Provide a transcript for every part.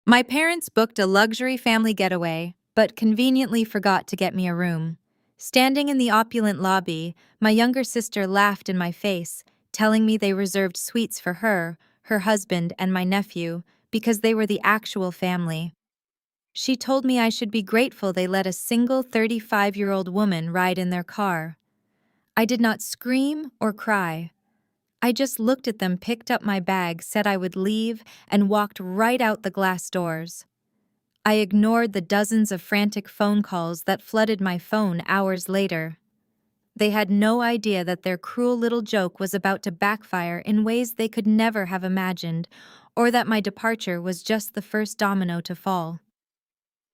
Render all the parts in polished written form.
My parents booked a luxury family getaway, but conveniently forgot to get me a room. Standing in the opulent lobby, my younger sister laughed in my face, telling me they reserved suites for her, her husband, and my nephew, because they were the actual family. She told me I should be grateful they let a single 35-year-old woman ride in their car. I did not scream or cry. I just looked at them, picked up my bag, said I would leave, and walked right out the glass doors. I ignored the dozens of frantic phone calls that flooded my phone hours later. They had no idea that their cruel little joke was about to backfire in ways they could never have imagined, or that my departure was just the first domino to fall.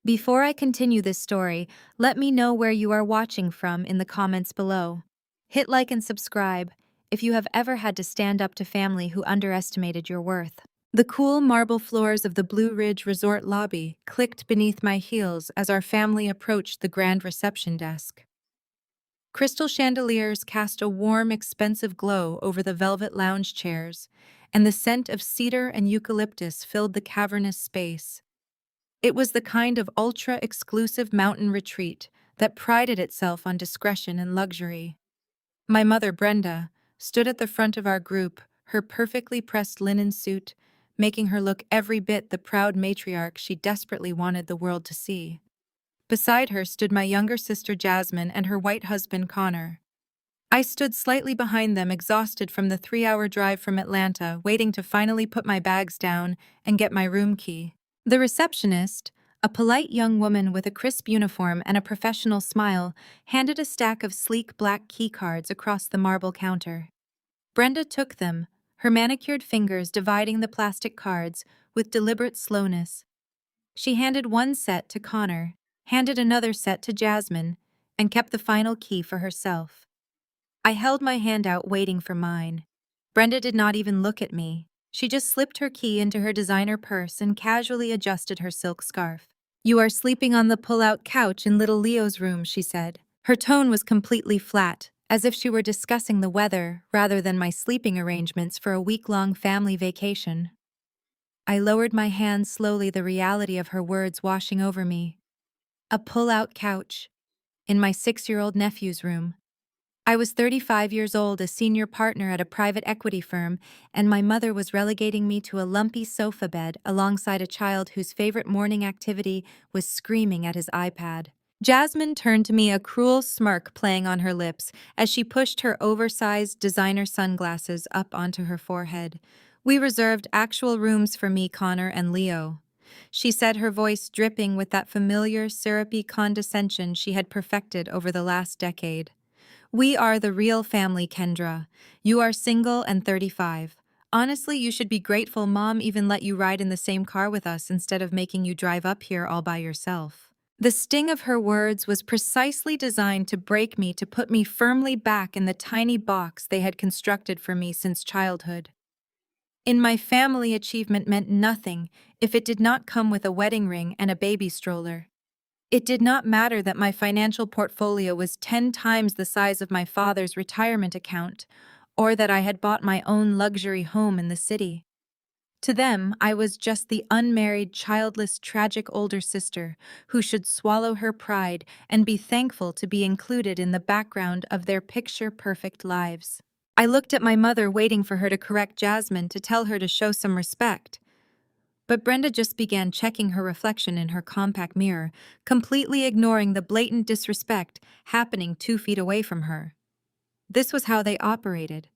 Before I continue this story, let me know where you are watching from in the comments below. Hit like and subscribe if you have ever had to stand up to family who underestimated your worth. The cool marble floors of the Blue Ridge Resort lobby clicked beneath my heels as our family approached the grand reception desk. Crystal chandeliers cast a warm, expensive glow over the velvet lounge chairs, and the scent of cedar and eucalyptus filled the cavernous space. It was the kind of ultra-exclusive mountain retreat that prided itself on discretion and luxury. My mother, Brenda, stood at the front of our group, her perfectly pressed linen suit, making her look every bit the proud matriarch she desperately wanted the world to see. Beside her stood my younger sister Jasmine and her white husband Connor. I stood slightly behind them, exhausted from the 3-hour drive from Atlanta, waiting to finally put my bags down and get my room key. The receptionist, a polite young woman with a crisp uniform and a professional smile, handed a stack of sleek black key cards across the marble counter. Brenda took them, her manicured fingers dividing the plastic cards with deliberate slowness. She handed one set to Connor, handed another set to Jasmine, and kept the final key for herself. I held my hand out, waiting for mine. Brenda did not even look at me. She just slipped her key into her designer purse and casually adjusted her silk scarf. "You are sleeping on the pull-out couch in little Leo's room," she said. Her tone was completely flat, as if she were discussing the weather rather than my sleeping arrangements for a week-long family vacation. I lowered my hand slowly, the reality of her words washing over me. A pull-out couch. In my 6-year-old nephew's room. I was 35 years old, a senior partner at a private equity firm, and my mother was relegating me to a lumpy sofa bed alongside a child whose favorite morning activity was screaming at his iPad. Jasmine turned to me, a cruel smirk playing on her lips as she pushed her oversized designer sunglasses up onto her forehead. "We reserved actual rooms for me, Connor, and Leo," she said, her voice dripping with that familiar, syrupy condescension she had perfected over the last decade. "We are the real family, Kendra. You are single and 35. Honestly, you should be grateful Mom even let you ride in the same car with us instead of making you drive up here all by yourself." The sting of her words was precisely designed to break me, to put me firmly back in the tiny box they had constructed for me since childhood. In my family, achievement meant nothing if it did not come with a wedding ring and a baby stroller. It did not matter that my financial portfolio was 10 times the size of my father's retirement account, or that I had bought my own luxury home in the city. To them, I was just the unmarried, childless, tragic older sister who should swallow her pride and be thankful to be included in the background of their picture-perfect lives. I looked at my mother, waiting for her to correct Jasmine, to tell her to show some respect. But Brenda just began checking her reflection in her compact mirror, completely ignoring the blatant disrespect happening 2 feet away from her. This was how they operated.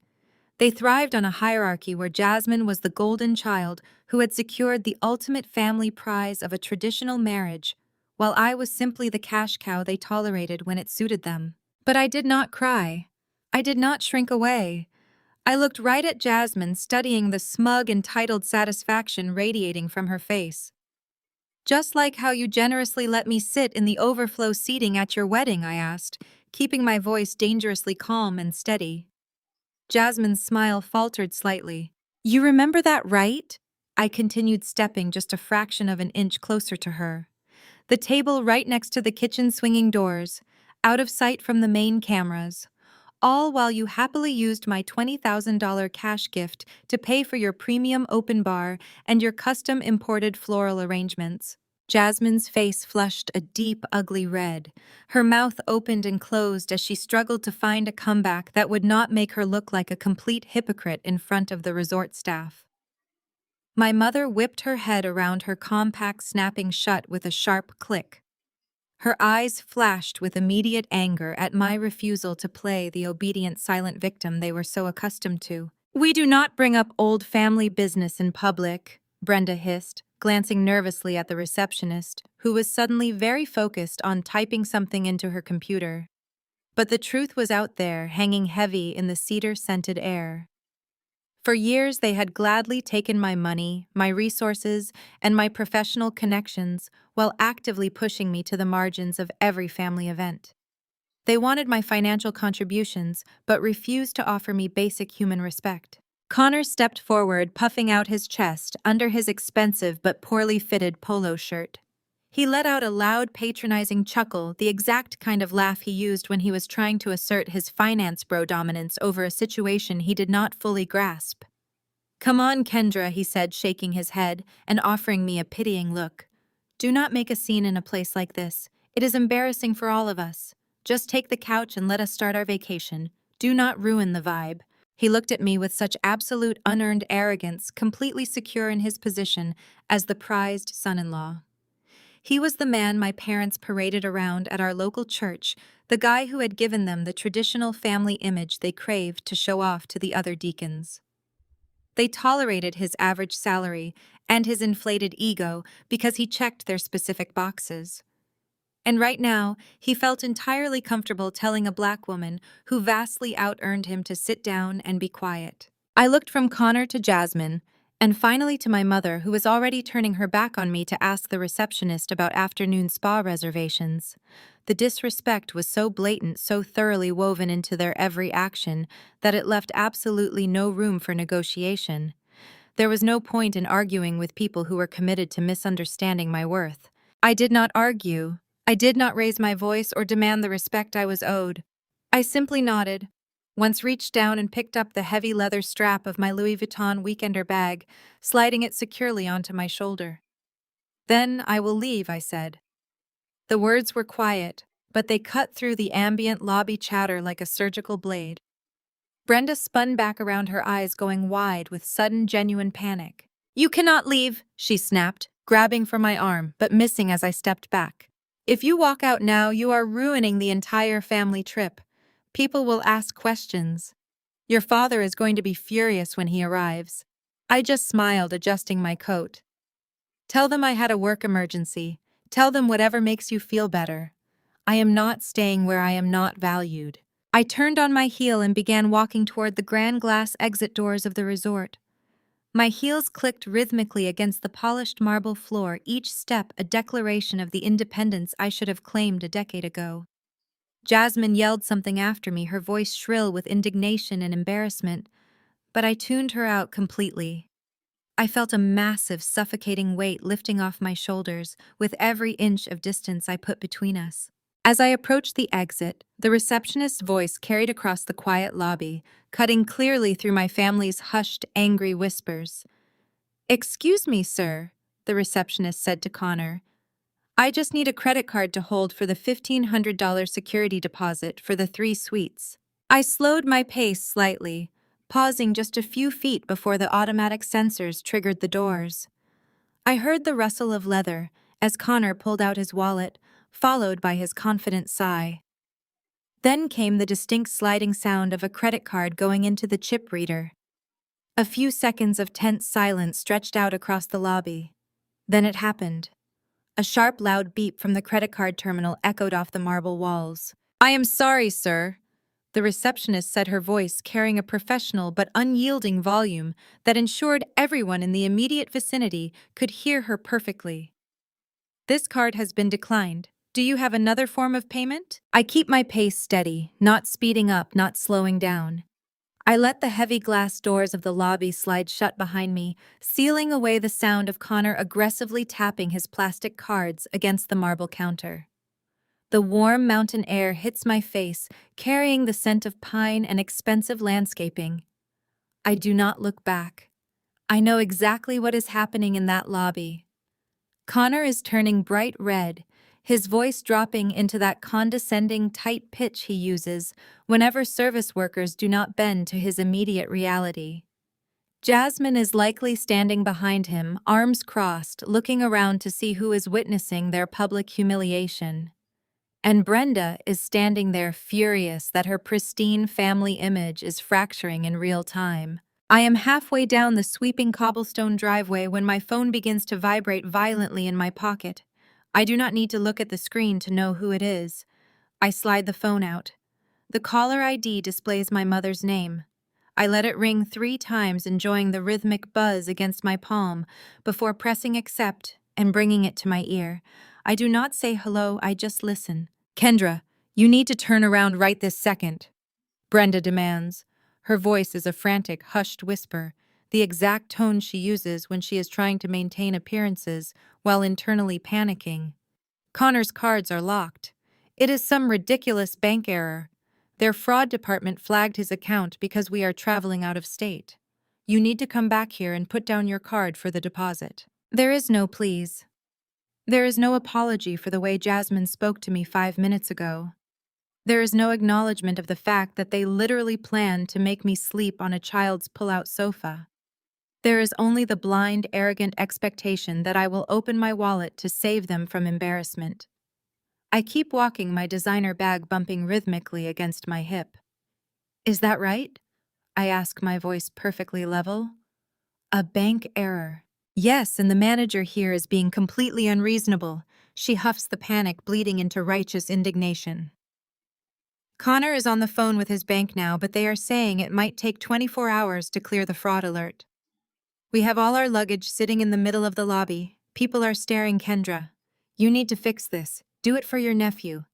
They thrived on a hierarchy where Jasmine was the golden child who had secured the ultimate family prize of a traditional marriage, while I was simply the cash cow they tolerated when it suited them. But I did not cry. I did not shrink away. I looked right at Jasmine, studying the smug, entitled satisfaction radiating from her face. "Just like how you generously let me sit in the overflow seating at your wedding?" I asked, keeping my voice dangerously calm and steady. Jasmine's smile faltered slightly. "You remember that, right?" I continued, stepping just a fraction of an inch closer to her. The table right next to the kitchen swinging doors, out of sight from the main cameras. all while you happily used my $20,000 cash gift to pay for your premium open bar and your custom imported floral arrangements. Jasmine's face flushed a deep, ugly red. Her mouth opened and closed as she struggled to find a comeback that would not make her look like a complete hypocrite in front of the resort staff. My mother whipped her head around her compact, snapping shut with a sharp click. Her eyes flashed with immediate anger at my refusal to play the obedient silent victim they were so accustomed to. "We do not bring up old family business in public," Brenda hissed, glancing nervously at the receptionist, who was suddenly very focused on typing something into her computer. But the truth was out there, hanging heavy in the cedar-scented air. For years, they had gladly taken my money, my resources, and my professional connections while actively pushing me to the margins of every family event. They wanted my financial contributions, but refused to offer me basic human respect. Connor stepped forward, puffing out his chest under his expensive but poorly fitted polo shirt. He let out a loud, patronizing chuckle, the exact kind of laugh he used when he was trying to assert his finance bro dominance over a situation he did not fully grasp. "Come on, Kendra," he said, shaking his head and offering me a pitying look. "Do not make a scene in a place like this. It is embarrassing for all of us. Just take the couch and let us start our vacation. Do not ruin the vibe." He looked at me with such absolute unearned arrogance, completely secure in his position as the prized son-in-law. He was the man my parents paraded around at our local church, the guy who had given them the traditional family image they craved to show off to the other deacons. They tolerated his average salary and his inflated ego because he checked their specific boxes. And right now, he felt entirely comfortable telling a black woman who vastly out-earned him to sit down and be quiet. I looked from Connor to Jasmine, and finally to my mother, who was already turning her back on me to ask the receptionist about afternoon spa reservations. The disrespect was so blatant, so thoroughly woven into their every action, that it left absolutely no room for negotiation. There was no point in arguing with people who were committed to misunderstanding my worth. I did not argue. I did not raise my voice or demand the respect I was owed. I simply nodded, once reached down and picked up the heavy leather strap of my Louis Vuitton weekender bag, sliding it securely onto my shoulder. "Then I will leave," I said. The words were quiet, but they cut through the ambient lobby chatter like a surgical blade. Brenda spun back around, her eyes going wide with sudden, genuine panic. "You cannot leave," she snapped, grabbing for my arm, but missing as I stepped back. "If you walk out now, you are ruining the entire family trip. People will ask questions. Your father is going to be furious when he arrives." I just smiled, adjusting my coat. "Tell them I had a work emergency. Tell them whatever makes you feel better. I am not staying where I am not valued." I turned on my heel and began walking toward the grand glass exit doors of the resort. My heels clicked rhythmically against the polished marble floor, each step a declaration of the independence I should have claimed a decade ago. Jasmine yelled something after me, her voice shrill with indignation and embarrassment, but I tuned her out completely. I felt a massive, suffocating weight lifting off my shoulders with every inch of distance I put between us. As I approached the exit, the receptionist's voice carried across the quiet lobby, cutting clearly through my family's hushed, angry whispers. "Excuse me, sir," the receptionist said to Connor. "I just need a credit card to hold for the $1,500 security deposit for the 3 suites." I slowed my pace slightly, pausing just a few feet before the automatic sensors triggered the doors. I heard the rustle of leather as Connor pulled out his wallet, followed by his confident sigh. Then came the distinct sliding sound of a credit card going into the chip reader. A few seconds of tense silence stretched out across the lobby. Then it happened. A sharp, loud beep from the credit card terminal echoed off the marble walls. "I am sorry, sir," the receptionist said, her voice carrying a professional but unyielding volume that ensured everyone in the immediate vicinity could hear her perfectly. "This card has been declined. Do you have another form of payment?" I keep my pace steady, not speeding up, not slowing down. I let the heavy glass doors of the lobby slide shut behind me, sealing away the sound of Connor aggressively tapping his plastic cards against the marble counter. The warm mountain air hits my face, carrying the scent of pine and expensive landscaping. I do not look back. I know exactly what is happening in that lobby. Connor is turning bright red, his voice dropping into that condescending, tight pitch he uses whenever service workers do not bend to his immediate reality. Jasmine is likely standing behind him, arms crossed, looking around to see who is witnessing their public humiliation. And Brenda is standing there furious that her pristine family image is fracturing in real time. I am halfway down the sweeping cobblestone driveway when my phone begins to vibrate violently in my pocket. I do not need to look at the screen to know who it is. I slide the phone out. The caller ID displays my mother's name. I let it ring 3 times, enjoying the rhythmic buzz against my palm before pressing accept and bringing it to my ear. I do not say hello, I just listen. "Kendra, you need to turn around right this second," Brenda demands. Her voice is a frantic, hushed whisper, the exact tone she uses when she is trying to maintain appearances while internally panicking. Connor's cards are locked. It is some ridiculous bank error. Their fraud department flagged his account because we are traveling out of state. You need to come back here and put down your card for the deposit. There is no please. There is no apology for the way Jasmine spoke to me 5 minutes ago. There is no acknowledgement of the fact that they literally planned to make me sleep on a child's pull-out sofa. There is only the blind, arrogant expectation that I will open my wallet to save them from embarrassment. I keep walking, my designer bag bumping rhythmically against my hip. "Is that right?" I ask, my voice perfectly level. "A bank error." "Yes, and the manager here is being completely unreasonable." She huffs, the panic bleeding into righteous indignation. Connor is on the phone with his bank now, but they are saying it might take 24 hours to clear the fraud alert. We have all our luggage sitting in the middle of the lobby. People are staring. "Kendra, you need to fix this. Do it for your nephew.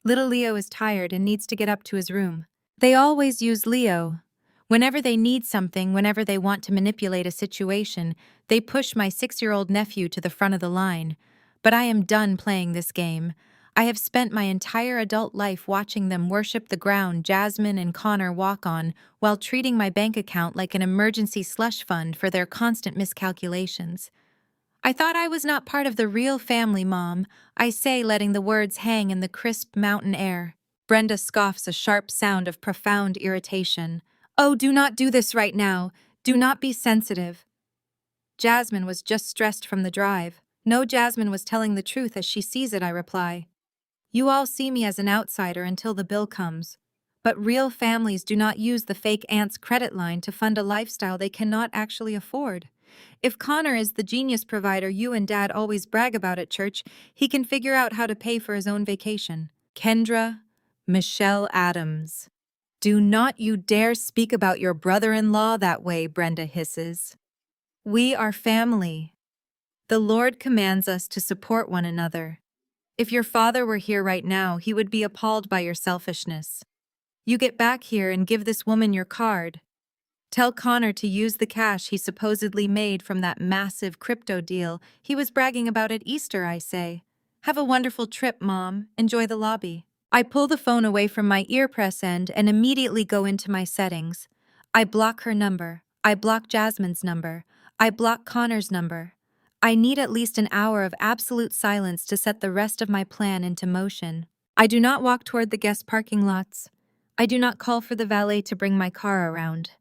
Little Leo is tired and needs to get up to his room." They always use Leo. Whenever they need something, whenever they want to manipulate a situation, they push my 6-year-old nephew to the front of the line. But I am done playing this game. I have spent my entire adult life watching them worship the ground Jasmine and Connor walk on while treating my bank account like an emergency slush fund for their constant miscalculations. "I thought I was not part of the real family, Mom," I say, letting the words hang in the crisp mountain air. Brenda scoffs, a sharp sound of profound irritation. "Oh, do not do this right now. Do not be sensitive." Jasmine was just stressed from the drive. No, Jasmine was telling the truth as she sees it, I reply. You all see me as an outsider until the bill comes. But real families do not use the fake aunt's credit line to fund a lifestyle they cannot actually afford. If Connor is the genius provider you and Dad always brag about at church, he can figure out how to pay for his own vacation. Kendra, Michelle Adams. "Do not you dare speak about your brother-in-law that way," Brenda hisses. "We are family. The Lord commands us to support one another. If your father were here right now, he would be appalled by your selfishness. You get back here and give this woman your card. Tell Connor to use the cash he supposedly made from that massive crypto deal he was bragging about at Easter," I say. "Have a wonderful trip, Mom. Enjoy the lobby." I pull the phone away from my earpress end and immediately go into my settings. I block her number. I block Jasmine's number. I block Connor's number. I need at least an hour of absolute silence to set the rest of my plan into motion. I do not walk toward the guest parking lots. I do not call for the valet to bring my car around.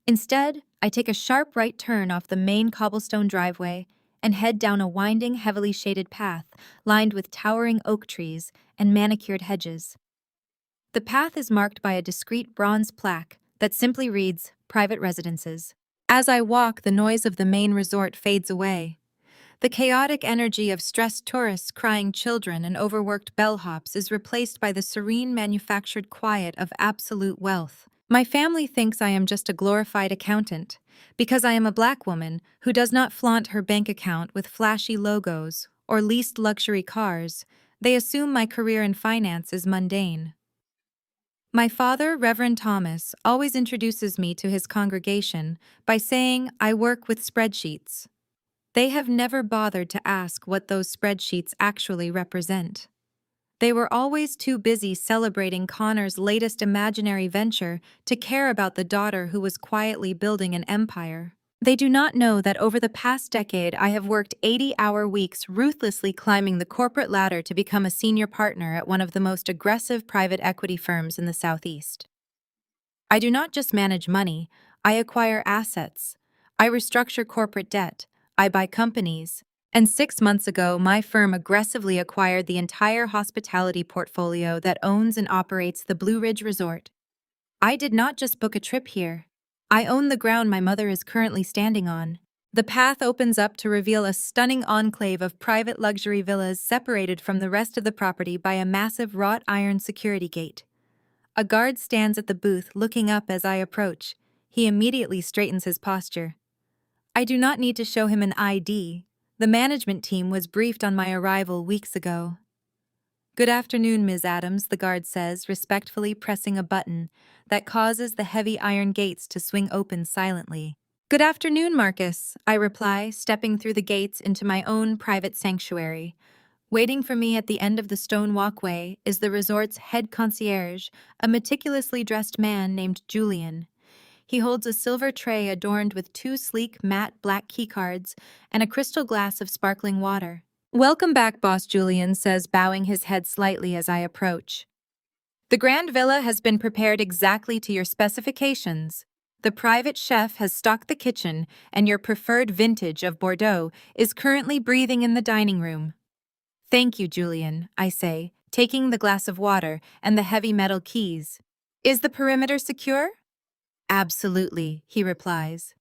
Instead, I take a sharp right turn off the main cobblestone driveway and head down a winding, heavily shaded path lined with towering oak trees and manicured hedges. The path is marked by a discreet bronze plaque that simply reads, "Private Residences." As I walk, the noise of the main resort fades away. The chaotic energy of stressed tourists, crying children, and overworked bellhops is replaced by the serene manufactured quiet of absolute wealth. My family thinks I am just a glorified accountant, because I am a Black woman who does not flaunt her bank account with flashy logos or leased luxury cars. They assume my career in finance is mundane. My father, Reverend Thomas, always introduces me to his congregation by saying I work with spreadsheets. They have never bothered to ask what those spreadsheets actually represent. They were always too busy celebrating Connor's latest imaginary venture to care about the daughter who was quietly building an empire. They do not know that over the past decade I have worked 80-hour weeks ruthlessly climbing the corporate ladder to become a senior partner at one of the most aggressive private equity firms in the Southeast. I do not just manage money, I acquire assets. I restructure corporate debt. I buy companies. And 6 months ago, my firm aggressively acquired the entire hospitality portfolio that owns and operates the Blue Ridge Resort. I did not just book a trip here. I own the ground my mother is currently standing on. The path opens up to reveal a stunning enclave of private luxury villas separated from the rest of the property by a massive wrought iron security gate. A guard stands at the booth looking up as I approach. He immediately straightens his posture. I do not need to show him an ID. The management team was briefed on my arrival weeks ago. "Good afternoon, Ms. Adams," the guard says, respectfully pressing a button that causes the heavy iron gates to swing open silently. "Good afternoon, Marcus," I reply, stepping through the gates into my own private sanctuary. Waiting for me at the end of the stone walkway is the resort's head concierge, a meticulously dressed man named Julian. He holds a silver tray adorned with two sleek matte black keycards and a crystal glass of sparkling water. "Welcome back, Boss," Julian says, bowing his head slightly as I approach. "The grand villa has been prepared exactly to your specifications. The private chef has stocked the kitchen, and your preferred vintage of Bordeaux is currently breathing in the dining room." "Thank you, Julian," I say, taking the glass of water and the heavy metal keys. "Is the perimeter secure?" "Absolutely," he replies.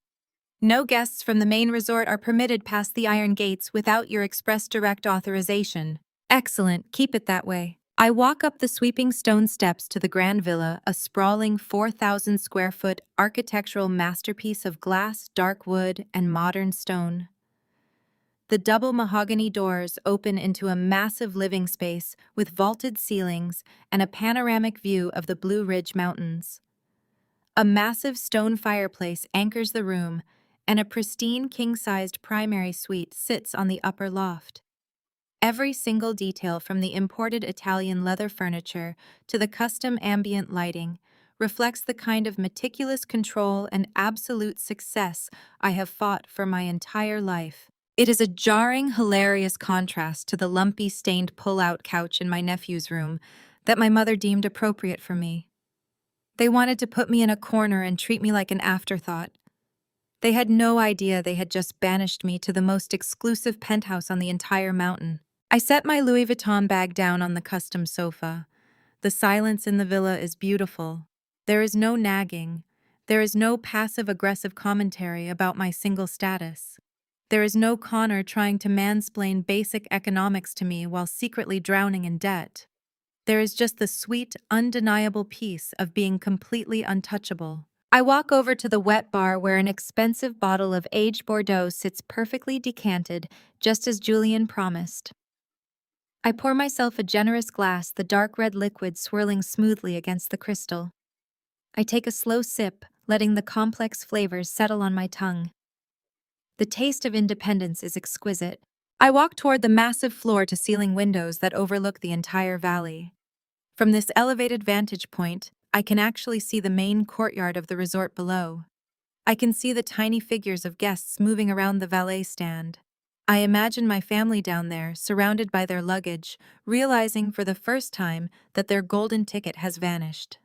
"No guests from the main resort are permitted past the iron gates without your express direct authorization." "Excellent, keep it that way." I walk up the sweeping stone steps to the Grand Villa, a sprawling 4,000 square foot architectural masterpiece of glass, dark wood, and modern stone. The double mahogany doors open into a massive living space with vaulted ceilings and a panoramic view of the Blue Ridge Mountains. A massive stone fireplace anchors the room, and a pristine king-sized primary suite sits on the upper loft. Every single detail, from the imported Italian leather furniture to the custom ambient lighting, reflects the kind of meticulous control and absolute success I have fought for my entire life. It is a jarring, hilarious contrast to the lumpy, stained pull-out couch in my nephew's room that my mother deemed appropriate for me. They wanted to put me in a corner and treat me like an afterthought. They had no idea they had just banished me to the most exclusive penthouse on the entire mountain. I set my Louis Vuitton bag down on the custom sofa. The silence in the villa is beautiful. There is no nagging. There is no passive-aggressive commentary about my single status. There is no Connor trying to mansplain basic economics to me while secretly drowning in debt. There is just the sweet, undeniable peace of being completely untouchable. I walk over to the wet bar where an expensive bottle of aged Bordeaux sits perfectly decanted, just as Julian promised. I pour myself a generous glass, the dark red liquid swirling smoothly against the crystal. I take a slow sip, letting the complex flavors settle on my tongue. The taste of independence is exquisite. I walk toward the massive floor-to-ceiling windows that overlook the entire valley. From this elevated vantage point, I can actually see the main courtyard of the resort below. I can see the tiny figures of guests moving around the valet stand. I imagine my family down there, surrounded by their luggage, realizing for the first time that their golden ticket has vanished.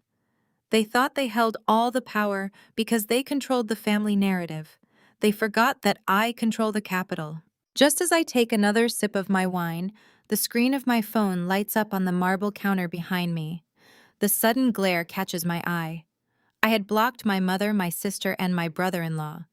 They thought they held all the power because they controlled the family narrative. They forgot that I control the capital. Just as I take another sip of my wine, the screen of my phone lights up on the marble counter behind me. The sudden glare catches my eye. I had blocked my mother, my sister, and my brother-in-law,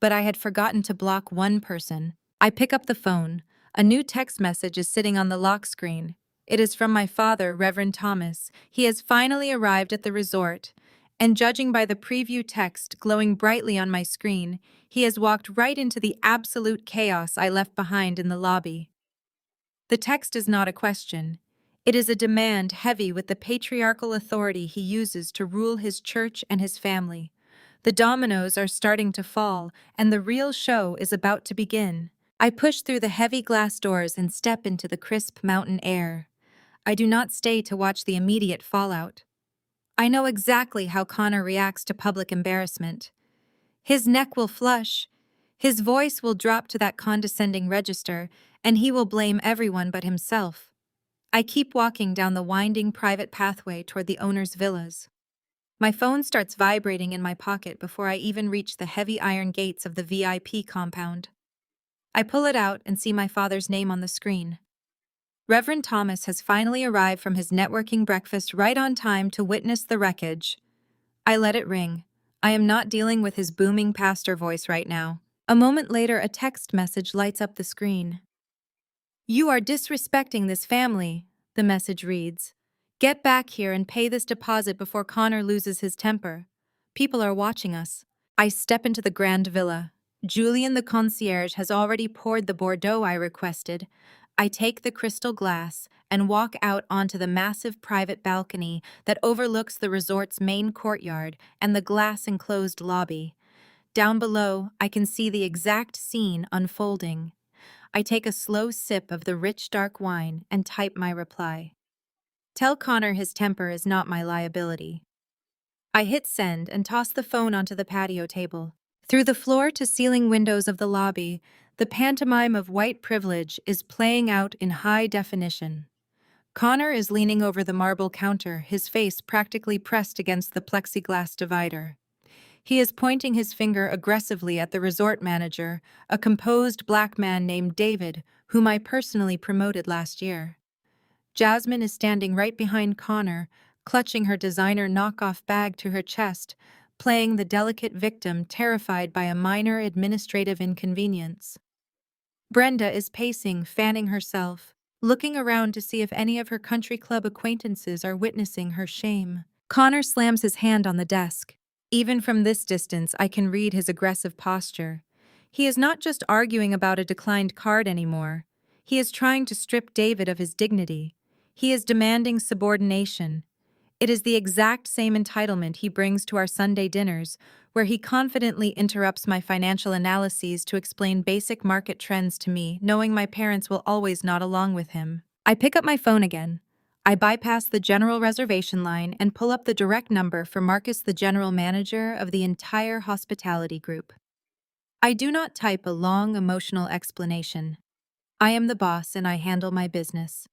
but I had forgotten to block one person. I pick up the phone. A new text message is sitting on the lock screen. It is from my father, Reverend Thomas. He has finally arrived at the resort, and judging by the preview text glowing brightly on my screen, he has walked right into the absolute chaos I left behind in the lobby. The text is not a question. It is a demand heavy with the patriarchal authority he uses to rule his church and his family. The dominoes are starting to fall, and the real show is about to begin. I push through the heavy glass doors and step into the crisp mountain air. I do not stay to watch the immediate fallout. I know exactly how Connor reacts to public embarrassment. His neck will flush, his voice will drop to that condescending register, and he will blame everyone but himself. I keep walking down the winding private pathway toward the owner's villas. My phone starts vibrating in my pocket before I even reach the heavy iron gates of the VIP compound. I pull it out and see my father's name on the screen. Reverend Thomas has finally arrived from his networking breakfast right on time to witness the wreckage. I let it ring. I am not dealing with his booming pastor voice right now. A moment later, a text message lights up the screen. "You are disrespecting this family," the message reads. "Get back here and pay this deposit before Connor loses his temper. People are watching us." I step into the grand villa. Julian, the concierge, has already poured the Bordeaux I requested. I take the crystal glass and walk out onto the massive private balcony that overlooks the resort's main courtyard and the glass-enclosed lobby. Down below, I can see the exact scene unfolding. I take a slow sip of the rich dark wine and type my reply. Tell Connor his temper is not my liability. I hit send and toss the phone onto the patio table. Through the floor-to-ceiling windows of the lobby, the pantomime of white privilege is playing out in high definition. Connor is leaning over the marble counter, his face practically pressed against the plexiglass divider. He is pointing his finger aggressively at the resort manager, a composed black man named David, whom I personally promoted last year. Jasmine is standing right behind Connor, clutching her designer knockoff bag to her chest, playing the delicate victim terrified by a minor administrative inconvenience. Brenda is pacing, fanning herself, looking around to see if any of her country club acquaintances are witnessing her shame. Connor slams his hand on the desk. Even from this distance, I can read his aggressive posture. He is not just arguing about a declined card anymore. He is trying to strip David of his dignity. He is demanding subordination. It is the exact same entitlement he brings to our Sunday dinners, where he confidently interrupts my financial analyses to explain basic market trends to me, knowing my parents will always nod along with him. I pick up my phone again. I bypass the general reservation line and pull up the direct number for Marcus, the general manager of the entire hospitality group. I do not type a long, emotional explanation. I am the boss and I handle my business.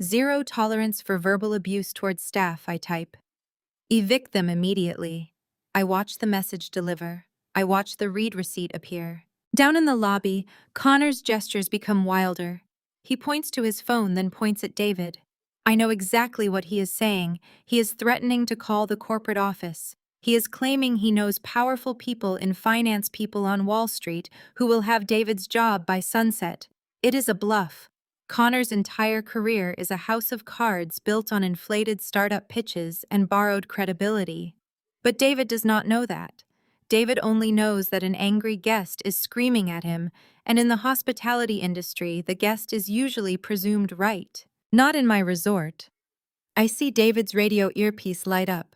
Zero tolerance for verbal abuse towards staff, I type. Evict them immediately. I watch the message deliver. I watch the read receipt appear. Down in the lobby, Connor's gestures become wilder. He points to his phone, then points at David. I know exactly what he is saying. He is threatening to call the corporate office. He is claiming he knows powerful people in finance people on Wall Street who will have David's job by sunset. It is a bluff. Connor's entire career is a house of cards built on inflated startup pitches and borrowed credibility. But David does not know that. David only knows that an angry guest is screaming at him, and in the hospitality industry, the guest is usually presumed right. Not in my resort. I see David's radio earpiece light up.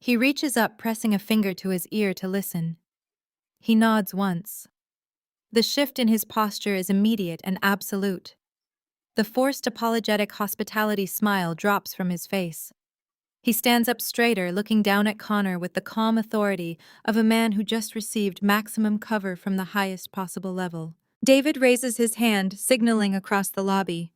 He reaches up, pressing a finger to his ear to listen. He nods once. The shift in his posture is immediate and absolute. The forced apologetic hospitality smile drops from his face. He stands up straighter, looking down at Connor with the calm authority of a man who just received maximum cover from the highest possible level. David raises his hand, signaling across the lobby.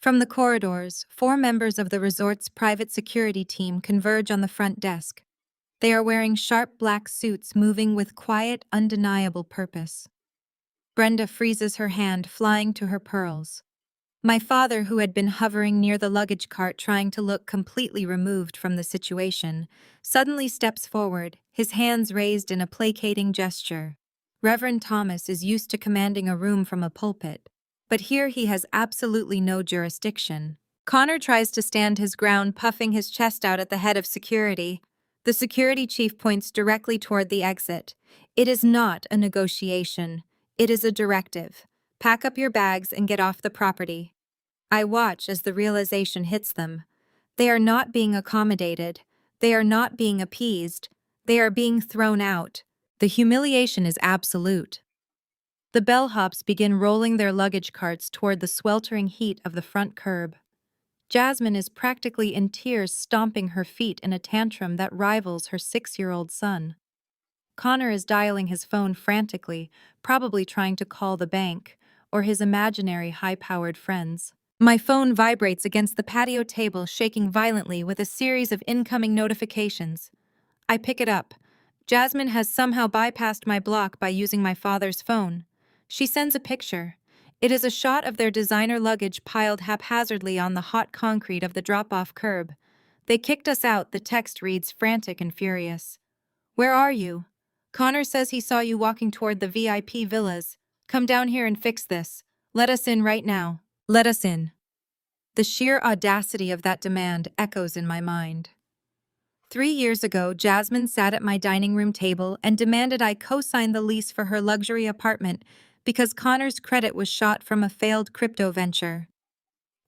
From the corridors, 4 members of the resort's private security team converge on the front desk. They are wearing sharp black suits, moving with quiet, undeniable purpose. Brenda freezes her hand, flying to her pearls. My father, who had been hovering near the luggage cart trying to look completely removed from the situation, suddenly steps forward, his hands raised in a placating gesture. Reverend Thomas is used to commanding a room from a pulpit, but here he has absolutely no jurisdiction. Connor tries to stand his ground, puffing his chest out at the head of security. The security chief points directly toward the exit. It is not a negotiation. It is a directive. Pack up your bags and get off the property. I watch as the realization hits them. They are not being accommodated. They are not being appeased. They are being thrown out. The humiliation is absolute. The bellhops begin rolling their luggage carts toward the sweltering heat of the front curb. Jasmine is practically in tears, stomping her feet in a tantrum that rivals her 6-year-old son. Connor is dialing his phone frantically, probably trying to call the bank or his imaginary high-powered friends. My phone vibrates against the patio table, shaking violently with a series of incoming notifications. I pick it up. Jasmine has somehow bypassed my block by using my father's phone. She sends a picture. It is a shot of their designer luggage piled haphazardly on the hot concrete of the drop-off curb. They kicked us out, the text reads, frantic and furious. Where are you? Connor says he saw you walking toward the VIP villas. Come down here and fix this. Let us in right now. Let us in. The sheer audacity of that demand echoes in my mind. 3 years ago, Jasmine sat at my dining room table and demanded I co-sign the lease for her luxury apartment because Connor's credit was shot from a failed crypto venture.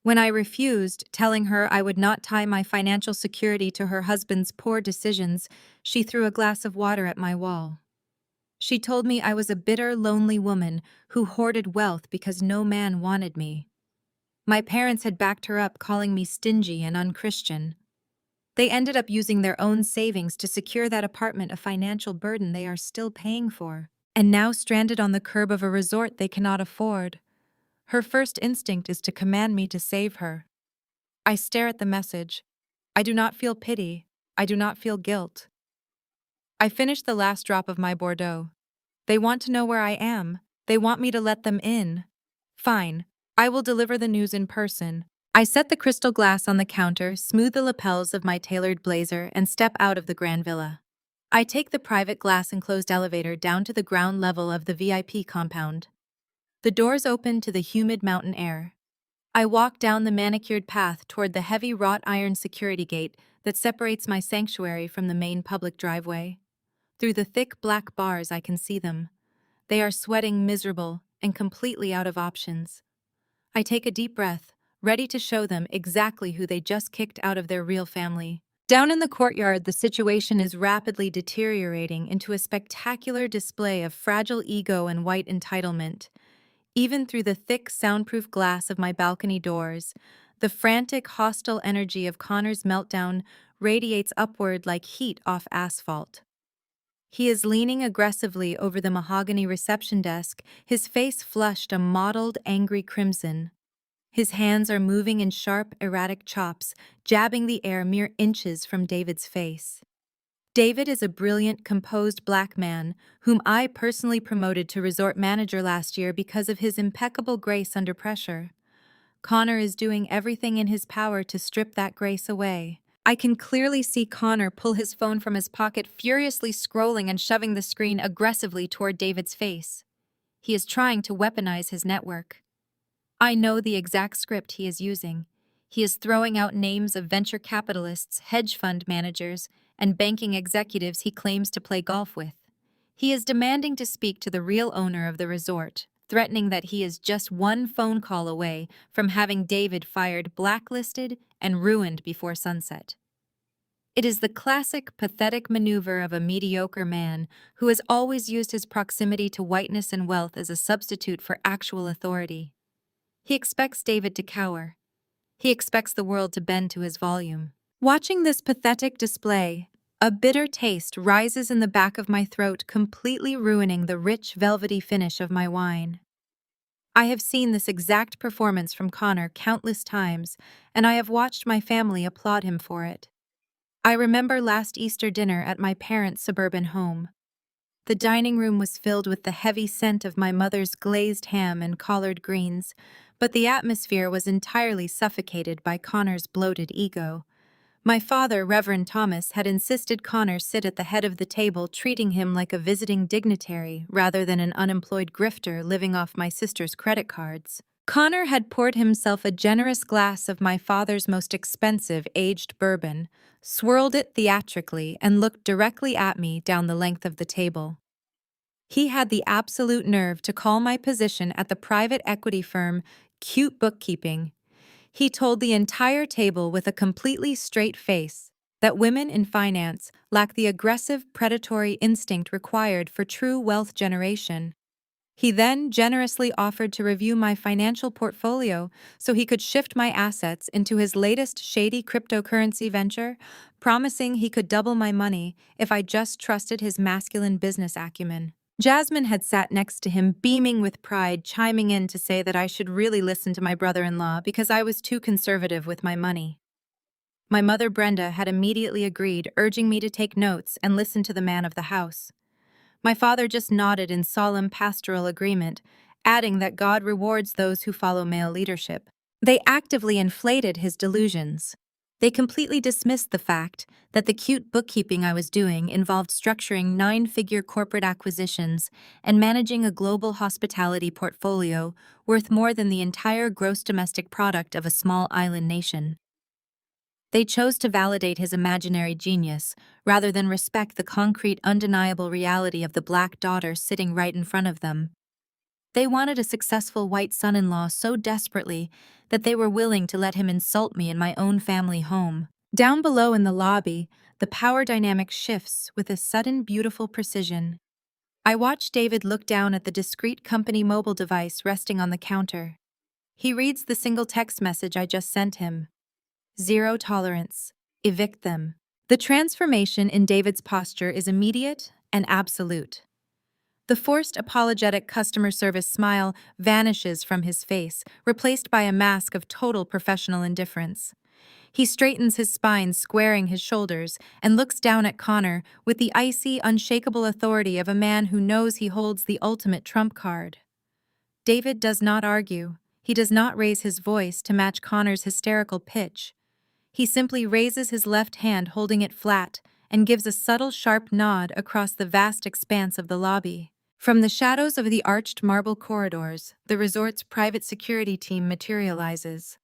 When I refused, telling her I would not tie my financial security to her husband's poor decisions, she threw a glass of water at my wall. She told me I was a bitter, lonely woman who hoarded wealth because no man wanted me. My parents had backed her up, calling me stingy and unchristian. They ended up using their own savings to secure that apartment, a financial burden they are still paying for. And now stranded on the curb of a resort they cannot afford. Her first instinct is to command me to save her. I stare at the message. I do not feel pity. I do not feel guilt. I finish the last drop of my Bordeaux. They want to know where I am. They want me to let them in. Fine. I will deliver the news in person. I set the crystal glass on the counter, smooth the lapels of my tailored blazer, and step out of the grand villa. I take the private glass-enclosed elevator down to the ground level of the VIP compound. The doors open to the humid mountain air. I walk down the manicured path toward the heavy wrought iron security gate that separates my sanctuary from the main public driveway. Through the thick black bars I can see them. They are sweating, miserable, and completely out of options. I take a deep breath, ready to show them exactly who they just kicked out of their real family. Down in the courtyard, the situation is rapidly deteriorating into a spectacular display of fragile ego and white entitlement. Even through the thick, soundproof glass of my balcony doors, the frantic, hostile energy of Connor's meltdown radiates upward like heat off asphalt. He is leaning aggressively over the mahogany reception desk, his face flushed a mottled, angry crimson. His hands are moving in sharp, erratic chops, jabbing the air mere inches from David's face. David is a brilliant, composed black man whom I personally promoted to resort manager last year because of his impeccable grace under pressure. Connor is doing everything in his power to strip that grace away. I can clearly see Connor pull his phone from his pocket, furiously scrolling and shoving the screen aggressively toward David's face. He is trying to weaponize his network. I know the exact script he is using. He is throwing out names of venture capitalists, hedge fund managers, and banking executives he claims to play golf with. He is demanding to speak to the real owner of the resort, threatening that he is just one phone call away from having David fired, blacklisted, and ruined before sunset. It is the classic, pathetic maneuver of a mediocre man who has always used his proximity to whiteness and wealth as a substitute for actual authority. He expects David to cower. He expects the world to bend to his volume. Watching this pathetic display, a bitter taste rises in the back of my throat, completely ruining the rich, velvety finish of my wine. I have seen this exact performance from Connor countless times, and I have watched my family applaud him for it. I remember last Easter dinner at my parents' suburban home. The dining room was filled with the heavy scent of my mother's glazed ham and collard greens, but the atmosphere was entirely suffocated by Connor's bloated ego. My father, Reverend Thomas, had insisted Connor sit at the head of the table, treating him like a visiting dignitary rather than an unemployed grifter living off my sister's credit cards. Connor had poured himself a generous glass of my father's most expensive aged bourbon, swirled it theatrically, and looked directly at me down the length of the table. He had the absolute nerve to call my position at the private equity firm cute bookkeeping. He told the entire table with a completely straight face that women in finance lack the aggressive, predatory instinct required for true wealth generation. He then generously offered to review my financial portfolio so he could shift my assets into his latest shady cryptocurrency venture, promising he could double my money if I just trusted his masculine business acumen. Jasmine had sat next to him, beaming with pride, chiming in to say that I should really listen to my brother-in-law because I was too conservative with my money. My mother, Brenda, had immediately agreed, urging me to take notes and listen to the man of the house. My father just nodded in solemn pastoral agreement, adding that God rewards those who follow male leadership. They actively inflated his delusions. They completely dismissed the fact that the cute bookkeeping I was doing involved structuring 9-figure corporate acquisitions and managing a global hospitality portfolio worth more than the entire gross domestic product of a small island nation. They chose to validate his imaginary genius rather than respect the concrete, undeniable reality of the black daughter sitting right in front of them. They wanted a successful white son-in-law so desperately that they were willing to let him insult me in my own family home. Down below in the lobby, the power dynamic shifts with a sudden, beautiful precision. I watch David look down at the discreet company mobile device resting on the counter. He reads the single text message I just sent him. Zero tolerance. Evict them. The transformation in David's posture is immediate and absolute. The forced apologetic customer service smile vanishes from his face, replaced by a mask of total professional indifference. He straightens his spine, squaring his shoulders, and looks down at Connor with the icy, unshakable authority of a man who knows he holds the ultimate trump card. David does not argue. He does not raise his voice to match Connor's hysterical pitch. He simply raises his left hand, holding it flat, and gives a subtle, sharp nod across the vast expanse of the lobby. From the shadows of the arched marble corridors, the resort's private security team materializes.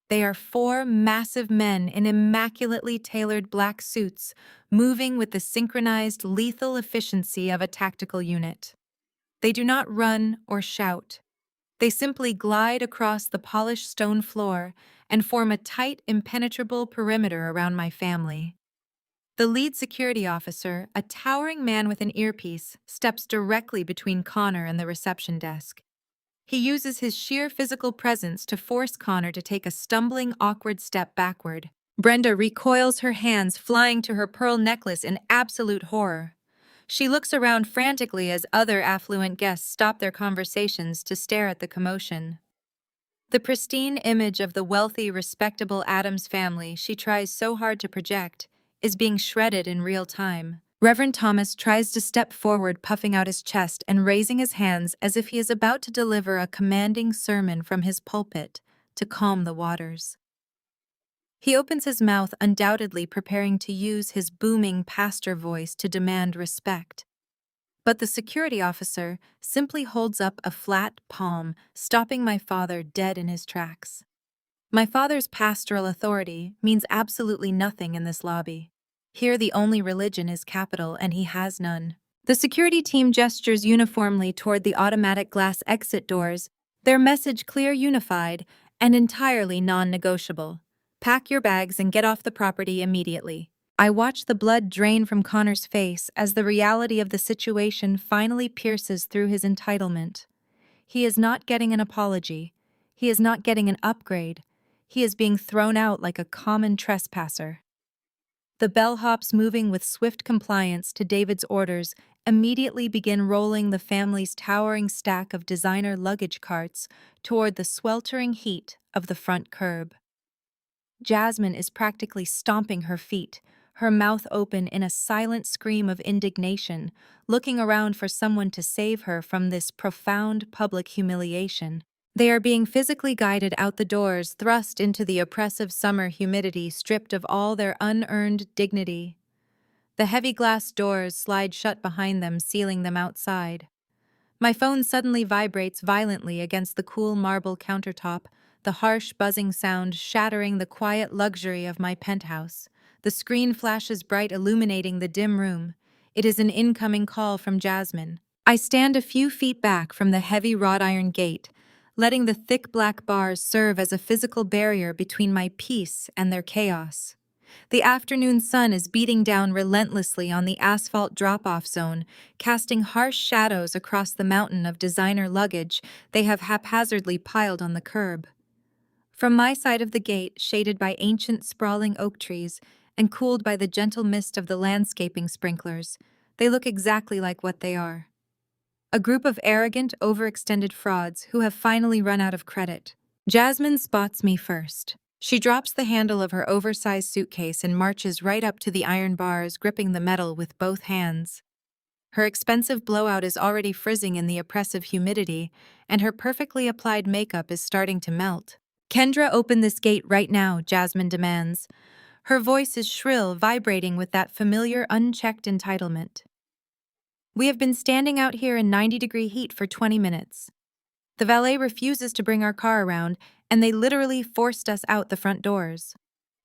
They are 4 massive men in immaculately tailored black suits, moving with the synchronized, lethal efficiency of a tactical unit. They do not run or shout. They simply glide across the polished stone floor and form a tight, impenetrable perimeter around my family. The lead security officer, a towering man with an earpiece, steps directly between Connor and the reception desk. He uses his sheer physical presence to force Connor to take a stumbling, awkward step backward. Brenda recoils, her hands flying to her pearl necklace in absolute horror. She looks around frantically as other affluent guests stop their conversations to stare at the commotion. The pristine image of the wealthy, respectable Addams family she tries so hard to project is being shredded in real time. Reverend Thomas tries to step forward, puffing out his chest and raising his hands as if he is about to deliver a commanding sermon from his pulpit to calm the waters. He opens his mouth, undoubtedly preparing to use his booming pastor voice to demand respect. But the security officer simply holds up a flat palm, stopping my father dead in his tracks. My father's pastoral authority means absolutely nothing in this lobby. Here the only religion is capital, and he has none. The security team gestures uniformly toward the automatic glass exit doors, their message clear, unified, and entirely non-negotiable. Pack your bags and get off the property immediately. I watch the blood drain from Connor's face as the reality of the situation finally pierces through his entitlement. He is not getting an apology. He is not getting an upgrade. He is being thrown out like a common trespasser. The bellhops, moving with swift compliance to David's orders, immediately begin rolling the family's towering stack of designer luggage carts toward the sweltering heat of the front curb. Jasmine is practically stomping her feet, her mouth open in a silent scream of indignation, looking around for someone to save her from this profound public humiliation. They are being physically guided out the doors, thrust into the oppressive summer humidity, stripped of all their unearned dignity. The heavy glass doors slide shut behind them, sealing them outside. My phone suddenly vibrates violently against the cool marble countertop, the harsh buzzing sound shattering the quiet luxury of my penthouse. The screen flashes bright, illuminating the dim room. It is an incoming call from Jasmine. I stand a few feet back from the heavy wrought iron gate, letting the thick black bars serve as a physical barrier between my peace and their chaos. The afternoon sun is beating down relentlessly on the asphalt drop-off zone, casting harsh shadows across the mountain of designer luggage they have haphazardly piled on the curb. From my side of the gate, shaded by ancient sprawling oak trees and cooled by the gentle mist of the landscaping sprinklers, they look exactly like what they are. A group of arrogant, overextended frauds who have finally run out of credit. Jasmine spots me first. She drops the handle of her oversized suitcase and marches right up to the iron bars, gripping the metal with both hands. Her expensive blowout is already frizzing in the oppressive humidity, and her perfectly applied makeup is starting to melt. "Kendra, open this gate right now," Jasmine demands. Her voice is shrill, vibrating with that familiar, unchecked entitlement. "We have been standing out here in 90-degree heat for 20 minutes. The valet refuses to bring our car around, and they literally forced us out the front doors.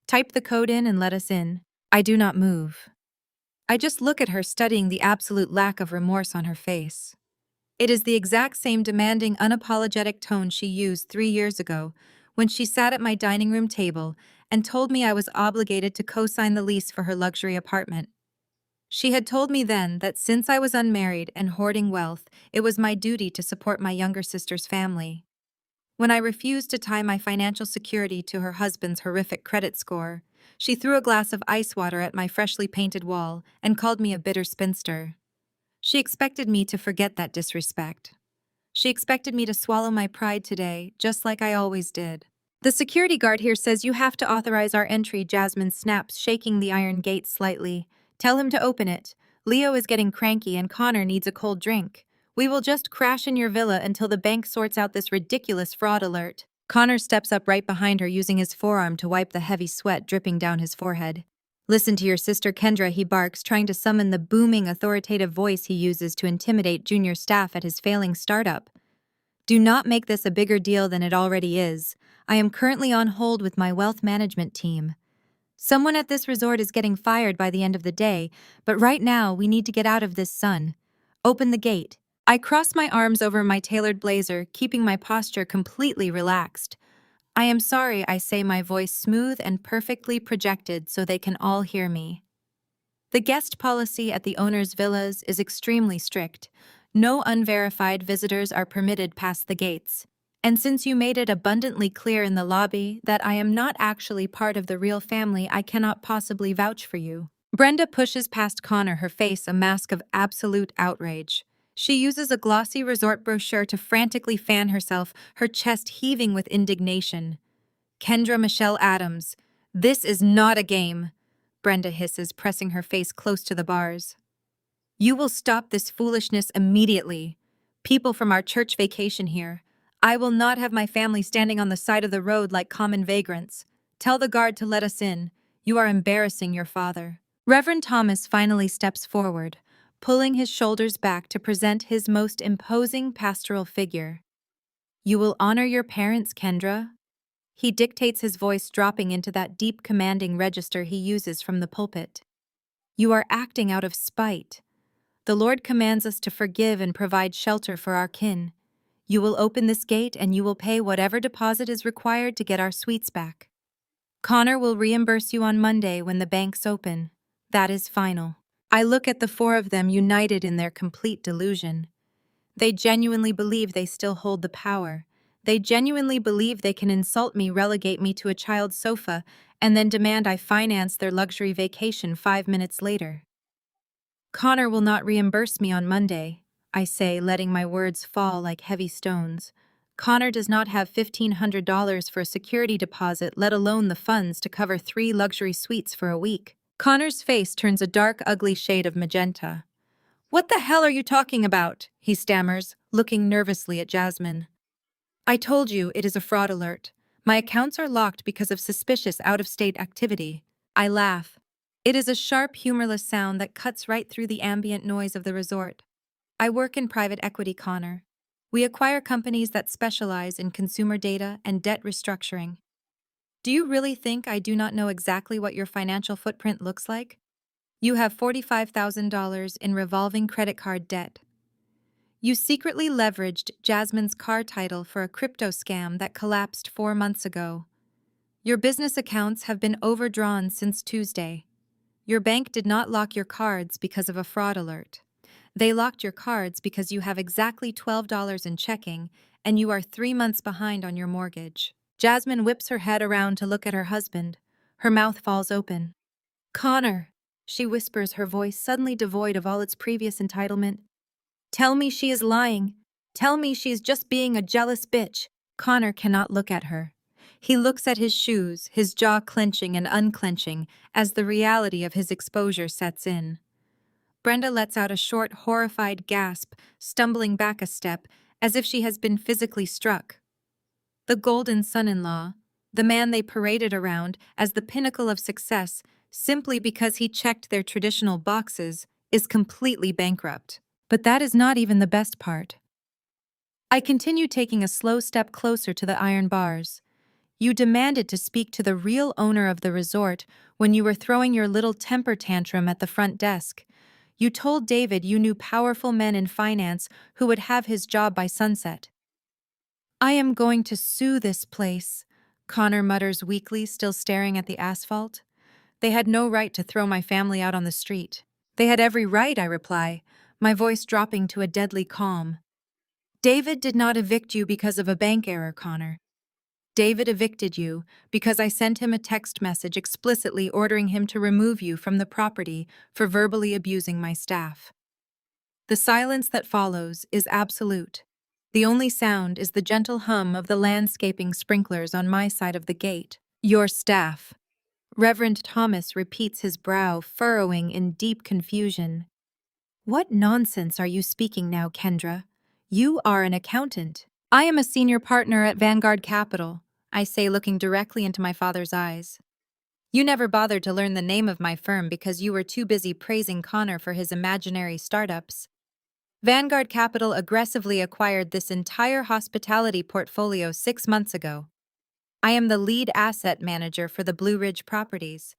Type the code in and let us in." I do not move. I just look at her, studying the absolute lack of remorse on her face. It is the exact same demanding, unapologetic tone she used 3 years ago when she sat at my dining room table and told me I was obligated to co-sign the lease for her luxury apartment. She had told me then that since I was unmarried and hoarding wealth, it was my duty to support my younger sister's family. When I refused to tie my financial security to her husband's horrific credit score, she threw a glass of ice water at my freshly painted wall and called me a bitter spinster. She expected me to forget that disrespect. She expected me to swallow my pride today, just like I always did. "The security guard here says you have to authorize our entry," Jasmine snaps, shaking the iron gate slightly. "Tell him to open it. Leo is getting cranky and Connor needs a cold drink. We will just crash in your villa until the bank sorts out this ridiculous fraud alert." Connor steps up right behind her, using his forearm to wipe the heavy sweat dripping down his forehead. "Listen to your sister, Kendra," he barks, trying to summon the booming, authoritative voice he uses to intimidate junior staff at his failing startup. "Do not make this a bigger deal than it already is. I am currently on hold with my wealth management team. Someone at this resort is getting fired by the end of the day, but right now we need to get out of this sun. Open the gate." I cross my arms over my tailored blazer, keeping my posture completely relaxed. "I am sorry," I say, my voice smooth and perfectly projected so they can all hear me. The guest policy at the owner's villas is extremely strict. No unverified visitors are permitted past the gates. And since you made it abundantly clear in the lobby that I am not actually part of the real family, I cannot possibly vouch for you. Brenda pushes past Connor, her face a mask of absolute outrage. She uses a glossy resort brochure to frantically fan herself, her chest heaving with indignation. "Kendra Michelle Adams, this is not a game," Brenda hisses, pressing her face close to the bars. "You will stop this foolishness immediately. People from our church vacation here. I will not have my family standing on the side of the road like common vagrants. Tell the guard to let us in. You are embarrassing your father." Reverend Thomas finally steps forward, pulling his shoulders back to present his most imposing pastoral figure. "You will honor your parents, Kendra," he dictates, his voice dropping into that deep, commanding register he uses from the pulpit. "You are acting out of spite. The Lord commands us to forgive and provide shelter for our kin. You will open this gate and you will pay whatever deposit is required to get our suites back. Connor will reimburse you on Monday when the banks open. That is final." I look at the four of them, united in their complete delusion. They genuinely believe they still hold the power. They genuinely believe they can insult me, relegate me to a child's sofa, and then demand I finance their luxury vacation 5 minutes later. "Connor will not reimburse me on Monday," I say, letting my words fall like heavy stones. "Connor does not have $1,500 for a security deposit, let alone the funds to cover 3 luxury suites for a week." Connor's face turns a dark, ugly shade of magenta. "What the hell are you talking about?" he stammers, looking nervously at Jasmine. "I told you it is a fraud alert. My accounts are locked because of suspicious out-of-state activity." I laugh. It is a sharp, humorless sound that cuts right through the ambient noise of the resort. "I work in private equity, Connor. We acquire companies that specialize in consumer data and debt restructuring. Do you really think I do not know exactly what your financial footprint looks like? You have $45,000 in revolving credit card debt. You secretly leveraged Jasmine's car title for a crypto scam that collapsed 4 months ago. Your business accounts have been overdrawn since Tuesday. Your bank did not lock your cards because of a fraud alert. They locked your cards because you have exactly $12 in checking and you are 3 months behind on your mortgage. Jasmine whips her head around to look at her husband. Her mouth falls open. Connor, she whispers, her voice suddenly devoid of all its previous entitlement. Tell me she is lying. Tell me she is just being a jealous bitch. Connor cannot look at her. He looks at his shoes, his jaw clenching and unclenching as the reality of his exposure sets in. Brenda lets out a short, horrified gasp, stumbling back a step, as if she has been physically struck. The golden son-in-law, the man they paraded around as the pinnacle of success simply because he checked their traditional boxes, is completely bankrupt. But that is not even the best part. I continue taking a slow step closer to the iron bars. You demanded to speak to the real owner of the resort when you were throwing your little temper tantrum at the front desk. You told David you knew powerful men in finance who would have his job by sunset. I am going to sue this place, Connor mutters weakly, still staring at the asphalt. They had no right to throw my family out on the street. They had every right, I reply, my voice dropping to a deadly calm. David did not evict you because of a bank error, Connor. David evicted you because I sent him a text message explicitly ordering him to remove you from the property for verbally abusing my staff. The silence that follows is absolute. The only sound is the gentle hum of the landscaping sprinklers on my side of the gate. Your staff. Reverend Thomas repeats, his brow furrowing in deep confusion. What nonsense are you speaking now, Kendra? You are an accountant. I am a senior partner at Vanguard Capital, I say, looking directly into my father's eyes. You never bothered to learn the name of my firm because you were too busy praising Connor for his imaginary startups. Vanguard Capital aggressively acquired this entire hospitality portfolio 6 months ago. I am the lead asset manager for the Blue Ridge properties.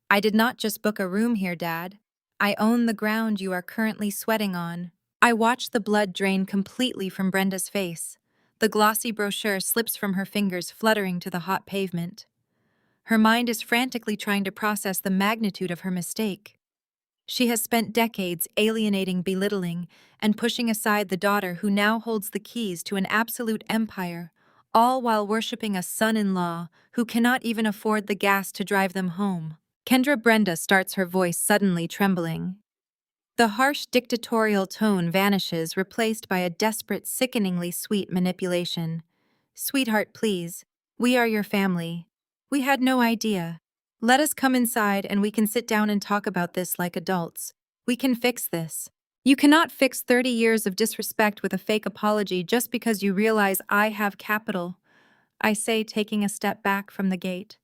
I did not just book a room here, Dad. I own the ground you are currently sweating on. I watch the blood drain completely from Brenda's face. The glossy brochure slips from her fingers, fluttering to the hot pavement. Her mind is frantically trying to process the magnitude of her mistake. She has spent decades alienating, belittling, and pushing aside the daughter who now holds the keys to an absolute empire, all while worshipping a son-in-law who cannot even afford the gas to drive them home. Kendra Brenda starts, her voice suddenly trembling. The harsh dictatorial tone vanishes, replaced by a desperate, sickeningly sweet manipulation. Sweetheart, please. We are your family. We had no idea. Let us come inside and we can sit down and talk about this like adults. We can fix this. You cannot fix 30 years of disrespect with a fake apology just because you realize I have capital, I say, taking a step back from the gate.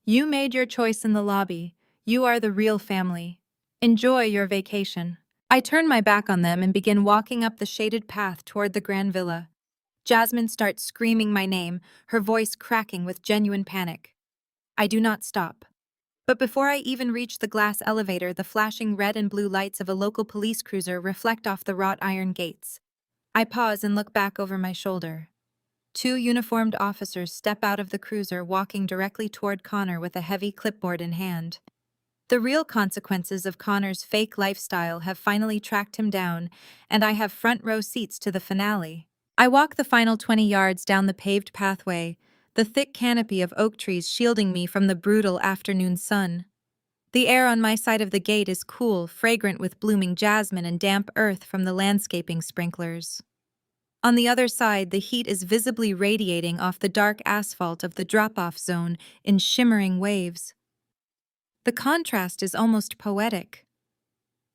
You made your choice in the lobby. You are the real family. Enjoy your vacation. I turn my back on them and begin walking up the shaded path toward the grand villa. Jasmine starts screaming my name, her voice cracking with genuine panic. I do not stop. But before I even reach the glass elevator, the flashing red and blue lights of a local police cruiser reflect off the wrought iron gates. I pause and look back over my shoulder. 2 uniformed officers step out of the cruiser, walking directly toward Connor with a heavy clipboard in hand. The real consequences of Connor's fake lifestyle have finally tracked him down, and I have front row seats to the finale. I walk the final 20 yards down the paved pathway, the thick canopy of oak trees shielding me from the brutal afternoon sun. The air on my side of the gate is cool, fragrant with blooming jasmine and damp earth from the landscaping sprinklers. On the other side, the heat is visibly radiating off the dark asphalt of the drop-off zone in shimmering waves. The contrast is almost poetic.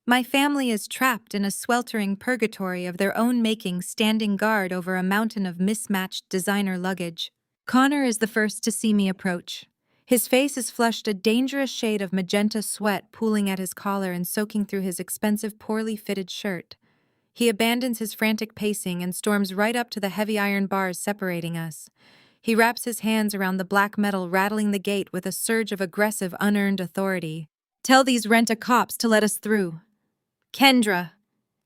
My family is trapped in a sweltering purgatory of their own making, standing guard over a mountain of mismatched designer luggage. Connor is the first to see me approach. His face is flushed, a dangerous shade of magenta sweat pooling at his collar and soaking through his expensive, poorly fitted shirt. He abandons his frantic pacing and storms right up to the heavy iron bars separating us. He wraps his hands around the black metal, rattling the gate with a surge of aggressive, unearned authority. Tell these rent-a-cops to let us through. Kendra!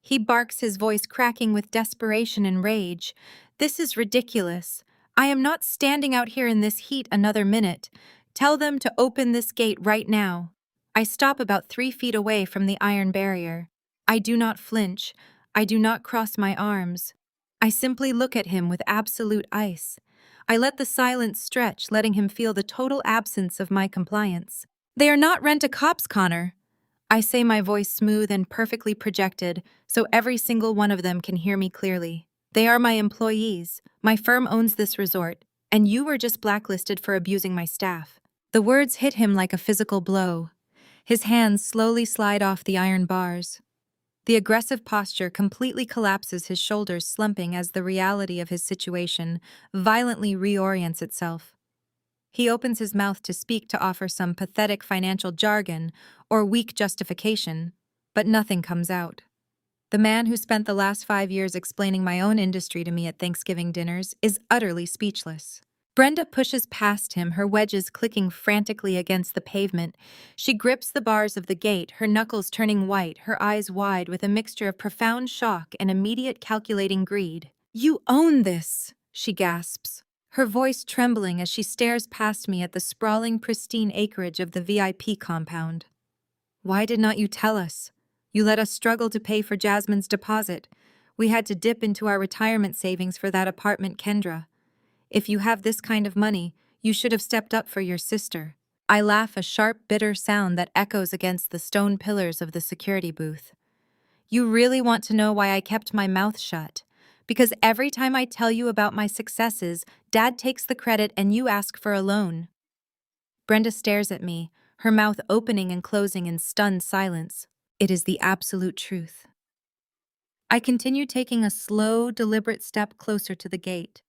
He barks, his voice cracking with desperation and rage. This is ridiculous. I am not standing out here in this heat another minute. Tell them to open this gate right now. I stop about 3 feet away from the iron barrier. I do not flinch. I do not cross my arms. I simply look at him with absolute ice. I let the silence stretch, letting him feel the total absence of my compliance. They are not rent-a-cops, Connor. I say, my voice smooth and perfectly projected, so every single one of them can hear me clearly. They are my employees. My firm owns this resort, and you were just blacklisted for abusing my staff. The words hit him like a physical blow. His hands slowly slide off the iron bars. The aggressive posture completely collapses, his shoulders slumping as the reality of his situation violently reorients itself. He opens his mouth to speak, to offer some pathetic financial jargon or weak justification, but nothing comes out. The man who spent the last 5 years explaining my own industry to me at Thanksgiving dinners is utterly speechless. Brenda pushes past him, her wedges clicking frantically against the pavement. She grips the bars of the gate, her knuckles turning white, her eyes wide with a mixture of profound shock and immediate calculating greed. "You own this," she gasps, her voice trembling as she stares past me at the sprawling, pristine acreage of the VIP compound. "Why did not you tell us? You let us struggle to pay for Jasmine's deposit. We had to dip into our retirement savings for that apartment, Kendra. If you have this kind of money, you should have stepped up for your sister." I laugh, a sharp, bitter sound that echoes against the stone pillars of the security booth. "You really want to know why I kept my mouth shut? Because every time I tell you about my successes, Dad takes the credit and you ask for a loan." Brenda stares at me, her mouth opening and closing in stunned silence. It is the absolute truth. I continue, taking a slow, deliberate step closer to the gate.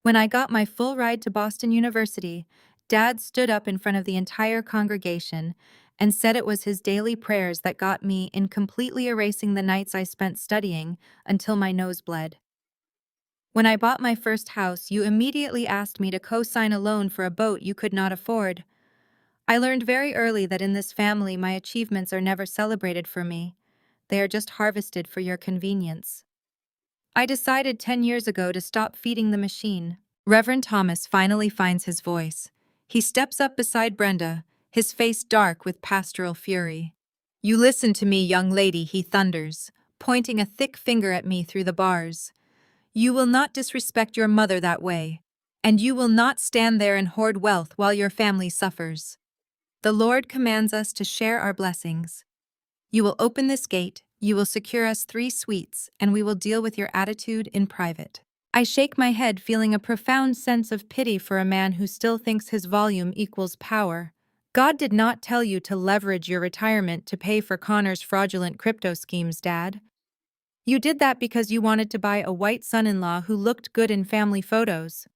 When I got my full ride to Boston University, Dad stood up in front of the entire congregation and said it was his daily prayers that got me in, completely erasing the nights I spent studying until my nose bled. "When I bought my first house, you immediately asked me to co-sign a loan for a boat you could not afford. I learned very early that in this family my achievements are never celebrated for me. They are just harvested for your convenience. I decided 10 years ago to stop feeding the machine." Reverend Thomas finally finds his voice. He steps up beside Brenda, his face dark with pastoral fury. "You listen to me, young lady," he thunders, pointing a thick finger at me through the bars. "You will not disrespect your mother that way, and you will not stand there and hoard wealth while your family suffers. The Lord commands us to share our blessings. You will open this gate, you will secure us 3 suites, and we will deal with your attitude in private." I shake my head, feeling a profound sense of pity for a man who still thinks his volume equals power. "God did not tell you to leverage your retirement to pay for Connor's fraudulent crypto schemes, Dad. You did that because you wanted to buy a white son-in-law who looked good in family photos.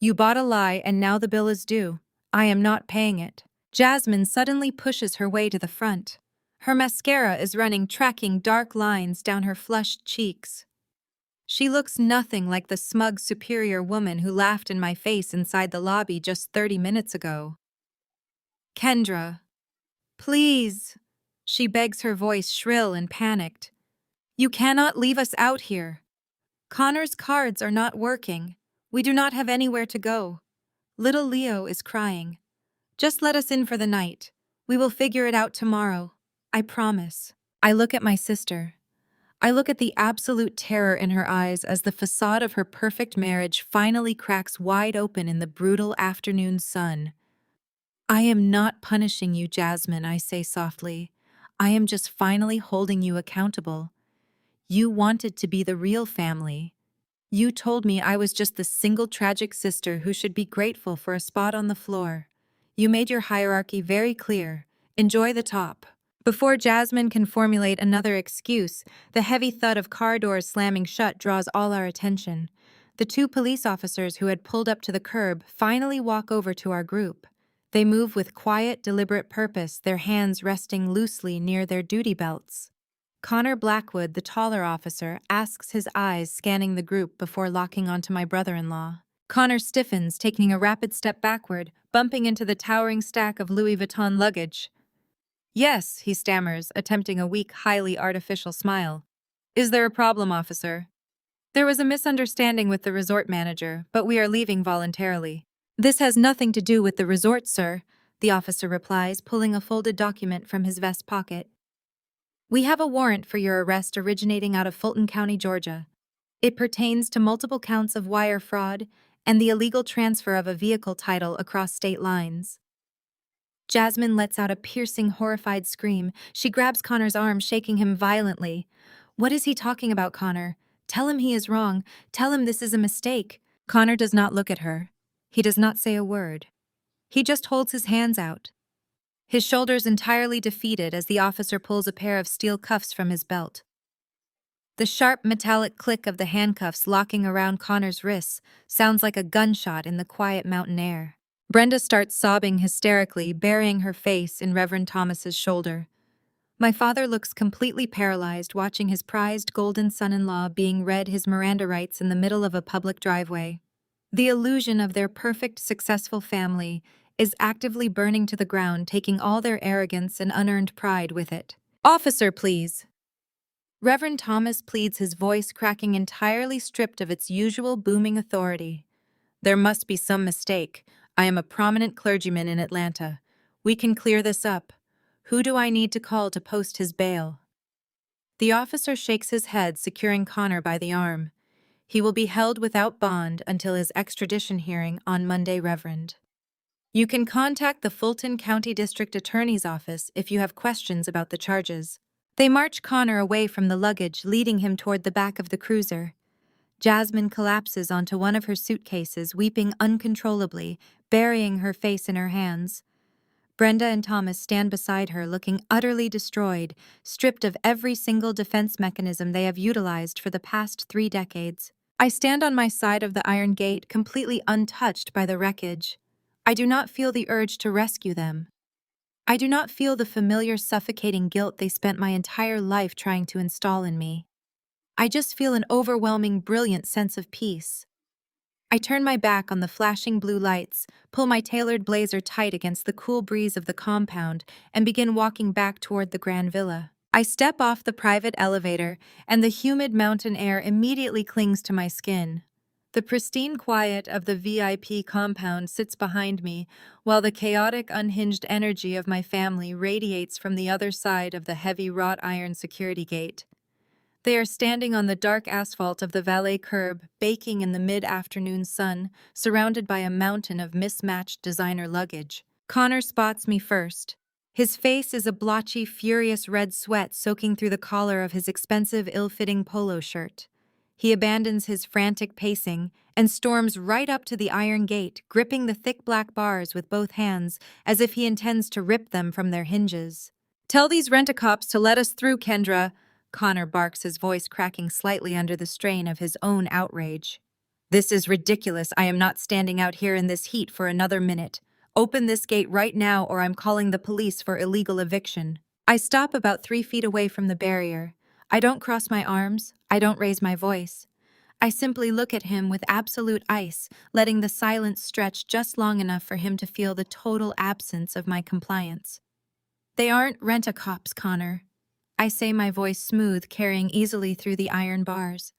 You bought a lie, and now the bill is due. I am not paying it." Jasmine suddenly pushes her way to the front. Her mascara is running, tracking dark lines down her flushed cheeks. She looks nothing like the smug, superior woman who laughed in my face inside the lobby just 30 minutes ago. "Kendra, please," she begs, her voice shrill and panicked. "You cannot leave us out here. Connor's cards are not working. We do not have anywhere to go. Little Leo is crying. Just let us in for the night. We will figure it out tomorrow. I promise." I look at my sister. I look at the absolute terror in her eyes as the facade of her perfect marriage finally cracks wide open in the brutal afternoon sun. "I am not punishing you, Jasmine," I say softly. "I am just finally holding you accountable. You wanted to be the real family. You told me I was just the single tragic sister who should be grateful for a spot on the floor. You made your hierarchy very clear. Enjoy the top." Before Jasmine can formulate another excuse, the heavy thud of car doors slamming shut draws all our attention. The 2 police officers who had pulled up to the curb finally walk over to our group. They move with quiet, deliberate purpose, their hands resting loosely near their duty belts. Connor Blackwood, the taller officer, asks, his eyes scanning the group before locking onto my brother-in-law. Connor stiffens, taking a rapid step backward, bumping into the towering stack of Louis Vuitton luggage. "Yes," he stammers, attempting a weak, highly artificial smile. "Is there a problem, officer?" There was a misunderstanding with the resort manager, but we are leaving voluntarily. This has nothing to do with the resort, sir, the officer replies, pulling a folded document from his vest pocket. We have a warrant for your arrest originating out of Fulton County, Georgia. It pertains to multiple counts of wire fraud and the illegal transfer of a vehicle title across state lines. Jasmine lets out a piercing, horrified scream. She grabs Connor's arm, shaking him violently. What is he talking about, Connor? Tell him he is wrong. Tell him this is a mistake. Connor does not look at her. He does not say a word. He just holds his hands out, his shoulders entirely defeated as the officer pulls a pair of steel cuffs from his belt. The sharp metallic click of the handcuffs locking around Connor's wrists sounds like a gunshot in the quiet mountain air. Brenda starts sobbing hysterically, burying her face in Reverend Thomas's shoulder. My father looks completely paralyzed, watching his prized golden son-in-law being read his Miranda rights in the middle of a public driveway. The illusion of their perfect, successful family is actively burning to the ground, taking all their arrogance and unearned pride with it. Officer, please. Reverend Thomas pleads, his voice cracking, entirely stripped of its usual booming authority. There must be some mistake. I am a prominent clergyman in Atlanta. We can clear this up. Who do I need to call to post his bail? The officer shakes his head, securing Connor by the arm. He will be held without bond until his extradition hearing on Monday, Reverend. You can contact the Fulton County District Attorney's Office if you have questions about the charges. They march Connor away from the luggage, leading him toward the back of the cruiser. Jasmine collapses onto one of her suitcases, weeping uncontrollably, burying her face in her hands. Brenda and Thomas stand beside her, looking utterly destroyed, stripped of every single defense mechanism they have utilized for the past 3 decades. I stand on my side of the iron gate, completely untouched by the wreckage. I do not feel the urge to rescue them. I do not feel the familiar suffocating guilt they spent my entire life trying to install in me. I just feel an overwhelming, brilliant sense of peace. I turn my back on the flashing blue lights, pull my tailored blazer tight against the cool breeze of the compound, and begin walking back toward the grand villa. I step off the private elevator, and the humid mountain air immediately clings to my skin. The pristine quiet of the VIP compound sits behind me, while the chaotic, unhinged energy of my family radiates from the other side of the heavy wrought iron security gate. They are standing on the dark asphalt of the valet curb, baking in the mid-afternoon sun, surrounded by a mountain of mismatched designer luggage. Connor spots me first. His face is a blotchy, furious red sweat soaking through the collar of his expensive, ill-fitting polo shirt. He abandons his frantic pacing and storms right up to the iron gate, gripping the thick black bars with both hands as if he intends to rip them from their hinges. "Tell these rent-a-cops to let us through, Kendra," Connor barks, his voice cracking slightly under the strain of his own outrage. "This is ridiculous. I am not standing out here in this heat for another minute. Open this gate right now or I'm calling the police for illegal eviction." I stop about 3 feet away from the barrier. I don't cross my arms. I don't raise my voice. I simply look at him with absolute ice, letting the silence stretch just long enough for him to feel the total absence of my compliance. "They aren't rent-a-cops, Connor," I say, my voice smooth, carrying easily through the iron bars.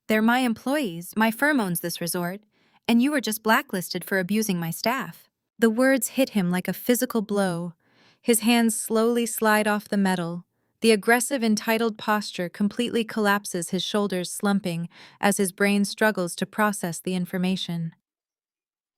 "They're my employees. My firm owns this resort, and you were just blacklisted for abusing my staff." The words hit him like a physical blow. His hands slowly slide off the metal. The aggressive, entitled posture completely collapses, his shoulders slumping as his brain struggles to process the information.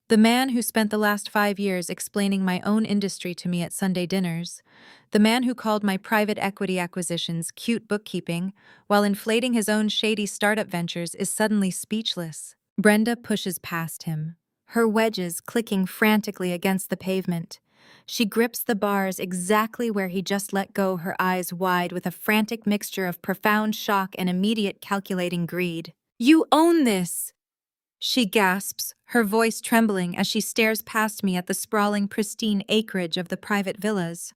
The man who spent the last 5 years explaining my own industry to me at Sunday dinners, the man who called my private equity acquisitions cute bookkeeping while inflating his own shady startup ventures, is suddenly speechless. Brenda pushes past him, her wedges clicking frantically against the pavement. She grips the bars exactly where he just let go, her eyes wide with a frantic mixture of profound shock and immediate calculating greed. "You own this!" she gasps, her voice trembling as she stares past me at the sprawling, pristine acreage of the private villas.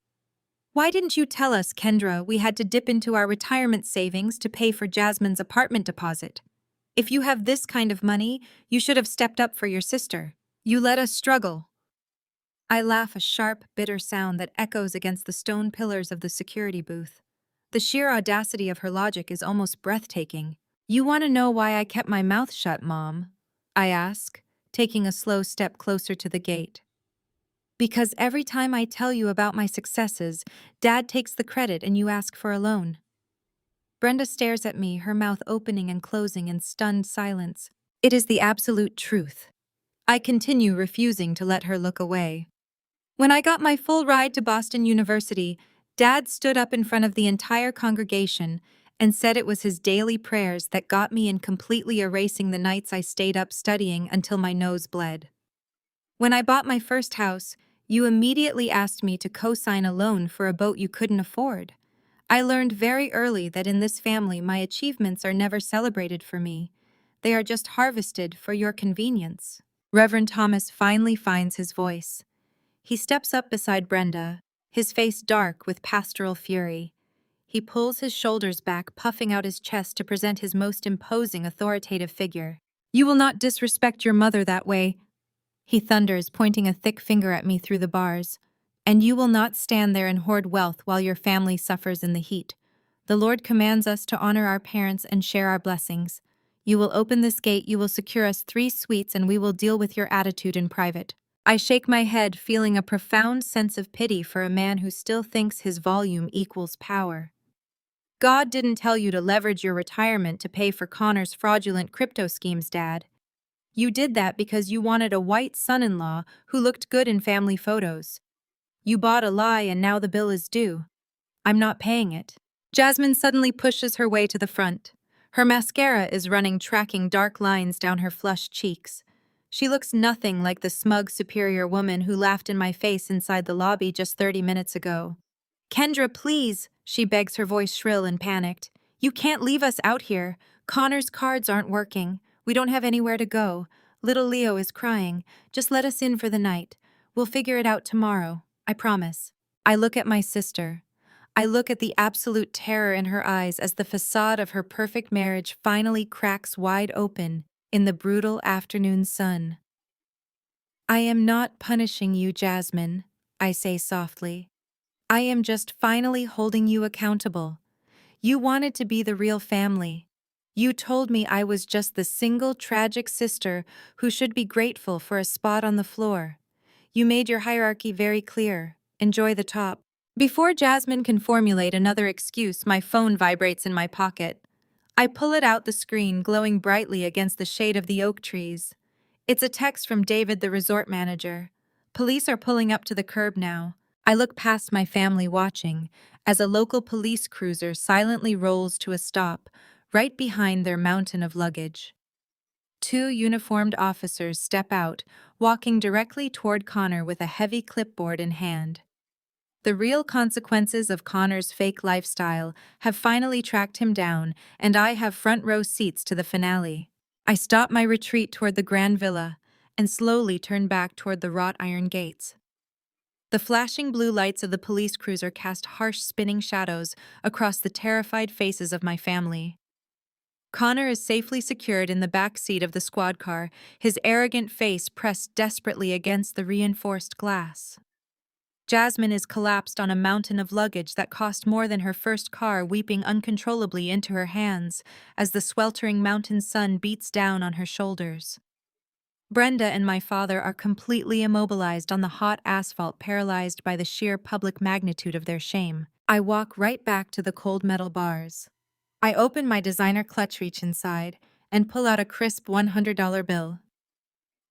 "Why didn't you tell us, Kendra, we had to dip into our retirement savings to pay for Jasmine's apartment deposit? If you have this kind of money, you should have stepped up for your sister. You let us struggle." I laugh, a sharp, bitter sound that echoes against the stone pillars of the security booth. The sheer audacity of her logic is almost breathtaking. You want to know why I kept my mouth shut, Mom? I ask, taking a slow step closer to the gate. Because every time I tell you about my successes, Dad takes the credit and you ask for a loan. Brenda stares at me, her mouth opening and closing in stunned silence. It is the absolute truth. I continue, refusing to let her look away. When I got my full ride to Boston University, Dad stood up in front of the entire congregation and said it was his daily prayers that got me in, completely erasing the nights I stayed up studying until my nose bled. When I bought my first house, you immediately asked me to co-sign a loan for a boat you couldn't afford. I learned very early that in this family my achievements are never celebrated for me. They are just harvested for your convenience. Reverend Thomas finally finds his voice. He steps up beside Brenda, his face dark with pastoral fury. He pulls his shoulders back, puffing out his chest to present his most imposing, authoritative figure. You will not disrespect your mother that way, he thunders, pointing a thick finger at me through the bars. And you will not stand there and hoard wealth while your family suffers in the heat. The Lord commands us to honor our parents and share our blessings. You will open this gate, you will secure us 3 suites, and we will deal with your attitude in private. I shake my head, feeling a profound sense of pity for a man who still thinks his volume equals power. God didn't tell you to leverage your retirement to pay for Connor's fraudulent crypto schemes, Dad. You did that because you wanted a white son-in-law who looked good in family photos. You bought a lie and now the bill is due. I'm not paying it. Jasmine suddenly pushes her way to the front. Her mascara is running, tracking dark lines down her flushed cheeks. She looks nothing like the smug, superior woman who laughed in my face inside the lobby just 30 minutes ago. Kendra, please, she begs, her voice shrill and panicked. You can't leave us out here. Connor's cards aren't working. We don't have anywhere to go. Little Leo is crying. Just let us in for the night. We'll figure it out tomorrow. I promise. I look at my sister. I look at the absolute terror in her eyes as the facade of her perfect marriage finally cracks wide open in the brutal afternoon sun. I am not punishing you, Jasmine, I say softly. I am just finally holding you accountable. You wanted to be the real family. You told me I was just the single tragic sister who should be grateful for a spot on the floor. You made your hierarchy very clear. Enjoy the top. Before Jasmine can formulate another excuse, my phone vibrates in my pocket. I pull it out, the screen glowing brightly against the shade of the oak trees. It's a text from David, the resort manager. Police are pulling up to the curb now. I look past my family watching as a local police cruiser silently rolls to a stop right behind their mountain of luggage. 2 uniformed officers step out, walking directly toward Connor with a heavy clipboard in hand. The real consequences of Connor's fake lifestyle have finally tracked him down, and I have front row seats to the finale. I stop my retreat toward the grand villa and slowly turn back toward the wrought iron gates. The flashing blue lights of the police cruiser cast harsh, spinning shadows across the terrified faces of my family. Connor is safely secured in the back seat of the squad car, his arrogant face pressed desperately against the reinforced glass. Jasmine is collapsed on a mountain of luggage that cost more than her first car, weeping uncontrollably into her hands as the sweltering mountain sun beats down on her shoulders. Brenda and my father are completely immobilized on the hot asphalt, paralyzed by the sheer public magnitude of their shame. I walk right back to the cold metal bars. I open my designer clutch reach inside and pull out a crisp $100 bill.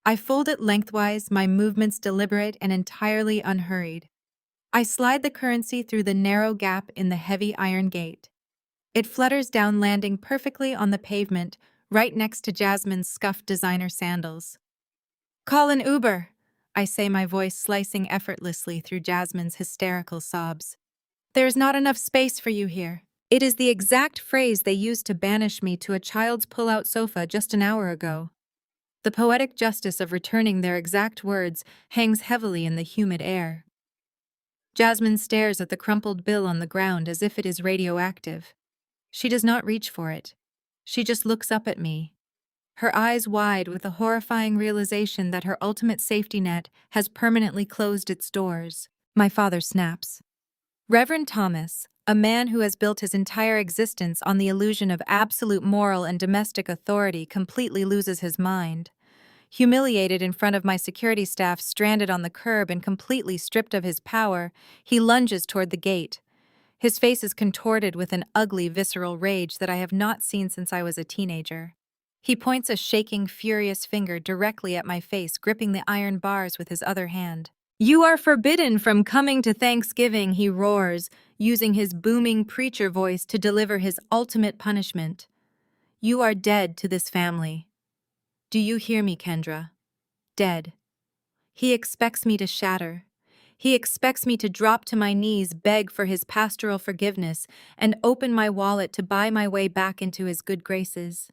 I fold it lengthwise, my movements deliberate and entirely unhurried. I slide the currency through the narrow gap in the heavy iron gate. It flutters down, landing perfectly on the pavement, right next to Jasmine's scuffed designer sandals. Call an Uber, I say, my voice slicing effortlessly through Jasmine's hysterical sobs. There's not enough space for you here. It is the exact phrase they used to banish me to a child's pull-out sofa just an hour ago. The poetic justice of returning their exact words hangs heavily in the humid air. Jasmine stares at the crumpled bill on the ground as if it is radioactive. She does not reach for it. She just looks up at me, her eyes wide with the horrifying realization that her ultimate safety net has permanently closed its doors. My father snaps. Reverend Thomas, A man who has built his entire existence on the illusion of absolute moral and domestic authority completely loses his mind. Humiliated in front of my security staff stranded on the curb and completely stripped of his power, he lunges toward the gate. His face is contorted with an ugly, visceral rage that I have not seen since I was a teenager. He points a shaking, furious finger directly at my face, gripping the iron bars with his other hand. "You are forbidden from coming to Thanksgiving," he roars, using his booming preacher voice to deliver his ultimate punishment. "You are dead to this family. Do you hear me, Kendra? Dead." He expects me to shatter. He expects me to drop to my knees, beg for his pastoral forgiveness, and open my wallet to buy my way back into his good graces.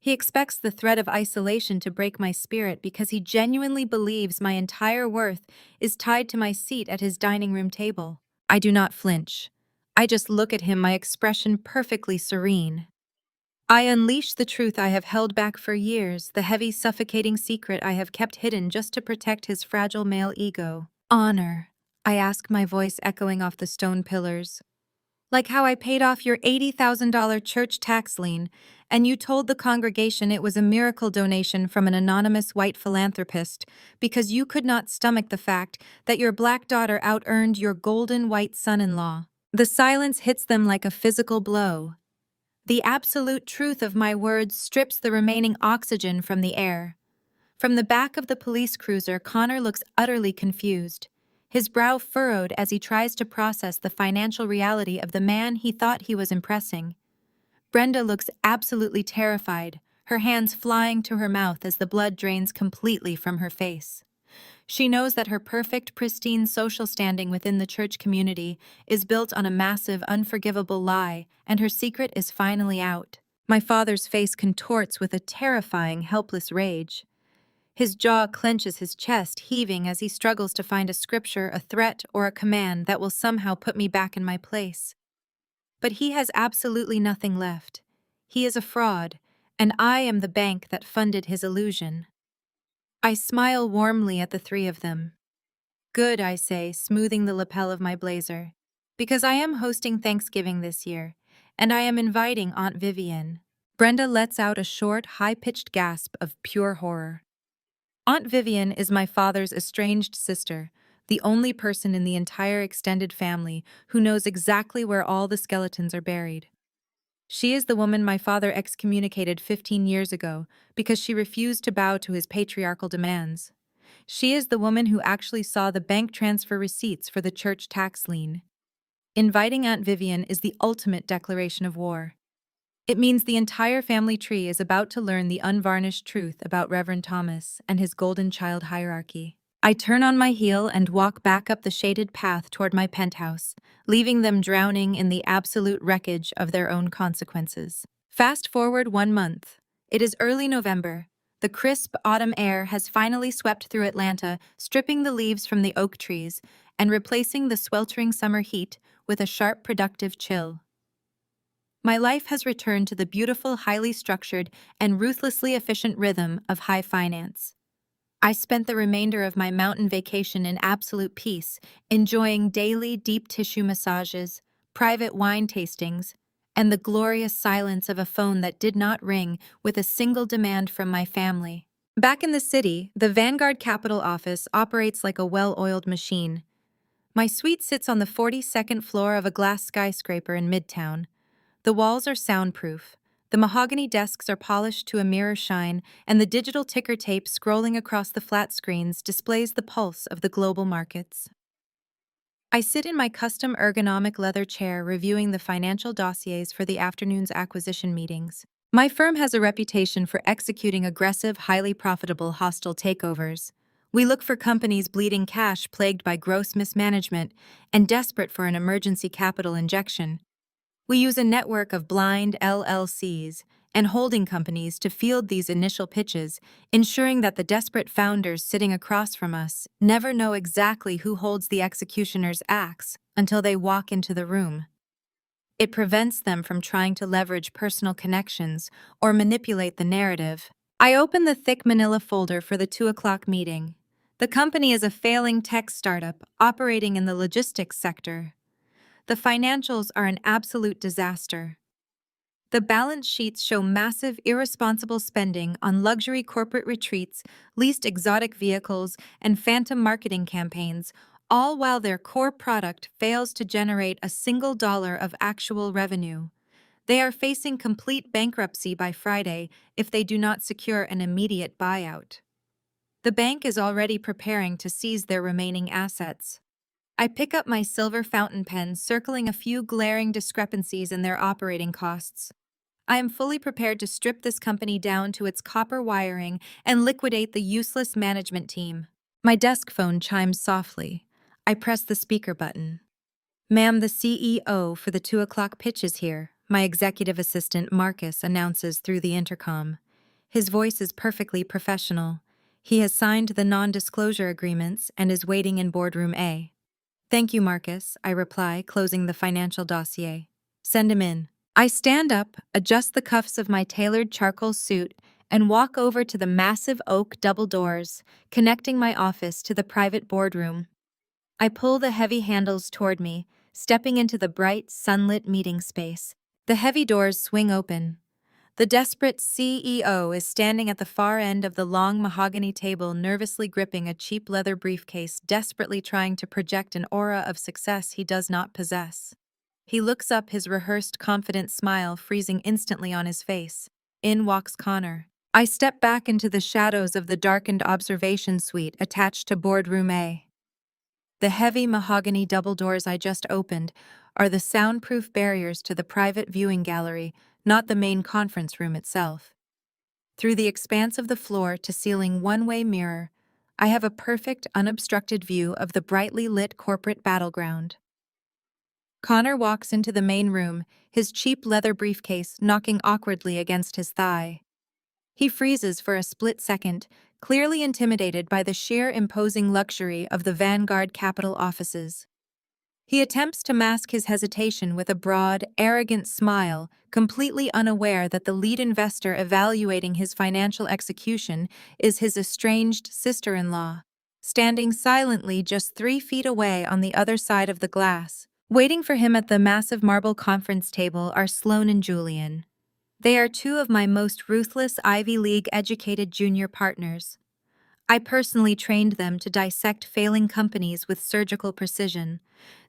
He expects the threat of isolation to break my spirit because he genuinely believes my entire worth is tied to my seat at his dining room table. I do not flinch. I just look at him, my expression perfectly serene. I unleash the truth I have held back for years, the heavy, suffocating secret I have kept hidden just to protect his fragile male ego. "Honor," I ask, my voice echoing off the stone pillars. "Like how I paid off your $80,000 church tax lien, and you told the congregation it was a miracle donation from an anonymous white philanthropist because you could not stomach the fact that your black daughter out-earned your golden white son-in-law." The silence hits them like a physical blow. The absolute truth of my words strips the remaining oxygen from the air. From the back of the police cruiser, Connor looks utterly confused, his brow furrowed as he tries to process the financial reality of the man he thought he was impressing. Brenda looks absolutely terrified, her hands flying to her mouth as the blood drains completely from her face. She knows that her perfect, pristine social standing within the church community is built on a massive, unforgivable lie, and her secret is finally out. My father's face contorts with a terrifying, helpless rage. His jaw clenches, his chest heaving as he struggles to find a scripture, a threat, or a command that will somehow put me back in my place. But he has absolutely nothing left. He is a fraud, and I am the bank that funded his illusion. I smile warmly at the three of them. "Good," I say, smoothing the lapel of my blazer, "because I am hosting Thanksgiving this year, and I am inviting Aunt Vivian." Brenda lets out a short, high-pitched gasp of pure horror. Aunt Vivian is my father's estranged sister, the only person in the entire extended family who knows exactly where all the skeletons are buried. She is the woman my father excommunicated 15 years ago because she refused to bow to his patriarchal demands. She is the woman who actually saw the bank transfer receipts for the church tax lien. Inviting Aunt Vivian is the ultimate declaration of war. It means the entire family tree is about to learn the unvarnished truth about Reverend Thomas and his golden child hierarchy. I turn on my heel and walk back up the shaded path toward my penthouse, leaving them drowning in the absolute wreckage of their own consequences. Fast forward 1 month. It is early November. The crisp autumn air has finally swept through Atlanta, stripping the leaves from the oak trees and replacing the sweltering summer heat with a sharp, productive chill. My life has returned to the beautiful, highly structured, and ruthlessly efficient rhythm of high finance. I spent the remainder of my mountain vacation in absolute peace, enjoying daily deep tissue massages, private wine tastings, and the glorious silence of a phone that did not ring with a single demand from my family. Back in the city, the Vanguard Capital office operates like a well-oiled machine. My suite sits on the 42nd floor of a glass skyscraper in Midtown. The walls are soundproof. The mahogany desks are polished to a mirror shine, and the digital ticker tape scrolling across the flat screens displays the pulse of the global markets. I sit in my custom ergonomic leather chair reviewing the financial dossiers for the afternoon's acquisition meetings. My firm has a reputation for executing aggressive, highly profitable hostile takeovers. We look for companies bleeding cash, plagued by gross mismanagement, and desperate for an emergency capital injection. We use a network of blind LLCs and holding companies to field these initial pitches, ensuring that the desperate founders sitting across from us never know exactly who holds the executioner's axe until they walk into the room. It prevents them from trying to leverage personal connections or manipulate the narrative. I open the thick manila folder for the 2 o'clock meeting. The company is a failing tech startup operating in the logistics sector. The financials are an absolute disaster. The balance sheets show massive, irresponsible spending on luxury corporate retreats, leased exotic vehicles, and phantom marketing campaigns, all while their core product fails to generate a single dollar of actual revenue. They are facing complete bankruptcy by Friday if they do not secure an immediate buyout. The bank is already preparing to seize their remaining assets. I pick up my silver fountain pen, circling a few glaring discrepancies in their operating costs. I am fully prepared to strip this company down to its copper wiring and liquidate the useless management team. My desk phone chimes softly. I press the speaker button. "Ma'am, the CEO for the 2 o'clock pitch is here," my executive assistant Marcus announces through the intercom. His voice is perfectly professional. He has signed the non-disclosure agreements and is waiting in boardroom A. "Thank you, Marcus," I reply, closing the financial dossier. "Send him in." I stand up, adjust the cuffs of my tailored charcoal suit, and walk over to the massive oak double doors, connecting my office to the private boardroom. I pull the heavy handles toward me, stepping into the bright, sunlit meeting space. The heavy doors swing open. The desperate CEO is standing at the far end of the long mahogany table, nervously gripping a cheap leather briefcase, desperately trying to project an aura of success he does not possess. He looks up, his rehearsed, confident smile freezing instantly on his face. In walks Connor. I step back into the shadows of the darkened observation suite attached to boardroom A. The heavy mahogany double doors I just opened are the soundproof barriers to the private viewing gallery, not the main conference room itself. Through the expanse of the floor-to-ceiling one-way mirror, I have a perfect, unobstructed view of the brightly lit corporate battleground. Connor walks into the main room, his cheap leather briefcase knocking awkwardly against his thigh. He freezes for a split second, clearly intimidated by the sheer imposing luxury of the Vanguard Capital offices. He attempts to mask his hesitation with a broad, arrogant smile, completely unaware that the lead investor evaluating his financial execution is his estranged sister-in-law, standing silently just 3 feet away on the other side of the glass. Waiting for him at the massive marble conference table are Sloan and Julian. They are two of my most ruthless Ivy League-educated junior partners. I personally trained them to dissect failing companies with surgical precision.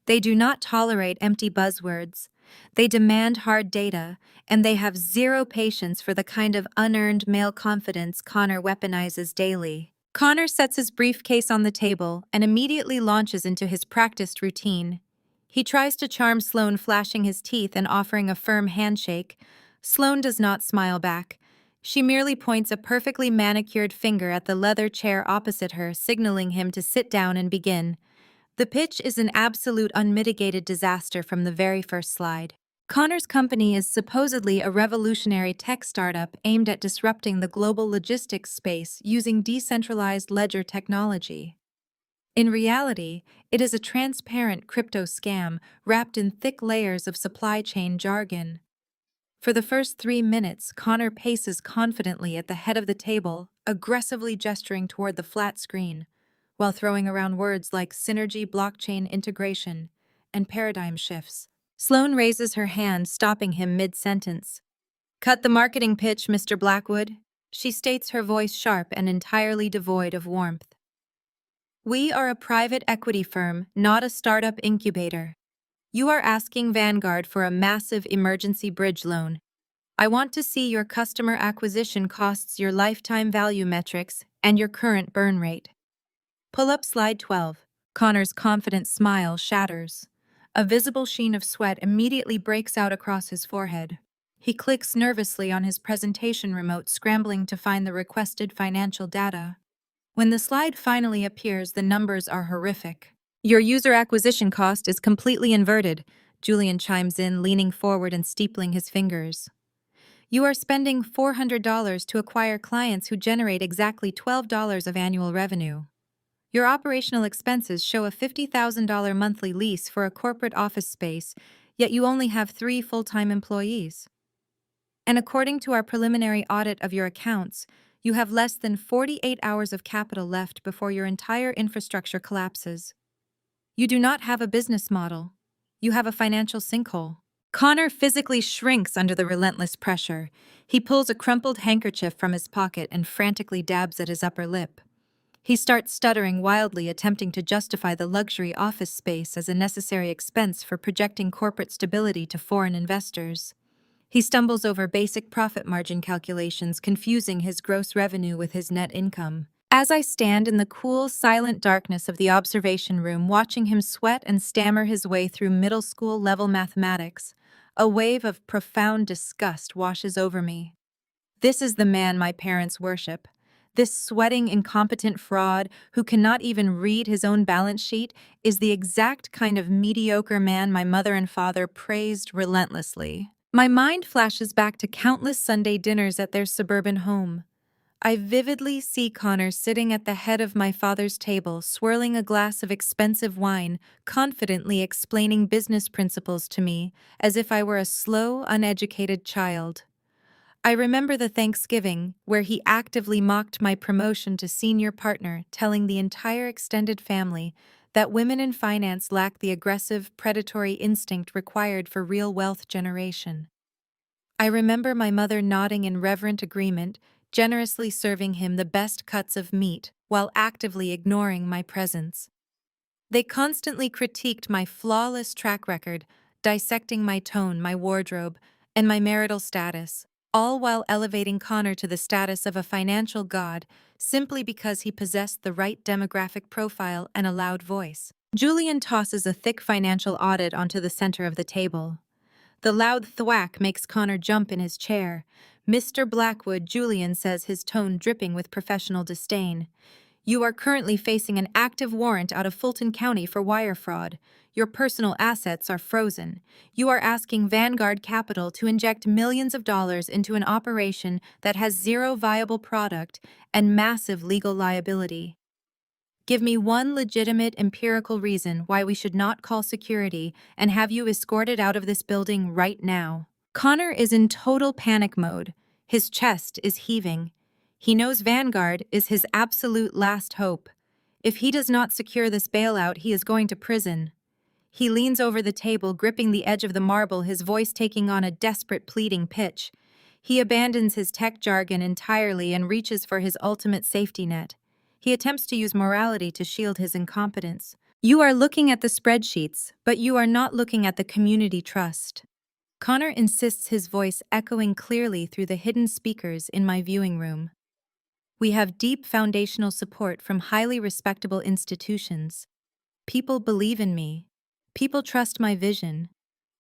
They do not tolerate empty buzzwords. They demand hard data, and they have zero patience for the kind of unearned male confidence Connor weaponizes daily. Connor sets his briefcase on the table and immediately launches into his practiced routine. He tries to charm Sloan, flashing his teeth and offering a firm handshake. Sloan does not smile back. She merely points a perfectly manicured finger at the leather chair opposite her, signaling him to sit down and begin. The pitch is an absolute unmitigated disaster from the very first slide. Connor's company is supposedly a revolutionary tech startup aimed at disrupting the global logistics space using decentralized ledger technology. In reality, it is a transparent crypto scam wrapped in thick layers of supply chain jargon. For the first 3 minutes, Connor paces confidently at the head of the table, aggressively gesturing toward the flat screen, while throwing around words like synergy, blockchain integration, and paradigm shifts. Sloan raises her hand, stopping him mid-sentence. "Cut the marketing pitch, Mr. Blackwood," she states, her voice sharp and entirely devoid of warmth. "We are a private equity firm, not a startup incubator. You are asking Vanguard for a massive emergency bridge loan. I want to see your customer acquisition costs, your lifetime value metrics, and your current burn rate." Pull up slide 12. Connor's confident smile shatters. A visible sheen of sweat immediately breaks out across his forehead. He clicks nervously on his presentation remote, scrambling to find the requested financial data. When the slide finally appears, the numbers are horrific. "Your user acquisition cost is completely inverted," Julian chimes in, leaning forward and steepling his fingers. "You are spending $400 to acquire clients who generate exactly $12 of annual revenue. Your operational expenses show a $50,000 monthly lease for a corporate office space, yet you only have 3 full-time employees. And according to our preliminary audit of your accounts, you have less than 48 hours of capital left before your entire infrastructure collapses. You do not have a business model. You have a financial sinkhole. Connor physically shrinks under the relentless pressure. He pulls a crumpled handkerchief from his pocket and frantically dabs at his upper lip. He starts stuttering wildly, attempting to justify the luxury office space as a necessary expense for projecting corporate stability to foreign investors. He stumbles over basic profit margin calculations, confusing his gross revenue with his net income. As I stand in the cool, silent darkness of the observation room, watching him sweat and stammer his way through middle school level mathematics, a wave of profound disgust washes over me. This is the man my parents worship. This sweating, incompetent fraud who cannot even read his own balance sheet is the exact kind of mediocre man my mother and father praised relentlessly. My mind flashes back to countless Sunday dinners at their suburban home. I vividly see Connor sitting at the head of my father's table, swirling a glass of expensive wine, confidently explaining business principles to me, as if I were a slow, uneducated child. I remember the Thanksgiving, where he actively mocked my promotion to senior partner, telling the entire extended family that women in finance lack the aggressive, predatory instinct required for real wealth generation. I remember my mother nodding in reverent agreement, generously serving him the best cuts of meat while actively ignoring my presence. They constantly critiqued my flawless track record, dissecting my tone, my wardrobe, and my marital status, all while elevating Connor to the status of a financial god simply because he possessed the right demographic profile and a loud voice. Julian tosses a thick financial audit onto the center of the table. The loud thwack makes Connor jump in his chair. "Mr. Blackwood," Julian says, his tone dripping with professional disdain. "You are currently facing an active warrant out of Fulton County for wire fraud. Your personal assets are frozen. You are asking Vanguard Capital to inject millions of dollars into an operation that has zero viable product and massive legal liability. Give me one legitimate empirical reason why we should not call security and have you escorted out of this building right now." Connor is in total panic mode. His chest is heaving. He knows Vanguard is his absolute last hope. If he does not secure this bailout, he is going to prison. He leans over the table, gripping the edge of the marble, his voice taking on a desperate, pleading pitch. He abandons his tech jargon entirely and reaches for his ultimate safety net. He attempts to use morality to shield his incompetence. "You are looking at the spreadsheets, but you are not looking at the community trust." Connor insists, his voice echoing clearly through the hidden speakers in my viewing room. "We have deep foundational support from highly respectable institutions. People believe in me. People trust my vision.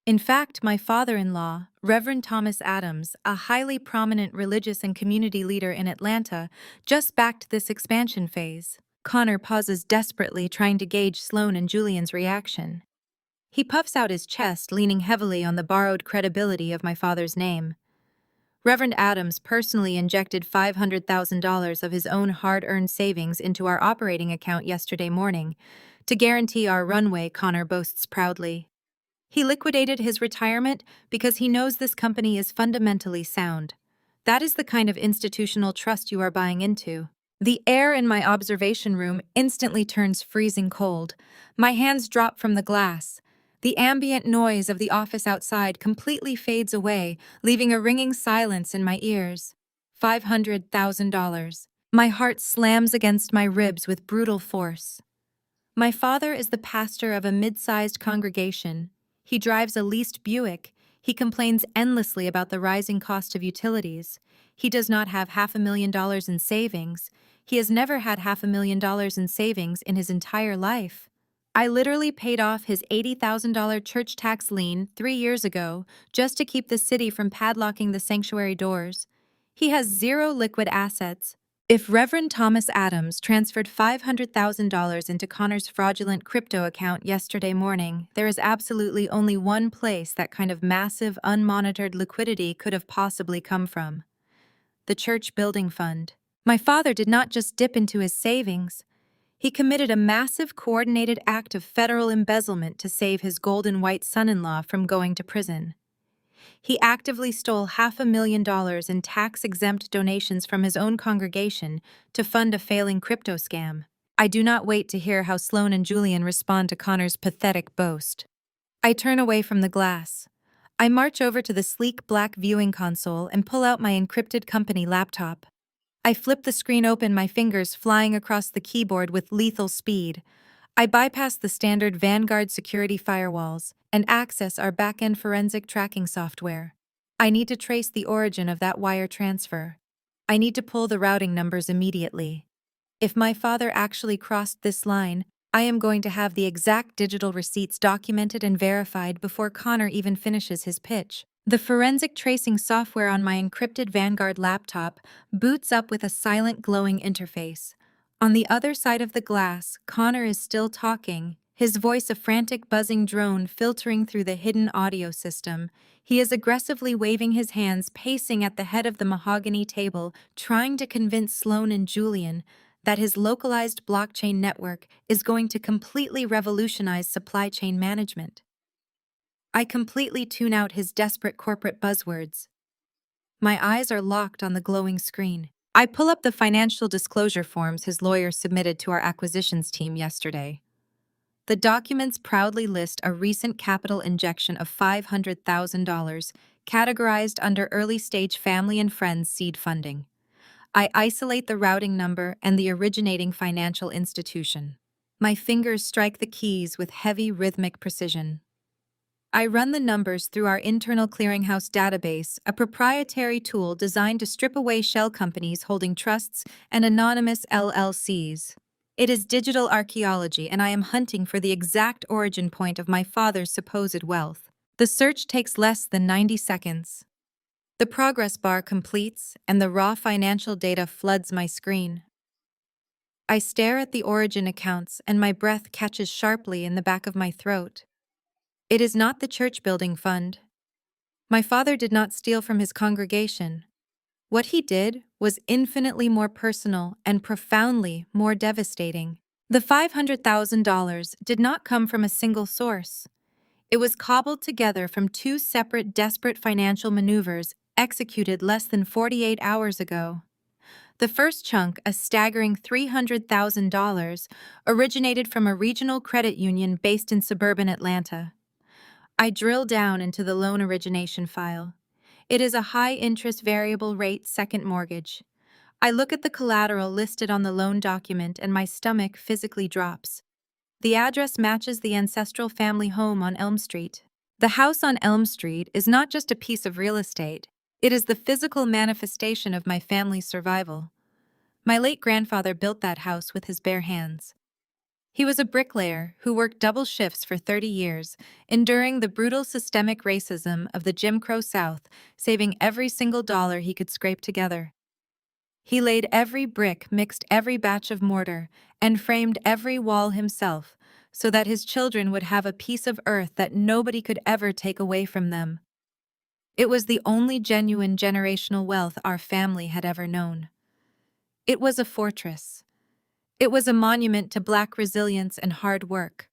In fact, my father-in-law, Reverend Thomas Adams, a highly prominent religious and community leader in Atlanta, just backed this expansion phase." Connor pauses desperately, trying to gauge Sloane and Julian's reaction. He puffs out his chest, leaning heavily on the borrowed credibility of my father's name. "Reverend Adams personally injected $500,000 of his own hard-earned savings into our operating account yesterday morning to guarantee our runway," Connor boasts proudly. "He liquidated his retirement because he knows this company is fundamentally sound. That is the kind of institutional trust you are buying into." The air in my observation room instantly turns freezing cold. My hands drop from the glass. The ambient noise of the office outside completely fades away, leaving a ringing silence in my ears. $500,000. My heart slams against my ribs with brutal force. My father is the pastor of a mid-sized congregation. He drives a leased Buick. He complains endlessly about the rising cost of utilities. He does not have $500,000 in savings. He has never had $500,000 in savings in his entire life. I literally paid off his $80,000 church tax lien 3 years ago just to keep the city from padlocking the sanctuary doors. He has zero liquid assets. If Reverend Thomas Adams transferred $500,000 into Connor's fraudulent crypto account yesterday morning, there is absolutely only one place that kind of massive, unmonitored liquidity could have possibly come from: the church building fund. My father did not just dip into his savings. He committed a massive, coordinated act of federal embezzlement to save his golden white son-in-law from going to prison. He actively stole $500,000 in tax-exempt donations from his own congregation to fund a failing crypto scam. I do not wait to hear how Sloane and Julian respond to Connor's pathetic boast. I turn away from the glass. I march over to the sleek black viewing console and pull out my encrypted company laptop. I flip the screen open, my fingers flying across the keyboard with lethal speed. I bypass the standard Vanguard security firewalls and access our back-end forensic tracking software. I need to trace the origin of that wire transfer. I need to pull the routing numbers immediately. If my father actually crossed this line, I am going to have the exact digital receipts documented and verified before Connor even finishes his pitch. The forensic tracing software on my encrypted Vanguard laptop boots up with a silent glowing interface. On the other side of the glass, Connor is still talking, his voice a frantic buzzing drone filtering through the hidden audio system. He is aggressively waving his hands, pacing at the head of the mahogany table, trying to convince Sloan and Julian that his localized blockchain network is going to completely revolutionize supply chain management. I completely tune out his desperate corporate buzzwords. My eyes are locked on the glowing screen. I pull up the financial disclosure forms his lawyer submitted to our acquisitions team yesterday. The documents proudly list a recent capital injection of $500,000, categorized under early-stage family and friends seed funding. I isolate the routing number and the originating financial institution. My fingers strike the keys with heavy rhythmic precision. I run the numbers through our internal clearinghouse database, a proprietary tool designed to strip away shell companies holding trusts and anonymous LLCs. It is digital archaeology, and I am hunting for the exact origin point of my father's supposed wealth. The search takes less than 90 seconds. The progress bar completes, and the raw financial data floods my screen. I stare at the origin accounts, and my breath catches sharply in the back of my throat. It is not the church building fund. My father did not steal from his congregation. What he did was infinitely more personal and profoundly more devastating. The $500,000 did not come from a single source. It was cobbled together from two separate, desperate financial maneuvers executed less than 48 hours ago. The first chunk, a staggering $300,000, originated from a regional credit union based in suburban Atlanta. I drill down into the loan origination file. It is a high-interest variable rate second mortgage. I look at the collateral listed on the loan document and my stomach physically drops. The address matches the ancestral family home on Elm Street. The house on Elm Street is not just a piece of real estate. It is the physical manifestation of my family's survival. My late grandfather built that house with his bare hands. He was a bricklayer who worked double shifts for 30 years, enduring the brutal systemic racism of the Jim Crow South, saving every single dollar he could scrape together. He laid every brick, mixed every batch of mortar, and framed every wall himself, so that his children would have a piece of earth that nobody could ever take away from them. It was the only genuine generational wealth our family had ever known. It was a fortress. It was a monument to Black resilience and hard work.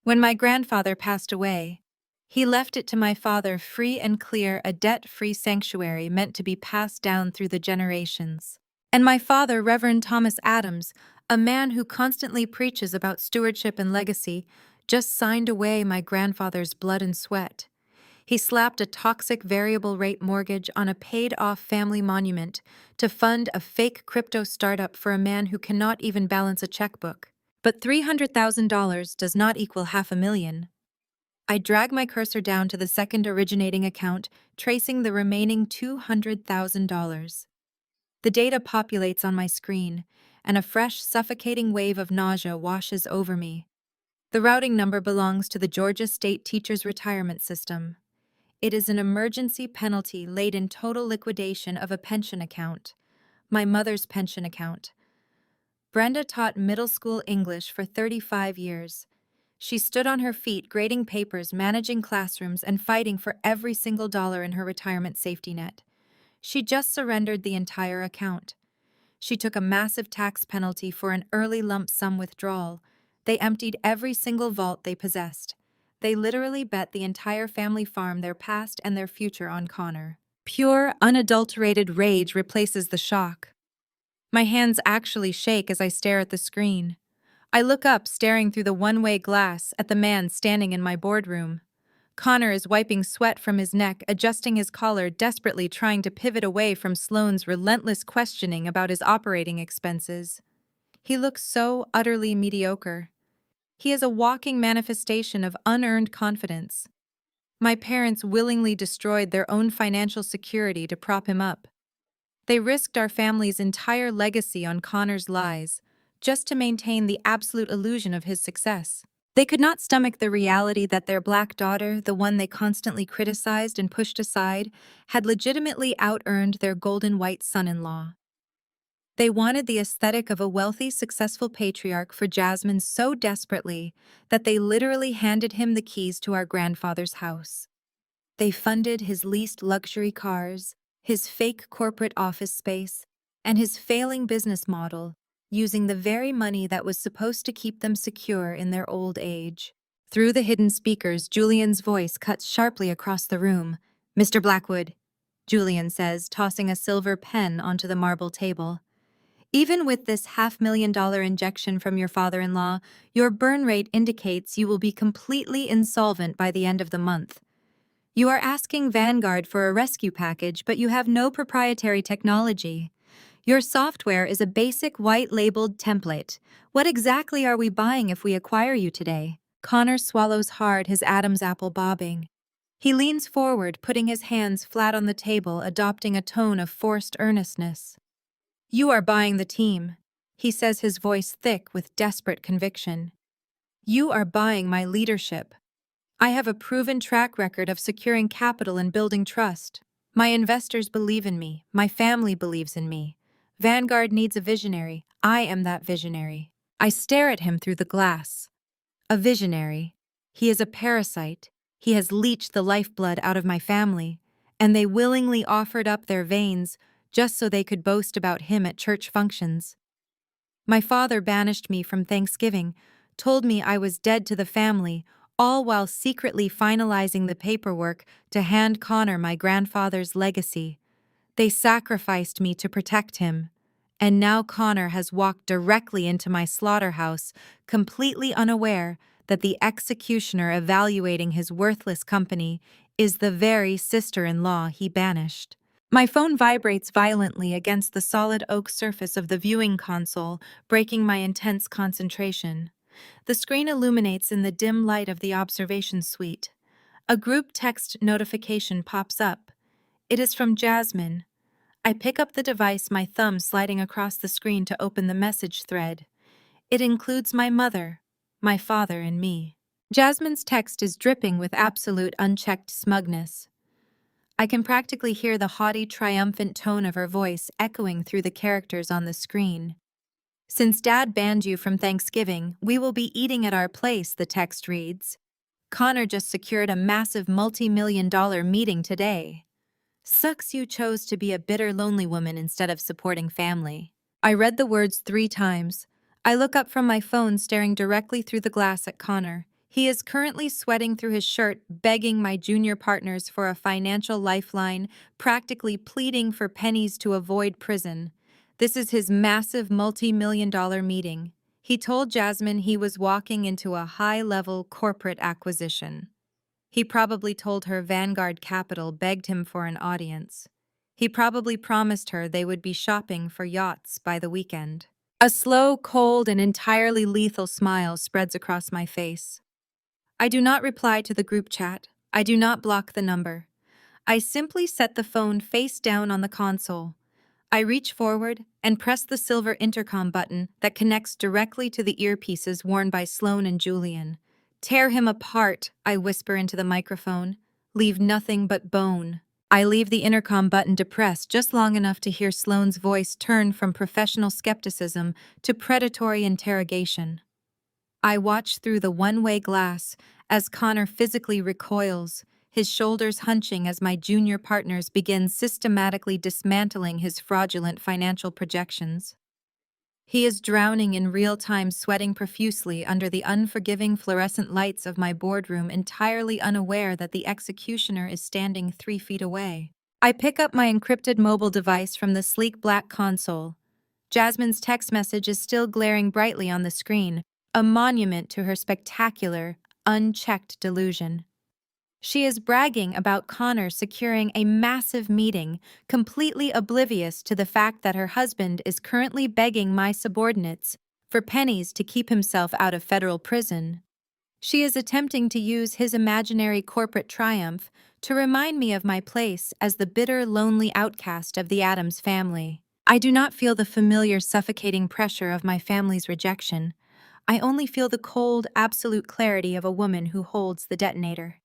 When my grandfather passed away, he left it to my father free and clear, a debt-free sanctuary meant to be passed down through the generations. And my father, Reverend Thomas Adams, a man who constantly preaches about stewardship and legacy, just signed away my grandfather's blood and sweat. He slapped a toxic variable rate mortgage on a paid-off family monument to fund a fake crypto startup for a man who cannot even balance a checkbook. But $300,000 does not equal $500,000. I drag my cursor down to the second originating account, tracing the remaining $200,000. The data populates on my screen, and a fresh, suffocating wave of nausea washes over me. The routing number belongs to the Georgia State Teachers Retirement System. It is an emergency penalty laid in total liquidation of a pension account, my mother's pension account. Brenda taught middle school English for 35 years. She stood on her feet, grading papers, managing classrooms, and fighting for every single dollar in her retirement safety net. She just surrendered the entire account. She took a massive tax penalty for an early lump sum withdrawal. They emptied every single vault they possessed. They literally bet the entire family farm, their past and their future, on Connor. Pure, unadulterated rage replaces the shock. My hands actually shake as I stare at the screen. I look up, staring through the one-way glass at the man standing in my boardroom. Connor is wiping sweat from his neck, adjusting his collar, desperately trying to pivot away from Sloane's relentless questioning about his operating expenses. He looks so utterly mediocre. He is a walking manifestation of unearned confidence. My parents willingly destroyed their own financial security to prop him up. They risked our family's entire legacy on Connor's lies, just to maintain the absolute illusion of his success. They could not stomach the reality that their black daughter, the one they constantly criticized and pushed aside, had legitimately out-earned their golden white son-in-law. They wanted the aesthetic of a wealthy, successful patriarch for Jasmine so desperately that they literally handed him the keys to our grandfather's house. They funded his leased luxury cars, his fake corporate office space, and his failing business model, using the very money that was supposed to keep them secure in their old age. Through the hidden speakers, Julian's voice cuts sharply across the room. "Mr. Blackwood," Julian says, tossing a silver pen onto the marble table. "Even with this $500,000 injection from your father-in-law, your burn rate indicates you will be completely insolvent by the end of the month. You are asking Vanguard for a rescue package, but you have no proprietary technology. Your software is a basic white-labeled template. What exactly are we buying if we acquire you today?" Connor swallows hard, his Adam's apple bobbing. He leans forward, putting his hands flat on the table, adopting a tone of forced earnestness. "You are buying the team," he says, his voice thick with desperate conviction. "You are buying my leadership. I have a proven track record of securing capital and building trust. My investors believe in me. My family believes in me. Vanguard needs a visionary. I am that visionary." I stare at him through the glass. A visionary. He is a parasite. He has leached the lifeblood out of my family, and they willingly offered up their veins just so they could boast about him at church functions. My father banished me from Thanksgiving, told me I was dead to the family, all while secretly finalizing the paperwork to hand Connor my grandfather's legacy. They sacrificed me to protect him. And now Connor has walked directly into my slaughterhouse, completely unaware that the executioner evaluating his worthless company is the very sister-in-law he banished. My phone vibrates violently against the solid oak surface of the viewing console, breaking my intense concentration. The screen illuminates in the dim light of the observation suite. A group text notification pops up. It is from Jasmine. I pick up the device, my thumb sliding across the screen to open the message thread. It includes my mother, my father, and me. Jasmine's text is dripping with absolute unchecked smugness. I can practically hear the haughty, triumphant tone of her voice echoing through the characters on the screen. "Since Dad banned you from Thanksgiving, we will be eating at our place," the text reads. "Connor just secured a massive multi-million-dollar meeting today. Sucks you chose to be a bitter, lonely woman instead of supporting family." I read the words 3 times. I look up from my phone, staring directly through the glass at Connor. He is currently sweating through his shirt, begging my junior partners for a financial lifeline, practically pleading for pennies to avoid prison. This is his massive multi-million-dollar meeting. He told Jasmine he was walking into a high-level corporate acquisition. He probably told her Vanguard Capital begged him for an audience. He probably promised her they would be shopping for yachts by the weekend. A slow, cold, and entirely lethal smile spreads across my face. I do not reply to the group chat. I do not block the number. I simply set the phone face down on the console. I reach forward and press the silver intercom button that connects directly to the earpieces worn by Sloane and Julian. "Tear him apart," I whisper into the microphone. "Leave nothing but bone." I leave the intercom button depressed just long enough to hear Sloane's voice turn from professional skepticism to predatory interrogation. I watch through the one-way glass as Connor physically recoils, his shoulders hunching as my junior partners begin systematically dismantling his fraudulent financial projections. He is drowning in real time, sweating profusely under the unforgiving fluorescent lights of my boardroom, entirely unaware that the executioner is standing 3 feet away. I pick up my encrypted mobile device from the sleek black console. Jasmine's text message is still glaring brightly on the screen. a monument to her spectacular, unchecked delusion. She is bragging about Connor securing a massive meeting, completely oblivious to the fact that her husband is currently begging my subordinates for pennies to keep himself out of federal prison. She is attempting to use his imaginary corporate triumph to remind me of my place as the bitter, lonely outcast of the Addams family. I do not feel the familiar, suffocating pressure of my family's rejection. I only feel the cold, absolute clarity of a woman who holds the detonator.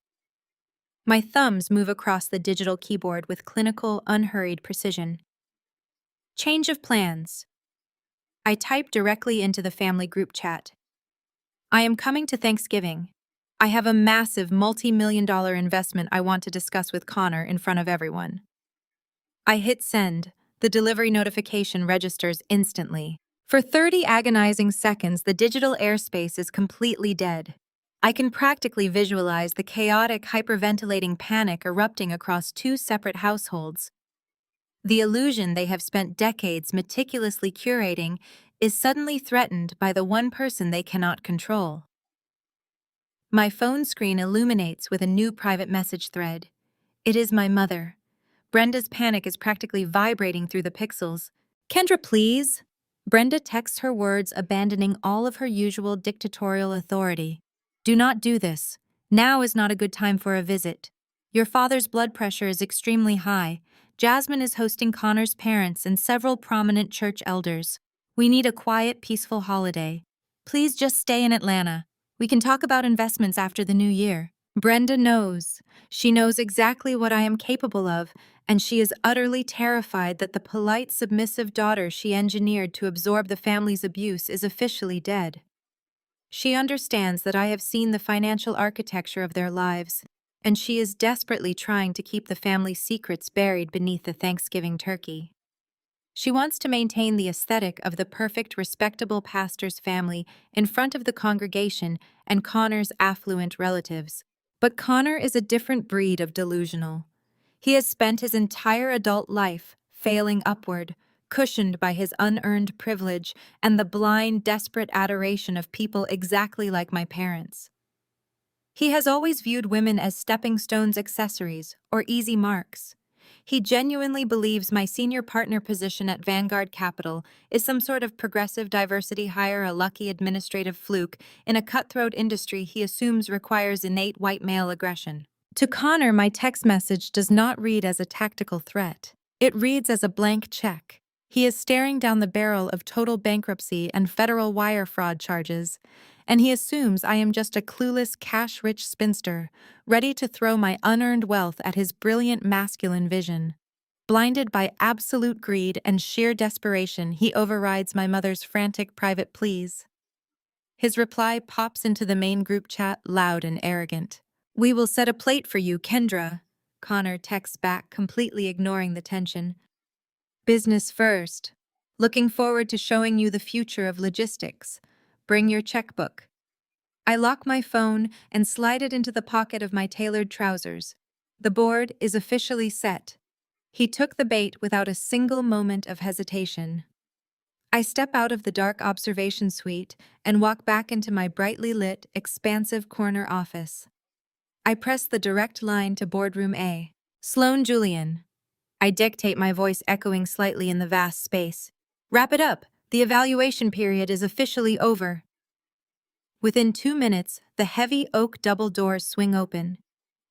My thumbs move across the digital keyboard with clinical, unhurried precision. Change of plans. I type directly into the family group chat. I am coming to Thanksgiving. I have a massive multi-million-dollar investment I want to discuss with Connor in front of everyone. I hit send. The delivery notification registers instantly. For 30 agonizing seconds, the digital airspace is completely dead. I can practically visualize the chaotic, hyperventilating panic erupting across two separate households. The illusion they have spent decades meticulously curating is suddenly threatened by the one person they cannot control. My phone screen illuminates with a new private message thread. It is my mother. Brenda's panic is practically vibrating through the pixels. Kendra, please. Brenda texts her words, abandoning all of her usual dictatorial authority. Do not do this. Now is not a good time for a visit. Your father's blood pressure is extremely high. Jasmine is hosting Connor's parents and several prominent church elders. We need a quiet, peaceful holiday. Please just stay in Atlanta. We can talk about investments after the new year. Brenda knows. She knows exactly what I am capable of, and she is utterly terrified that the polite, submissive daughter she engineered to absorb the family's abuse is officially dead. She understands that I have seen the financial architecture of their lives, and she is desperately trying to keep the family's secrets buried beneath the Thanksgiving turkey. She wants to maintain the aesthetic of the perfect, respectable pastor's family in front of the congregation and Connor's affluent relatives. But Connor is a different breed of delusional. He has spent his entire adult life failing upward, cushioned by his unearned privilege and the blind, desperate adoration of people exactly like my parents. He has always viewed women as stepping stones, accessories, or easy marks. He genuinely believes my senior partner position at Vanguard Capital is some sort of progressive diversity hire, a lucky administrative fluke in a cutthroat industry he assumes requires innate white male aggression. To Connor, my text message does not read as a tactical threat. It reads as a blank check. He is staring down the barrel of total bankruptcy and federal wire fraud charges, and he assumes I am just a clueless, cash-rich spinster, ready to throw my unearned wealth at his brilliant masculine vision. Blinded by absolute greed and sheer desperation, he overrides my mother's frantic private pleas. His reply pops into the main group chat, loud and arrogant. "We will set a plate for you, Kendra," Connor texts back, completely ignoring the tension. "Business first. Looking forward to showing you the future of logistics. Bring your checkbook." I lock my phone and slide it into the pocket of my tailored trousers. The board is officially set. He took the bait without a single moment of hesitation. I step out of the dark observation suite and walk back into my brightly lit, expansive corner office. I press the direct line to Boardroom A. "Sloan Julian." I dictate, my voice echoing slightly in the vast space. "Wrap it up. The evaluation period is officially over." Within 2 minutes, the heavy oak double doors swing open.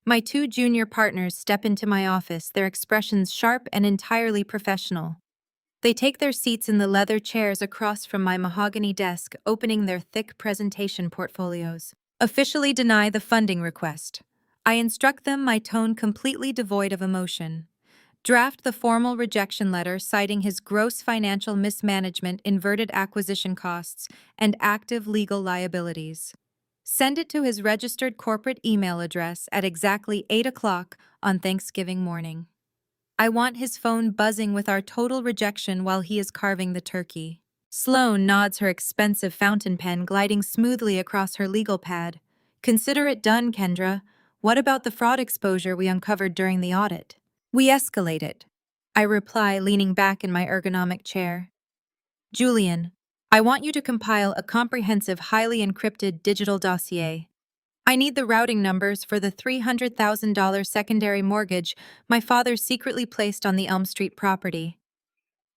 My two junior partners step into my office, their expressions sharp and entirely professional. They take their seats in the leather chairs across from my mahogany desk, opening their thick presentation portfolios. "Officially deny the funding request." I instruct them, my tone completely devoid of emotion. "Draft the formal rejection letter citing his gross financial mismanagement, inverted acquisition costs, and active legal liabilities. Send it to his registered corporate email address at exactly 8 o'clock on Thanksgiving morning." I want his phone buzzing with our total rejection while he is carving the turkey. Sloan nods, her expensive fountain pen gliding smoothly across her legal pad. "Consider it done, Kendra. What about the fraud exposure we uncovered during the audit?" "We escalate it," I reply, leaning back in my ergonomic chair. "Julian, I want you to compile a comprehensive, highly encrypted digital dossier. I need the routing numbers for the $300,000 secondary mortgage my father secretly placed on the Elm Street property.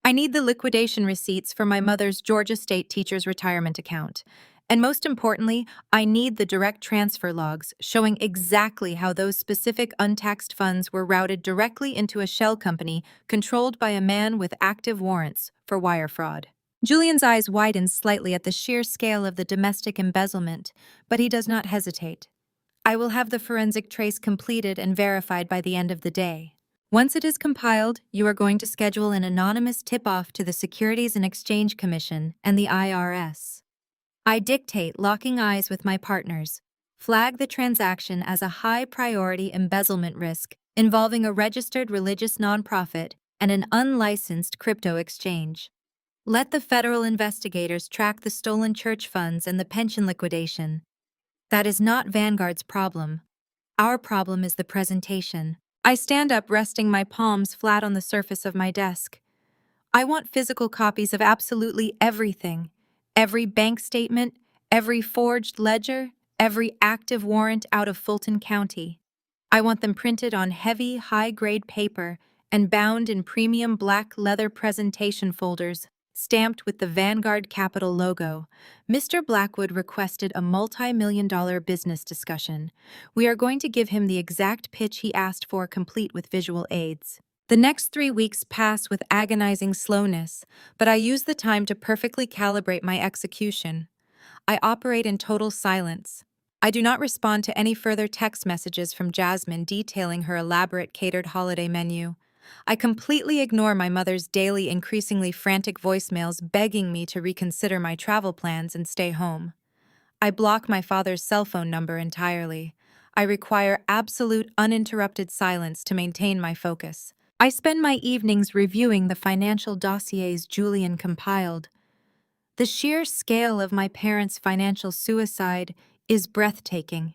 I need the liquidation receipts for my mother's Georgia State teacher's retirement account. And most importantly, I need the direct transfer logs showing exactly how those specific untaxed funds were routed directly into a shell company controlled by a man with active warrants for wire fraud. Julian's eyes widen slightly at the sheer scale of the domestic embezzlement, but he does not hesitate. I will have the forensic trace completed and verified by the end of the day. Once it is compiled, you are going to schedule an anonymous tip-off to the Securities and Exchange Commission and the IRS. I dictate locking eyes with my partners, flag the transaction as a high-priority embezzlement risk involving a registered religious nonprofit and an unlicensed crypto exchange. Let the federal investigators track the stolen church funds and the pension liquidation. That is not Vanguard's problem. Our problem is the presentation. I stand up, resting my palms flat on the surface of my desk. I want physical copies of absolutely everything. Every bank statement, every forged ledger, every active warrant out of Fulton County. I want them printed on heavy, high-grade paper and bound in premium black leather presentation folders, stamped with the Vanguard Capital logo. Mr. Blackwood requested a multi-million-dollar business discussion. We are going to give him the exact pitch he asked for, complete with visual aids. The next 3 weeks pass with agonizing slowness, but I use the time to perfectly calibrate my execution. I operate in total silence. I do not respond to any further text messages from Jasmine detailing her elaborate catered holiday menu. I completely ignore my mother's daily, increasingly frantic voicemails begging me to reconsider my travel plans and stay home. I block my father's cell phone number entirely. I require absolute, uninterrupted silence to maintain my focus. I spend my evenings reviewing the financial dossiers Julian compiled. The sheer scale of my parents' financial suicide is breathtaking.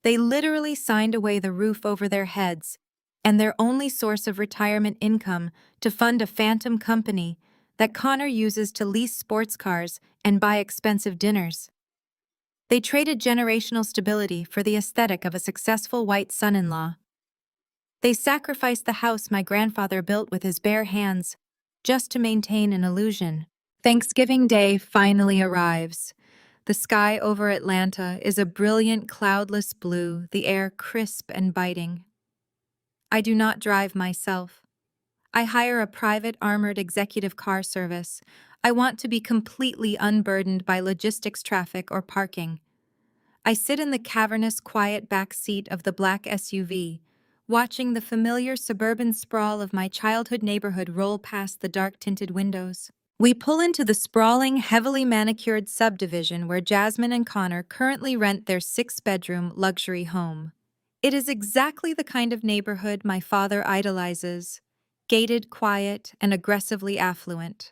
They literally signed away the roof over their heads and their only source of retirement income to fund a phantom company that Connor uses to lease sports cars and buy expensive dinners. They traded generational stability for the aesthetic of a successful white son-in-law. They sacrificed the house my grandfather built with his bare hands just to maintain an illusion. Thanksgiving Day finally arrives. The sky over Atlanta is a brilliant cloudless blue, the air crisp and biting. I do not drive myself. I hire a private armored executive car service. I want to be completely unburdened by logistics, traffic, or parking. I sit in the cavernous, quiet back seat of the black SUV, watching the familiar suburban sprawl of my childhood neighborhood roll past the dark-tinted windows. We pull into the sprawling, heavily manicured subdivision where Jasmine and Connor currently rent their 6-bedroom luxury home. It is exactly the kind of neighborhood my father idolizes: gated, quiet, and aggressively affluent.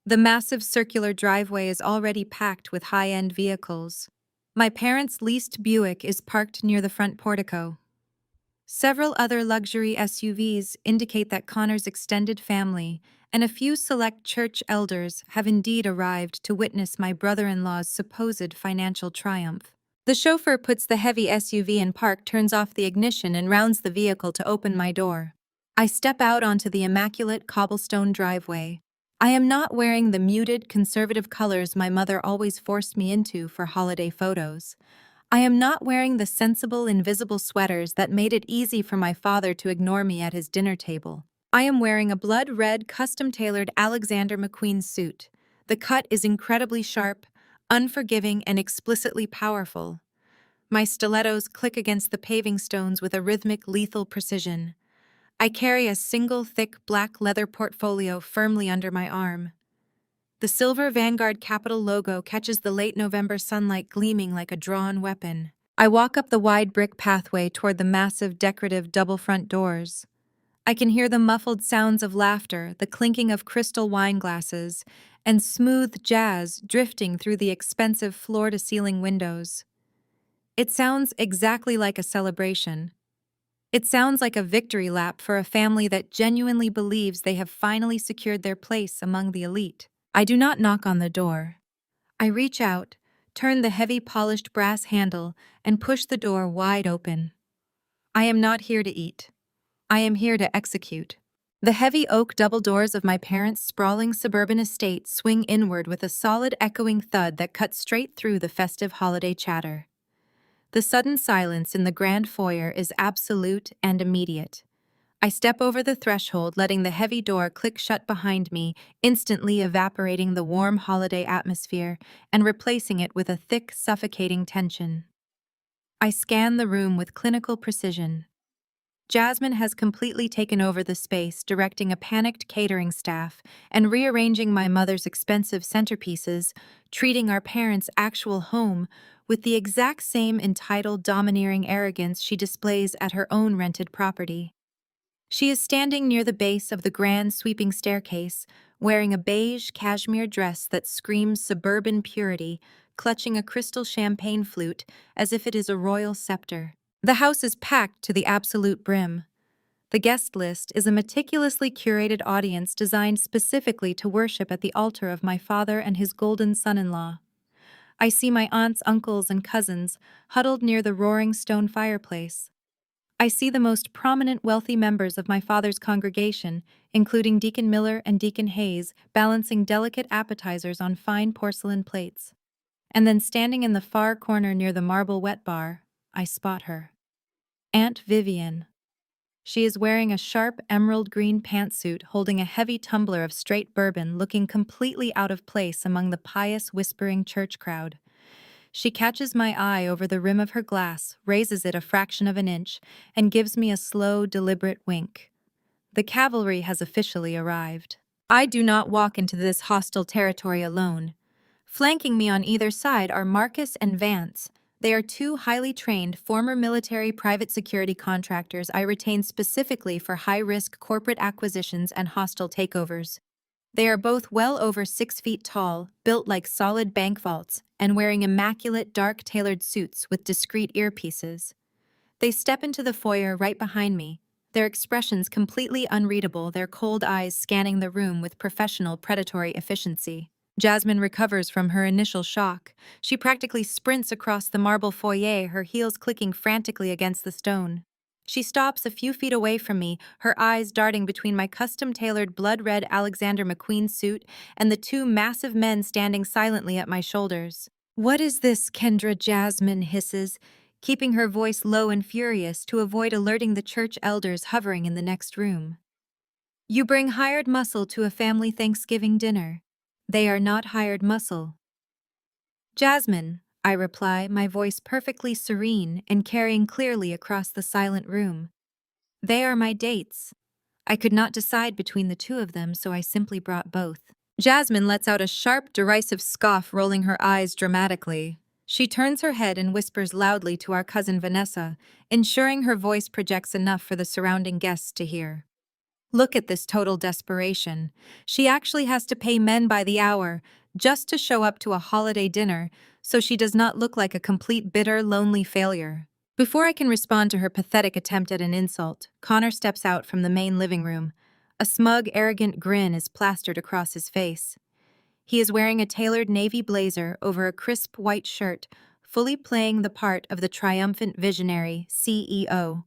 The massive circular driveway is already packed with high-end vehicles. My parents' leased Buick is parked near the front portico. Several other luxury SUVs indicate that Connor's extended family and a few select church elders have indeed arrived to witness my brother-in-law's supposed financial triumph. The chauffeur puts the heavy SUV in park, turns off the ignition, and rounds the vehicle to open my door. I step out onto the immaculate cobblestone driveway. I am not wearing the muted, conservative colors my mother always forced me into for holiday photos. I am not wearing the sensible, invisible sweaters that made it easy for my father to ignore me at his dinner table. I am wearing a blood-red, custom-tailored Alexander McQueen suit. The cut is incredibly sharp, unforgiving, and explicitly powerful. My stilettos click against the paving stones with a rhythmic, lethal precision. I carry a single thick black leather portfolio firmly under my arm. The silver Vanguard Capital logo catches the late November sunlight, gleaming like a drawn weapon. I walk up the wide brick pathway toward the massive decorative double front doors. I can hear the muffled sounds of laughter, the clinking of crystal wine glasses, and smooth jazz drifting through the expensive floor-to-ceiling windows. It sounds exactly like a celebration. It sounds like a victory lap for a family that genuinely believes they have finally secured their place among the elite. I do not knock on the door. I reach out, turn the heavy polished brass handle, and push the door wide open. I am not here to eat. I am here to execute. The heavy oak double doors of my parents' sprawling suburban estate swing inward with a solid echoing thud that cuts straight through the festive holiday chatter. The sudden silence in the grand foyer is absolute and immediate. I step over the threshold, letting the heavy door click shut behind me, instantly evaporating the warm holiday atmosphere and replacing it with a thick, suffocating tension. I scan the room with clinical precision. Jasmine has completely taken over the space, directing a panicked catering staff and rearranging my mother's expensive centerpieces, treating our parents' actual home with the exact same entitled, domineering arrogance she displays at her own rented property. She is standing near the base of the grand sweeping staircase, wearing a beige cashmere dress that screams suburban purity, clutching a crystal champagne flute as if it is a royal scepter. The house is packed to the absolute brim. The guest list is a meticulously curated audience designed specifically to worship at the altar of my father and his golden son-in-law. I see my aunts, uncles, and cousins huddled near the roaring stone fireplace. I see the most prominent wealthy members of my father's congregation, including Deacon Miller and Deacon Hayes, balancing delicate appetizers on fine porcelain plates. And then standing in the far corner near the marble wet bar, I spot her. Aunt Vivian. She is wearing a sharp emerald green pantsuit holding a heavy tumbler of straight bourbon, looking completely out of place among the pious whispering church crowd. She catches my eye over the rim of her glass, raises it a fraction of an inch, and gives me a slow, deliberate wink. The cavalry has officially arrived. I do not walk into this hostile territory alone. Flanking me on either side are Marcus and Vance. They are two highly trained former military private security contractors I retained specifically for high-risk corporate acquisitions and hostile takeovers. They are both well over 6 feet tall, built like solid bank vaults, and wearing immaculate dark-tailored suits with discreet earpieces. They step into the foyer right behind me, their expressions completely unreadable, their cold eyes scanning the room with professional predatory efficiency. Jasmine recovers from her initial shock. She practically sprints across the marble foyer, her heels clicking frantically against the stone. She stops a few feet away from me, her eyes darting between my custom-tailored blood-red Alexander McQueen suit and the two massive men standing silently at my shoulders. "What is this, Kendra?" Jasmine hisses, keeping her voice low and furious to avoid alerting the church elders hovering in the next room. "You bring hired muscle to a family Thanksgiving dinner. They are not hired muscle." "Jasmine," I reply, my voice perfectly serene and carrying clearly across the silent room. "They are my dates. I could not decide between the two of them, so I simply brought both." Jasmine lets out a sharp, derisive scoff, rolling her eyes dramatically. She turns her head and whispers loudly to our cousin Vanessa, ensuring her voice projects enough for the surrounding guests to hear. Look at this total desperation. She actually has to pay men by the hour just to show up to a holiday dinner, so she does not look like a complete bitter, lonely failure. Before I can respond to her pathetic attempt at an insult, Connor steps out from the main living room. A smug, arrogant grin is plastered across his face. He is wearing a tailored navy blazer over a crisp white shirt, fully playing the part of the triumphant visionary CEO.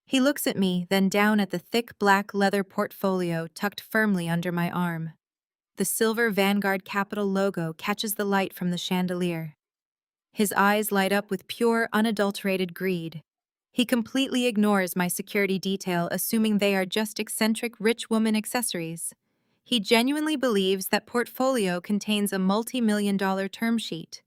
He looks at me, then down at the thick black leather portfolio tucked firmly under my arm. The silver Vanguard Capital logo catches the light from the chandelier. His eyes light up with pure, unadulterated greed. He completely ignores my security detail, assuming they are just eccentric rich woman accessories. He genuinely believes that portfolio contains a multi-million-dollar term sheet.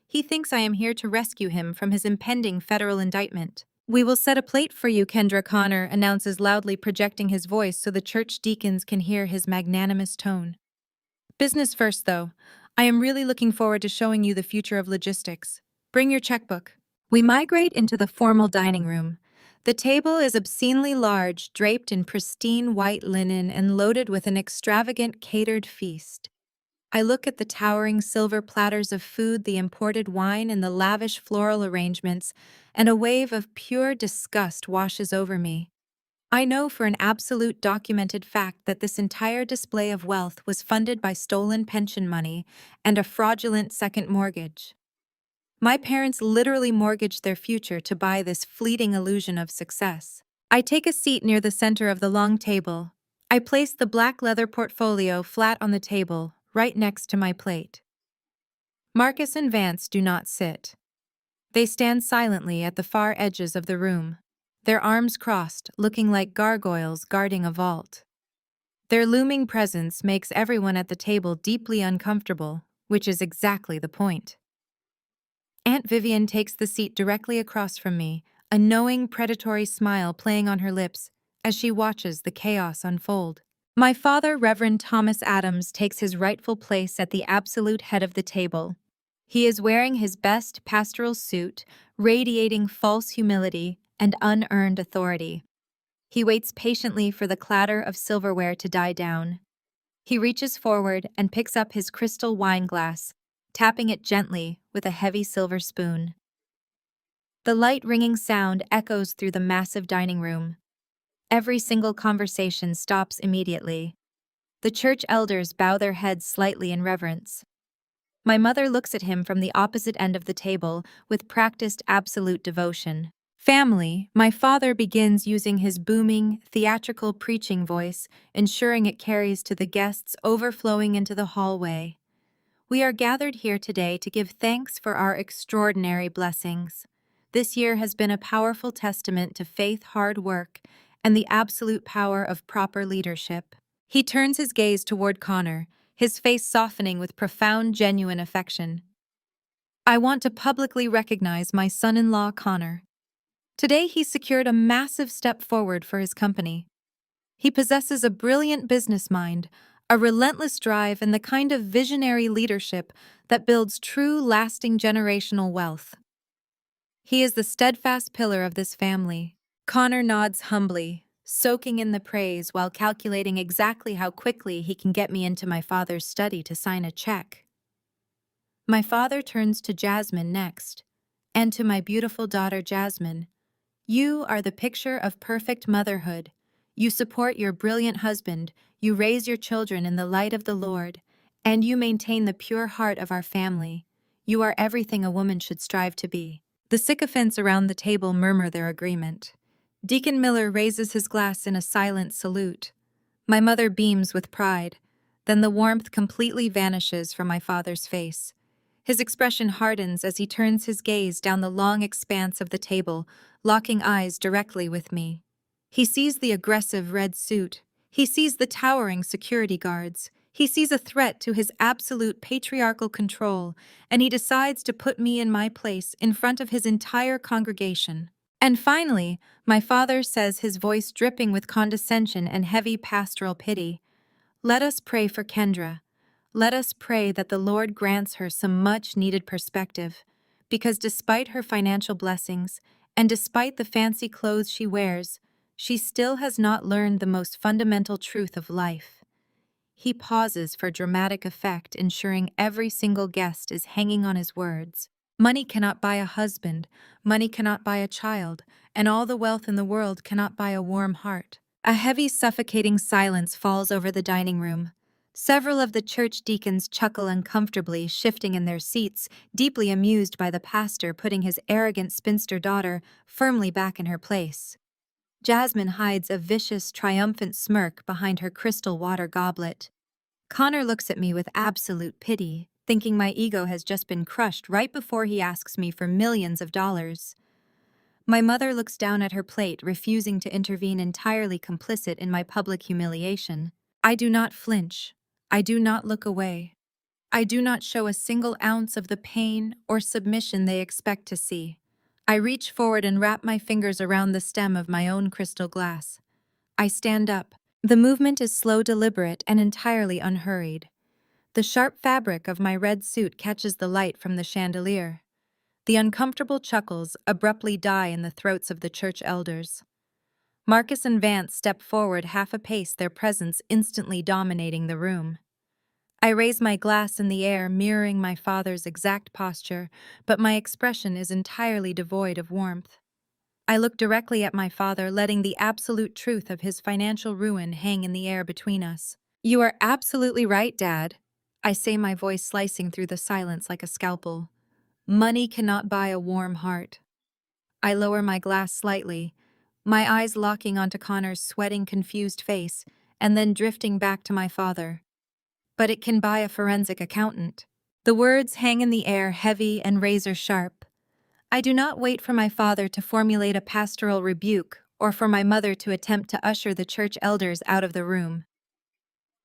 He thinks I am here to rescue him from his impending federal indictment. "We will set a plate for you," Kendra Connor announces loudly, projecting his voice so the church deacons can hear his magnanimous tone. "Business first, though. I am really looking forward to showing you the future of logistics. Bring your checkbook." We migrate into the formal dining room. The table is obscenely large, draped in pristine white linen and loaded with an extravagant catered feast. I look at the towering silver platters of food, the imported wine, and the lavish floral arrangements, and a wave of pure disgust washes over me. I know for an absolute documented fact that this entire display of wealth was funded by stolen pension money and a fraudulent second mortgage. My parents literally mortgaged their future to buy this fleeting illusion of success. I take a seat near the center of the long table. I place the black leather portfolio flat on the table, right next to my plate. Marcus and Vance do not sit. They stand silently at the far edges of the room, their arms crossed, looking like gargoyles guarding a vault. Their looming presence makes everyone at the table deeply uncomfortable, which is exactly the point. Aunt Vivian takes the seat directly across from me, a knowing, predatory smile playing on her lips as she watches the chaos unfold. My father, Reverend Thomas Adams, takes his rightful place at the absolute head of the table. He is wearing his best pastoral suit, radiating false humility and unearned authority. He waits patiently for the clatter of silverware to die down. He reaches forward and picks up his crystal wine glass, tapping it gently with a heavy silver spoon. The light ringing sound echoes through the massive dining room. Every single conversation stops immediately. The church elders bow their heads slightly in reverence. My mother looks at him from the opposite end of the table with practiced absolute devotion. Family, my father begins using his booming, theatrical preaching voice, ensuring it carries to the guests overflowing into the hallway. We are gathered here today to give thanks for our extraordinary blessings. This year has been a powerful testament to faith, hard work, and the absolute power of proper leadership. He turns his gaze toward Connor, his face softening with profound, genuine affection. I want to publicly recognize my son-in-law, Connor. Today he secured a massive step forward for his company. He possesses a brilliant business mind, a relentless drive, and the kind of visionary leadership that builds true, lasting generational wealth. He is the steadfast pillar of this family. Connor nods humbly, soaking in the praise while calculating exactly how quickly he can get me into my father's study to sign a check. My father turns to Jasmine next, and to my beautiful daughter Jasmine. You are the picture of perfect motherhood. You support your brilliant husband, you raise your children in the light of the Lord, and you maintain the pure heart of our family. You are everything a woman should strive to be. The sycophants around the table murmur their agreement. Deacon Miller raises his glass in a silent salute. My mother beams with pride. Then the warmth completely vanishes from my father's face. His expression hardens as he turns his gaze down the long expanse of the table, locking eyes directly with me. He sees the aggressive red suit. He sees the towering security guards. He sees a threat to his absolute patriarchal control, and he decides to put me in my place in front of his entire congregation. And finally, my father says, his voice dripping with condescension and heavy pastoral pity, "Let us pray for Kendra. Let us pray that the Lord grants her some much-needed perspective, because despite her financial blessings, and despite the fancy clothes she wears, she still has not learned the most fundamental truth of life." He pauses for dramatic effect, ensuring every single guest is hanging on his words. Money cannot buy a husband, money cannot buy a child, and all the wealth in the world cannot buy a warm heart. A heavy, suffocating silence falls over the dining room. Several of the church deacons chuckle uncomfortably, shifting in their seats, deeply amused by the pastor putting his arrogant spinster daughter firmly back in her place. Jasmine hides a vicious, triumphant smirk behind her crystal water goblet. Connor looks at me with absolute pity, thinking my ego has just been crushed right before he asks me for millions of dollars. My mother looks down at her plate, refusing to intervene, entirely complicit in my public humiliation. I do not flinch. I do not look away. I do not show a single ounce of the pain or submission they expect to see. I reach forward and wrap my fingers around the stem of my own crystal glass. I stand up. The movement is slow, deliberate, and entirely unhurried. The sharp fabric of my red suit catches the light from the chandelier. The uncomfortable chuckles abruptly die in the throats of the church elders. Marcus and Vance step forward half a pace, their presence instantly dominating the room. I raise my glass in the air, mirroring my father's exact posture, but my expression is entirely devoid of warmth. I look directly at my father, letting the absolute truth of his financial ruin hang in the air between us. You are absolutely right, Dad. I say, my voice slicing through the silence like a scalpel. Money cannot buy a warm heart. I lower my glass slightly, my eyes locking onto Connor's sweating, confused face, and then drifting back to my father. But it can buy a forensic accountant. The words hang in the air, heavy and razor sharp. I do not wait for my father to formulate a pastoral rebuke or for my mother to attempt to usher the church elders out of the room.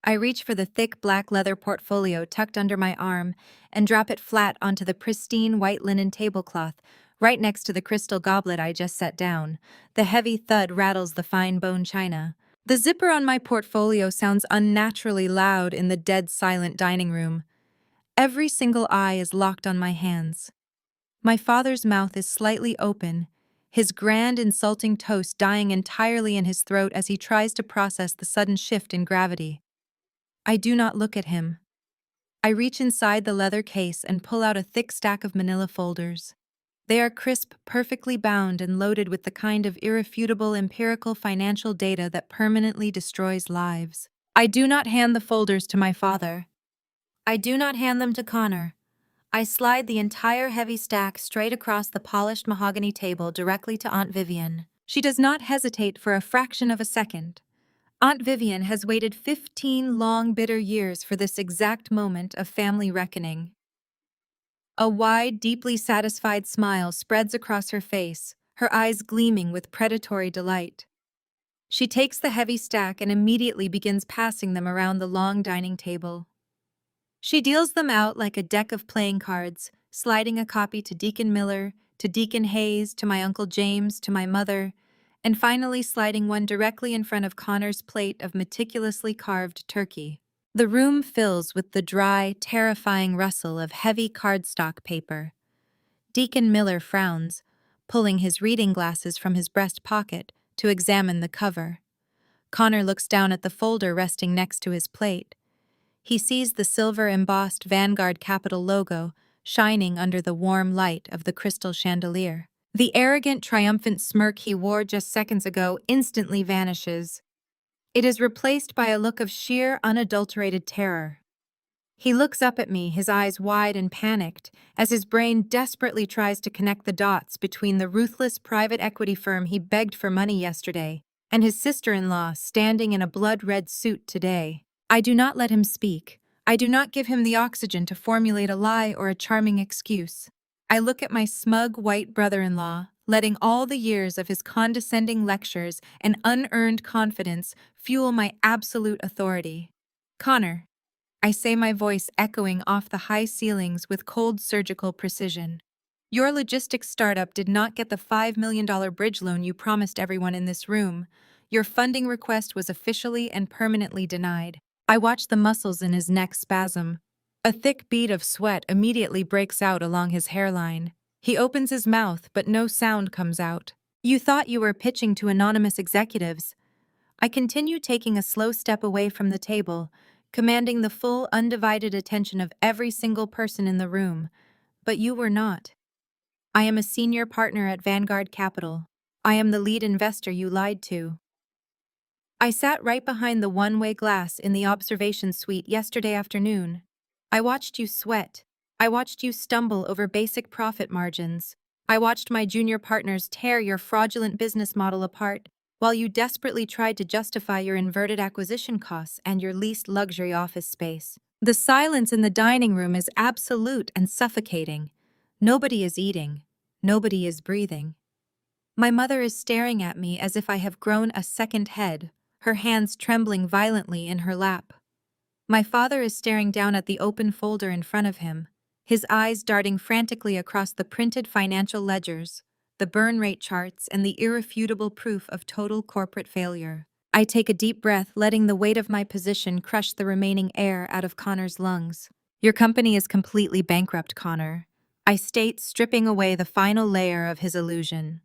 I reach for the thick black leather portfolio tucked under my arm and drop it flat onto the pristine white linen tablecloth right next to the crystal goblet I just set down. The heavy thud rattles the fine bone china. The zipper on my portfolio sounds unnaturally loud in the dead silent dining room. Every single eye is locked on my hands. My father's mouth is slightly open, his grand, insulting toast dying entirely in his throat as he tries to process the sudden shift in gravity. I do not look at him. I reach inside the leather case and pull out a thick stack of manila folders. They are crisp, perfectly bound, and loaded with the kind of irrefutable empirical financial data that permanently destroys lives. I do not hand the folders to my father. I do not hand them to Connor. I slide the entire heavy stack straight across the polished mahogany table directly to Aunt Vivian. She does not hesitate for a fraction of a second. Aunt Vivian has waited 15 long, bitter years for this exact moment of family reckoning. A wide, deeply satisfied smile spreads across her face, her eyes gleaming with predatory delight. She takes the heavy stack and immediately begins passing them around the long dining table. She deals them out like a deck of playing cards, sliding a copy to Deacon Miller, to Deacon Hayes, to my Uncle James, to my mother, and finally sliding one directly in front of Connor's plate of meticulously carved turkey. The room fills with the dry, terrifying rustle of heavy cardstock paper. Deacon Miller frowns, pulling his reading glasses from his breast pocket to examine the cover. Connor looks down at the folder resting next to his plate. He sees the silver-embossed Vanguard Capital logo shining under the warm light of the crystal chandelier. The arrogant, triumphant smirk he wore just seconds ago instantly vanishes. It is replaced by a look of sheer, unadulterated terror. He looks up at me, his eyes wide and panicked, as his brain desperately tries to connect the dots between the ruthless private equity firm he begged for money yesterday and his sister-in-law standing in a blood-red suit today. I do not let him speak. I do not give him the oxygen to formulate a lie or a charming excuse. I look at my smug white brother-in-law, letting all the years of his condescending lectures and unearned confidence fuel my absolute authority. Connor, I say, my voice echoing off the high ceilings with cold surgical precision. Your logistics startup did not get the $5 million bridge loan you promised everyone in this room. Your funding request was officially and permanently denied. I watch the muscles in his neck spasm. A thick bead of sweat immediately breaks out along his hairline. He opens his mouth, but no sound comes out. You thought you were pitching to anonymous executives. I continue, taking a slow step away from the table, commanding the full, undivided attention of every single person in the room. But you were not. I am a senior partner at Vanguard Capital. I am the lead investor you lied to. I sat right behind the one-way glass in the observation suite yesterday afternoon. I watched you sweat. I watched you stumble over basic profit margins. I watched my junior partners tear your fraudulent business model apart, while you desperately tried to justify your inverted acquisition costs and your leased luxury office space. The silence in the dining room is absolute and suffocating. Nobody is eating. Nobody is breathing. My mother is staring at me as if I have grown a second head, her hands trembling violently in her lap. My father is staring down at the open folder in front of him, his eyes darting frantically across the printed financial ledgers, the burn rate charts, and the irrefutable proof of total corporate failure. I take a deep breath, letting the weight of my position crush the remaining air out of Connor's lungs. Your company is completely bankrupt, Connor, I state, stripping away the final layer of his illusion.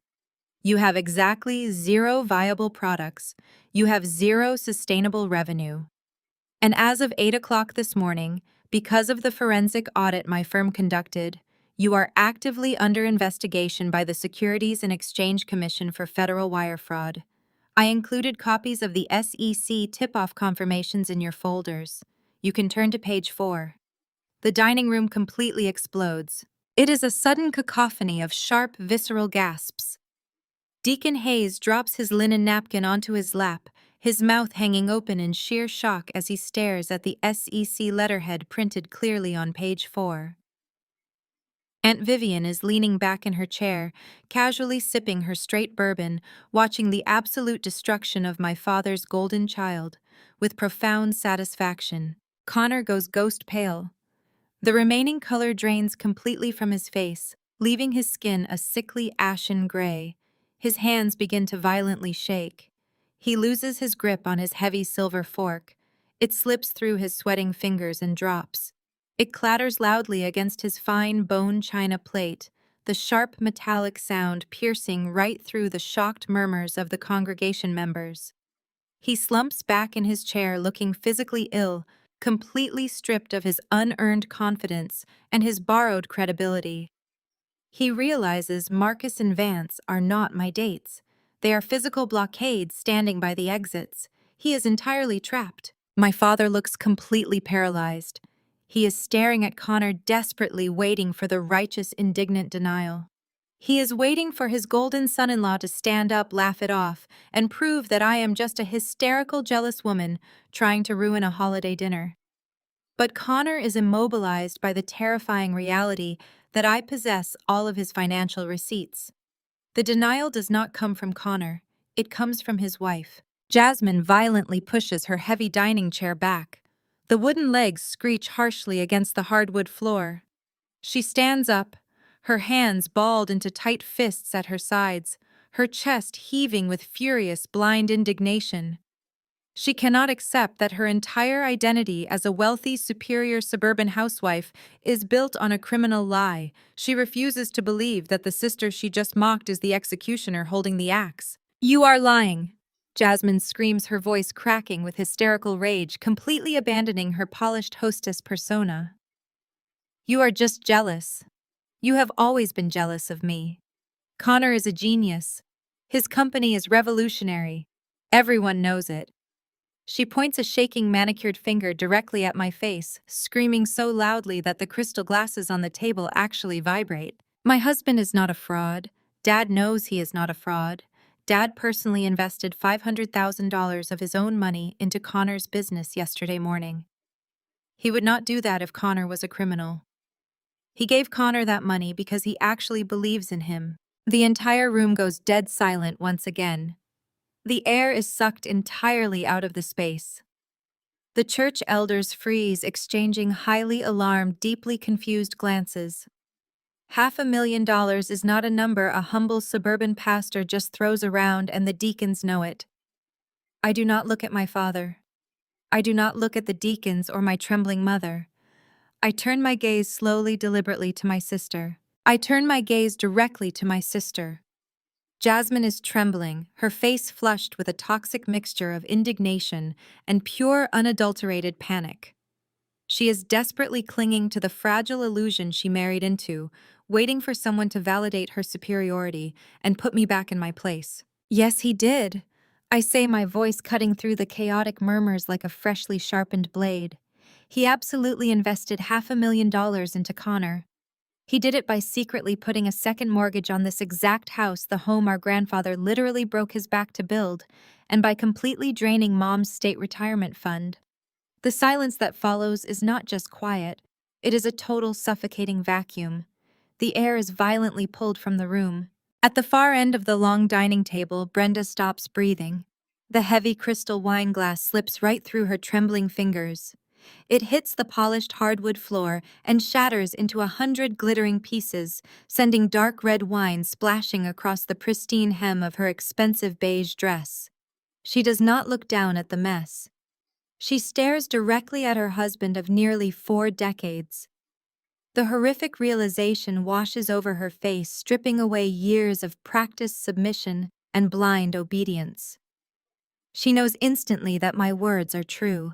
You have exactly 0 viable products. You have 0 sustainable revenue. And as of 8 o'clock this morning, because of the forensic audit my firm conducted, You are actively under investigation by the Securities and Exchange Commission for federal wire fraud. I included copies of the SEC tip-off confirmations in your folders. You can turn to page 4. The dining room completely explodes. It is a sudden cacophony of sharp, visceral gasps. Deacon Hayes drops his linen napkin onto his lap, his mouth hanging open in sheer shock as he stares at the SEC letterhead printed clearly on page 4. Aunt Vivian is leaning back in her chair, casually sipping her straight bourbon, watching the absolute destruction of my father's golden child, with profound satisfaction. Connor goes ghost pale. The remaining color drains completely from his face, leaving his skin a sickly ashen gray. His hands begin to violently shake. He loses his grip on his heavy silver fork. It slips through his sweating fingers and drops. It clatters loudly against his fine bone china plate, the sharp metallic sound piercing right through the shocked murmurs of the congregation members. He slumps back in his chair looking physically ill, completely stripped of his unearned confidence and his borrowed credibility. He realizes Marcus and Vance are not my dates. They are physical blockades standing by the exits. He is entirely trapped. My father looks completely paralyzed. He is staring at Connor, desperately waiting for the righteous, indignant denial. He is waiting for his golden son-in-law to stand up, laugh it off, and prove that I am just a hysterical, jealous woman trying to ruin a holiday dinner. But Connor is immobilized by the terrifying reality that I possess all of his financial receipts. The denial does not come from Connor. It comes from his wife. Jasmine violently pushes her heavy dining chair back. The wooden legs screech harshly against the hardwood floor. She stands up, her hands balled into tight fists at her sides, her chest heaving with furious, blind indignation. She cannot accept that her entire identity as a wealthy, superior suburban housewife is built on a criminal lie. She refuses to believe that the sister she just mocked is the executioner holding the axe. "You are lying!" Jasmine screams, her voice cracking with hysterical rage, completely abandoning her polished hostess persona. "You are just jealous. You have always been jealous of me. Connor is a genius. His company is revolutionary. Everyone knows it." She points a shaking manicured finger directly at my face, screaming so loudly that the crystal glasses on the table actually vibrate. "My husband is not a fraud. Dad knows he is not a fraud. Dad personally invested $500,000 of his own money into Connor's business yesterday morning. He would not do that if Connor was a criminal. He gave Connor that money because he actually believes in him." The entire room goes dead silent once again. The air is sucked entirely out of the space. The church elders freeze, exchanging highly alarmed, deeply confused glances. $500,000 is not a number a humble suburban pastor just throws around, and the deacons know it. I do not look at my father. I do not look at the deacons or my trembling mother. I turn my gaze slowly, deliberately to my sister. I turn my gaze directly to my sister. Jasmine is trembling, her face flushed with a toxic mixture of indignation and pure, unadulterated panic. She is desperately clinging to the fragile illusion she married into, waiting for someone to validate her superiority and put me back in my place. "Yes, he did," I say, my voice cutting through the chaotic murmurs like a freshly sharpened blade. "He absolutely invested $500,000 into Connor. He did it by secretly putting a second mortgage on this exact house, the home our grandfather literally broke his back to build, and by completely draining Mom's state retirement fund." The silence that follows is not just quiet, it is a total suffocating vacuum. The air is violently pulled from the room. At the far end of the long dining table, Brenda stops breathing. The heavy crystal wine glass slips right through her trembling fingers. It hits the polished hardwood floor and shatters into 100 glittering pieces, sending dark red wine splashing across the pristine hem of her expensive beige dress. She does not look down at the mess. She stares directly at her husband of nearly 4 decades. The horrific realization washes over her face, stripping away years of practiced submission and blind obedience. She knows instantly that my words are true.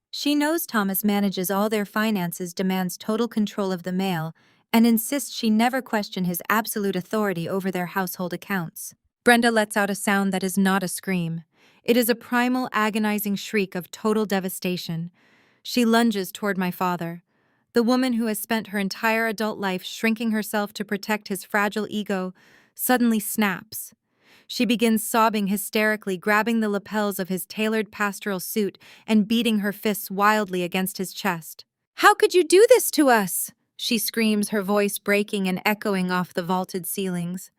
She knows Thomas manages all their finances, demands total control of the mail, and insists she never question his absolute authority over their household accounts. Brenda lets out a sound that is not a scream. It is a primal, agonizing shriek of total devastation. She lunges toward my father. The woman who has spent her entire adult life shrinking herself to protect his fragile ego suddenly snaps. She begins sobbing hysterically, grabbing the lapels of his tailored pastoral suit and beating her fists wildly against his chest. "How could you do this to us?" she screams, her voice breaking and echoing off the vaulted ceilings.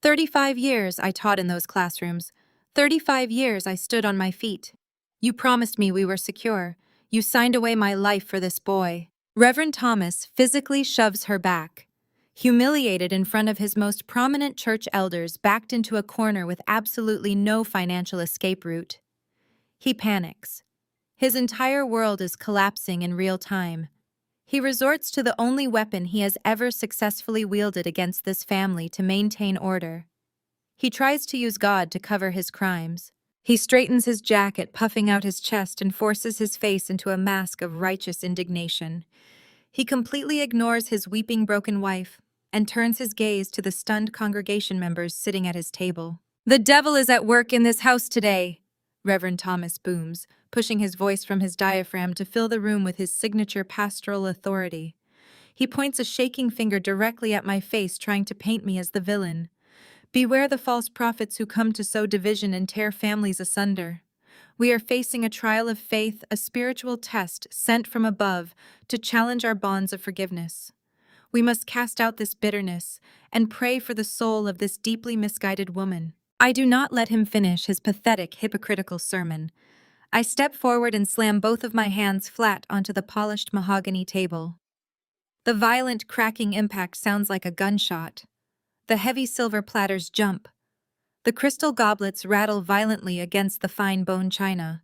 35 years I taught in those classrooms. 35 years I stood on my feet. You promised me we were secure. You signed away my life for this boy. Reverend Thomas physically shoves her back. Humiliated in front of his most prominent church elders, backed into a corner with absolutely no financial escape route. He panics. His entire world is collapsing in real time. He resorts to the only weapon he has ever successfully wielded against this family to maintain order. He tries to use God to cover his crimes. He straightens his jacket, puffing out his chest, and forces his face into a mask of righteous indignation. He completely ignores his weeping, broken wife and turns his gaze to the stunned congregation members sitting at his table. "The devil is at work in this house today," Reverend Thomas booms, pushing his voice from his diaphragm to fill the room with his signature pastoral authority. He points a shaking finger directly at my face, trying to paint me as the villain. "Beware the false prophets who come to sow division and tear families asunder. We are facing a trial of faith, a spiritual test sent from above to challenge our bonds of forgiveness. We must cast out this bitterness and pray for the soul of this deeply misguided woman." I do not let him finish his pathetic, hypocritical sermon. I step forward and slam both of my hands flat onto the polished mahogany table. The violent, cracking impact sounds like a gunshot. The heavy silver platters jump. The crystal goblets rattle violently against the fine bone china.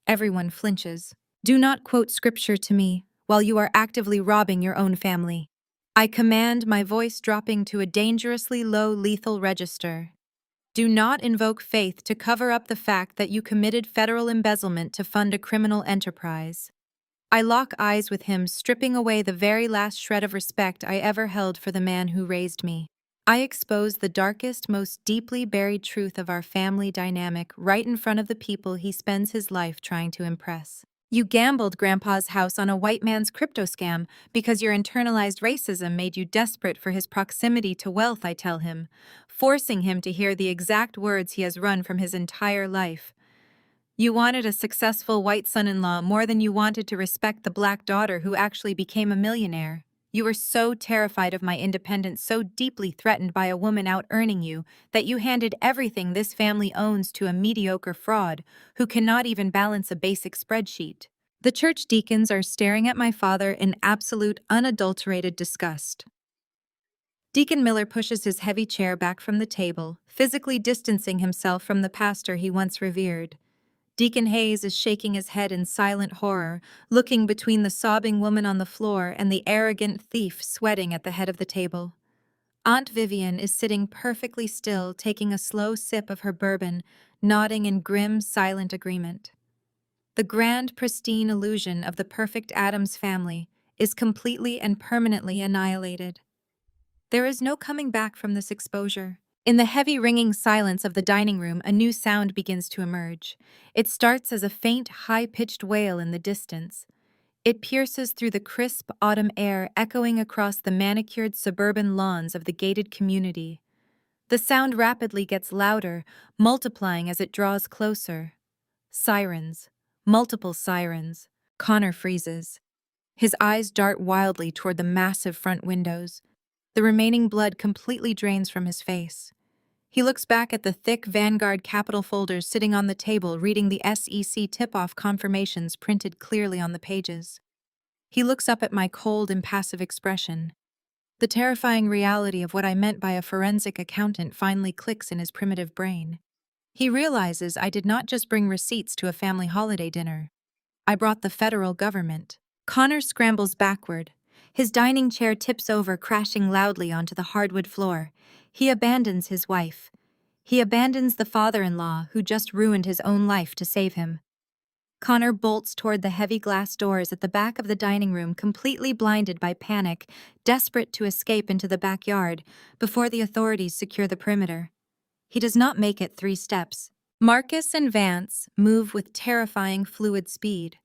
Everyone flinches. "Do not quote scripture to me while you are actively robbing your own family," I command, my voice dropping to a dangerously low, lethal register. "Do not invoke faith to cover up the fact that you committed federal embezzlement to fund a criminal enterprise." I lock eyes with him, stripping away the very last shred of respect I ever held for the man who raised me. I expose the darkest, most deeply buried truth of our family dynamic right in front of the people he spends his life trying to impress. "You gambled Grandpa's house on a white man's crypto scam because your internalized racism made you desperate for his proximity to wealth," I tell him, forcing him to hear the exact words he has run from his entire life. "You wanted a successful white son-in-law more than you wanted to respect the black daughter who actually became a millionaire. You were so terrified of my independence, so deeply threatened by a woman out-earning you, that you handed everything this family owns to a mediocre fraud who cannot even balance a basic spreadsheet." The church deacons are staring at my father in absolute, unadulterated disgust. Deacon Miller pushes his heavy chair back from the table, physically distancing himself from the pastor he once revered. Deacon Hayes is shaking his head in silent horror, looking between the sobbing woman on the floor and the arrogant thief sweating at the head of the table. Aunt Vivian is sitting perfectly still, taking a slow sip of her bourbon, nodding in grim, silent agreement. The grand, pristine illusion of the perfect Addams family is completely and permanently annihilated. There is no coming back from this exposure. In the heavy, ringing silence of the dining room, a new sound begins to emerge. It starts as a faint, high-pitched wail in the distance. It pierces through the crisp autumn air, echoing across the manicured suburban lawns of the gated community. The sound rapidly gets louder, multiplying as it draws closer. Sirens. Multiple sirens. Connor freezes. His eyes dart wildly toward the massive front windows. The remaining blood completely drains from his face. He looks back at the thick Vanguard Capital folders sitting on the table, reading the SEC tip-off confirmations printed clearly on the pages. He looks up at my cold, impassive expression. The terrifying reality of what I meant by a forensic accountant finally clicks in his primitive brain. He realizes I did not just bring receipts to a family holiday dinner. I brought the federal government. Connor scrambles backward. His dining chair tips over, crashing loudly onto the hardwood floor. He abandons his wife. He abandons the father-in-law who just ruined his own life to save him. Connor bolts toward the heavy glass doors at the back of the dining room, completely blinded by panic, desperate to escape into the backyard before the authorities secure the perimeter. He does not make it 3 steps. Marcus and Vance move with terrifying fluid speed.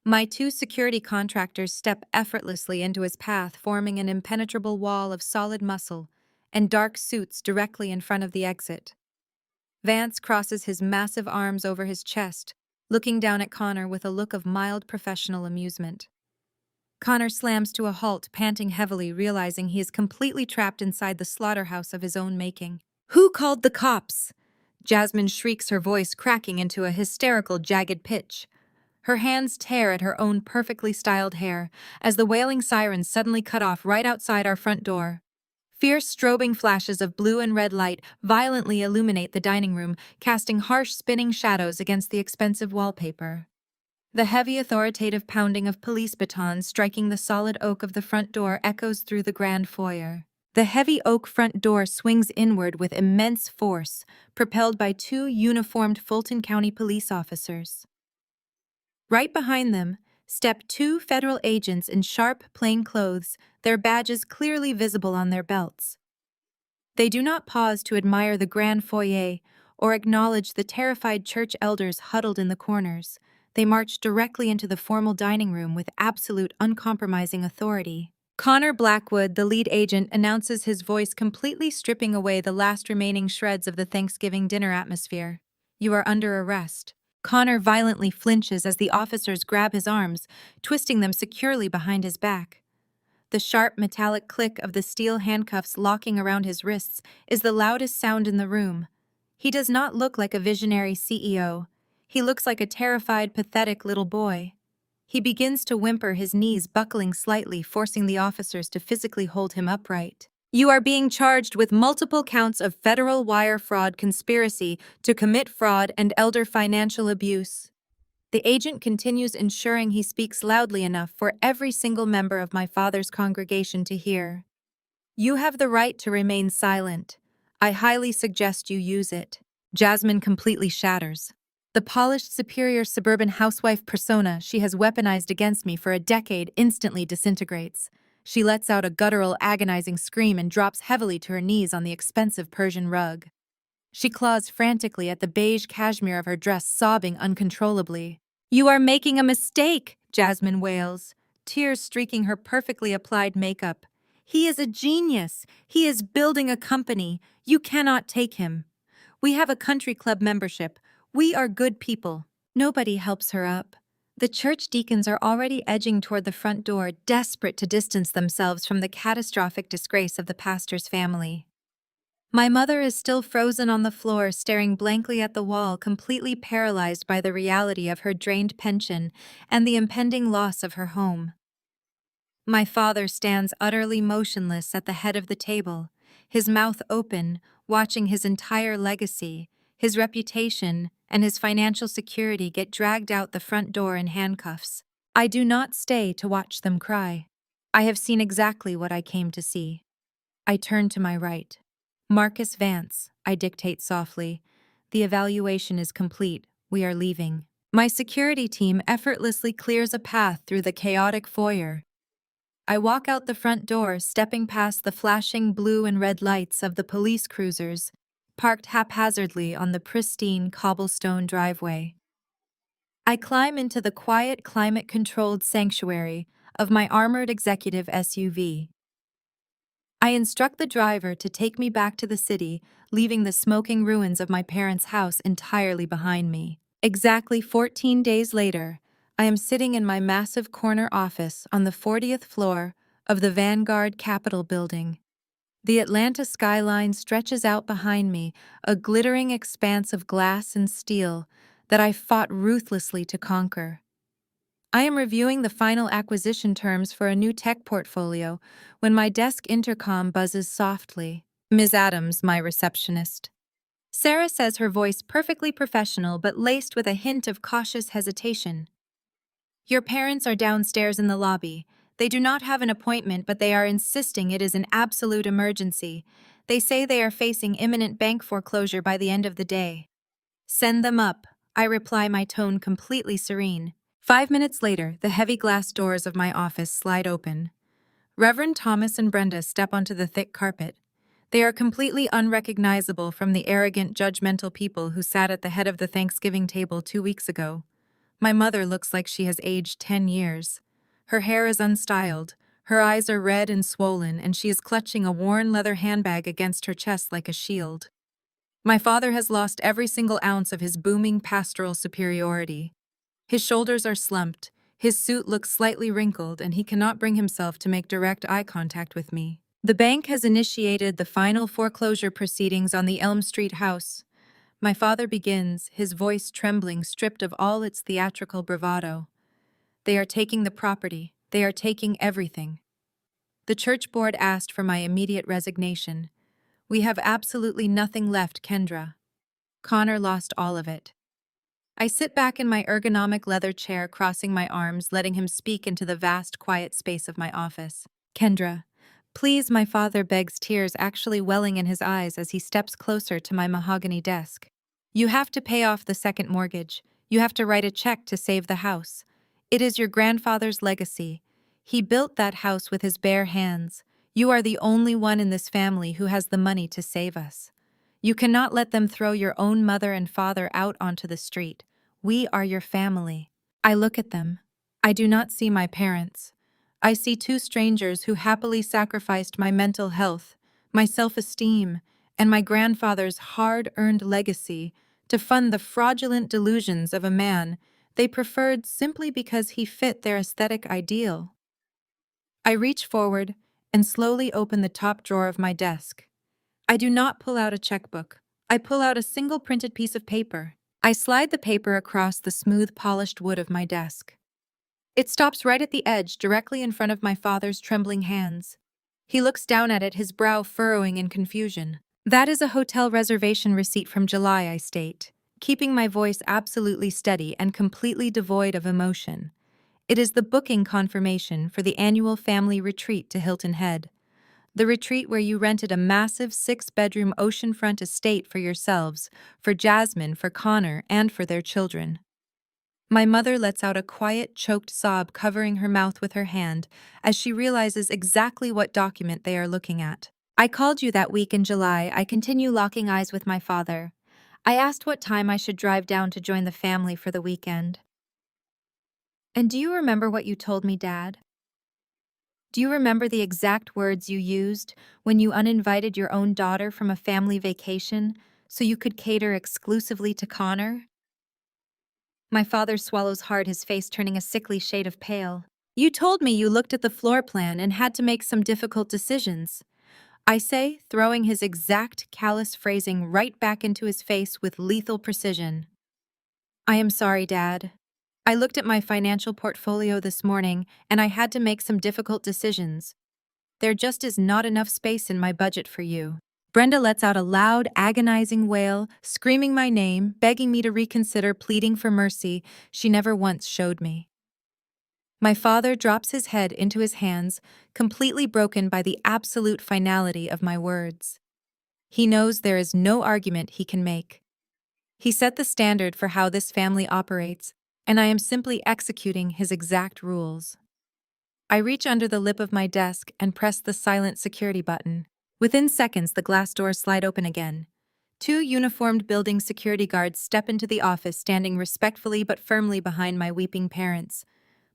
My 2 security contractors step effortlessly into his path, forming an impenetrable wall of solid muscle and dark suits directly in front of the exit. Vance crosses his massive arms over his chest, looking down at Connor with a look of mild professional amusement. Connor slams to a halt, panting heavily, realizing he is completely trapped inside the slaughterhouse of his own making. "Who called the cops?" Jasmine shrieks, her voice cracking into a hysterical, jagged pitch. Her hands tear at her own perfectly styled hair as the wailing sirens suddenly cut off right outside our front door. Fierce strobing flashes of blue and red light violently illuminate the dining room, casting harsh spinning shadows against the expensive wallpaper. The heavy authoritative pounding of police batons striking the solid oak of the front door echoes through the grand foyer. The heavy oak front door swings inward with immense force, propelled by 2 uniformed Fulton County police officers. Right behind them step 2 federal agents in sharp, plain clothes, their badges clearly visible on their belts. They do not pause to admire the grand foyer or acknowledge the terrified church elders huddled in the corners. They march directly into the formal dining room with absolute uncompromising authority. Connor Blackwood, the lead agent, announces, his voice completely stripping away the last remaining shreds of the Thanksgiving dinner atmosphere. "You are under arrest." Connor violently flinches as the officers grab his arms, twisting them securely behind his back. The sharp metallic click of the steel handcuffs locking around his wrists is the loudest sound in the room. He does not look like a visionary CEO. He looks like a terrified, pathetic little boy. He begins to whimper, his knees buckling slightly, forcing the officers to physically hold him upright. "You are being charged with multiple counts of federal wire fraud conspiracy to commit fraud and elder financial abuse." The agent continues, ensuring he speaks loudly enough for every single member of my father's congregation to hear. "You have the right to remain silent. I highly suggest you use it." Jasmine completely shatters. The polished, superior suburban housewife persona she has weaponized against me for a decade instantly disintegrates. She lets out a guttural, agonizing scream and drops heavily to her knees on the expensive Persian rug. She claws frantically at the beige cashmere of her dress, sobbing uncontrollably. "You are making a mistake," Jasmine wails, tears streaking her perfectly applied makeup. "He is a genius. He is building a company. You cannot take him. We have a country club membership. We are good people." Nobody helps her up. The church deacons are already edging toward the front door, desperate to distance themselves from the catastrophic disgrace of the pastor's family. My mother is still frozen on the floor, staring blankly at the wall, completely paralyzed by the reality of her drained pension and the impending loss of her home. My father stands utterly motionless at the head of the table, his mouth open, watching his entire legacy, his reputation, and his financial security get dragged out the front door in handcuffs. I do not stay to watch them cry. I have seen exactly what I came to see. I turn to my right. "Marcus Vance," I dictate softly. "The evaluation is complete. We are leaving." My security team effortlessly clears a path through the chaotic foyer. I walk out the front door, stepping past the flashing blue and red lights of the police cruisers, parked haphazardly on the pristine cobblestone driveway. I climb into the quiet, climate-controlled sanctuary of my armored executive SUV. I instruct the driver to take me back to the city, leaving the smoking ruins of my parents' house entirely behind me. Exactly 14 days later, I am sitting in my massive corner office on the 40th floor of the Vanguard Capitol building. The Atlanta skyline stretches out behind me, a glittering expanse of glass and steel that I fought ruthlessly to conquer. I am reviewing the final acquisition terms for a new tech portfolio when my desk intercom buzzes softly. "Ms. Adams," my receptionist. Sarah says, her voice perfectly professional but laced with a hint of cautious hesitation. "Your parents are downstairs in the lobby. They do not have an appointment, but they are insisting it is an absolute emergency. They say they are facing imminent bank foreclosure by the end of the day." "Send them up," I reply, my tone completely serene. 5 minutes later, the heavy glass doors of my office slide open. Reverend Thomas and Brenda step onto the thick carpet. They are completely unrecognizable from the arrogant, judgmental people who sat at the head of the Thanksgiving table 2 weeks ago. My mother looks like she has aged 10 years. Her hair is unstyled, her eyes are red and swollen, and she is clutching a worn leather handbag against her chest like a shield. My father has lost every single ounce of his booming pastoral superiority. His shoulders are slumped, his suit looks slightly wrinkled, and he cannot bring himself to make direct eye contact with me. The bank has initiated the final foreclosure proceedings on the Elm Street house. My father begins, his voice trembling, stripped of all its theatrical bravado. They are taking the property. They are taking everything. The church board asked for my immediate resignation. We have absolutely nothing left, Kendra. Connor lost all of it. I sit back in my ergonomic leather chair, crossing my arms, letting him speak into the vast, quiet space of my office. Kendra, please, my father begs, tears actually welling in his eyes as he steps closer to my mahogany desk. You have to pay off the second mortgage. You have to write a check to save the house. It is your grandfather's legacy. He built that house with his bare hands. You are the only one in this family who has the money to save us. You cannot let them throw your own mother and father out onto the street. We are your family. I look at them. I do not see my parents. I see two strangers who happily sacrificed my mental health, my self-esteem, and my grandfather's hard-earned legacy to fund the fraudulent delusions of a man they preferred simply because he fit their aesthetic ideal. I reach forward and slowly open the top drawer of my desk. I do not pull out a checkbook. I pull out a single printed piece of paper. I slide the paper across the smooth, polished wood of my desk. It stops right at the edge, directly in front of my father's trembling hands. He looks down at it, his brow furrowing in confusion. That is a hotel reservation receipt from July, I state, keeping my voice absolutely steady and completely devoid of emotion. It is the booking confirmation for the annual family retreat to Hilton Head. The retreat where you rented a massive 6-bedroom oceanfront estate for yourselves, for Jasmine, for Connor, and for their children. My mother lets out a quiet, choked sob, covering her mouth with her hand as she realizes exactly what document they are looking at. I called you that week in July. I continue, locking eyes with my father. I asked what time I should drive down to join the family for the weekend. And do you remember what you told me, Dad? Do you remember the exact words you used when you uninvited your own daughter from a family vacation so you could cater exclusively to Connor? My father swallows hard, his face turning a sickly shade of pale. You told me you looked at the floor plan and had to make some difficult decisions. I say, throwing his exact callous phrasing right back into his face with lethal precision. I am sorry, Dad. I looked at my financial portfolio this morning and I had to make some difficult decisions. There just is not enough space in my budget for you. Brenda lets out a loud, agonizing wail, screaming my name, begging me to reconsider, pleading for mercy she never once showed me. My father drops his head into his hands, completely broken by the absolute finality of my words. He knows there is no argument he can make. He set the standard for how this family operates, and I am simply executing his exact rules. I reach under the lip of my desk and press the silent security button. Within seconds, the glass doors slide open again. Two uniformed building security guards step into the office, standing respectfully but firmly behind my weeping parents.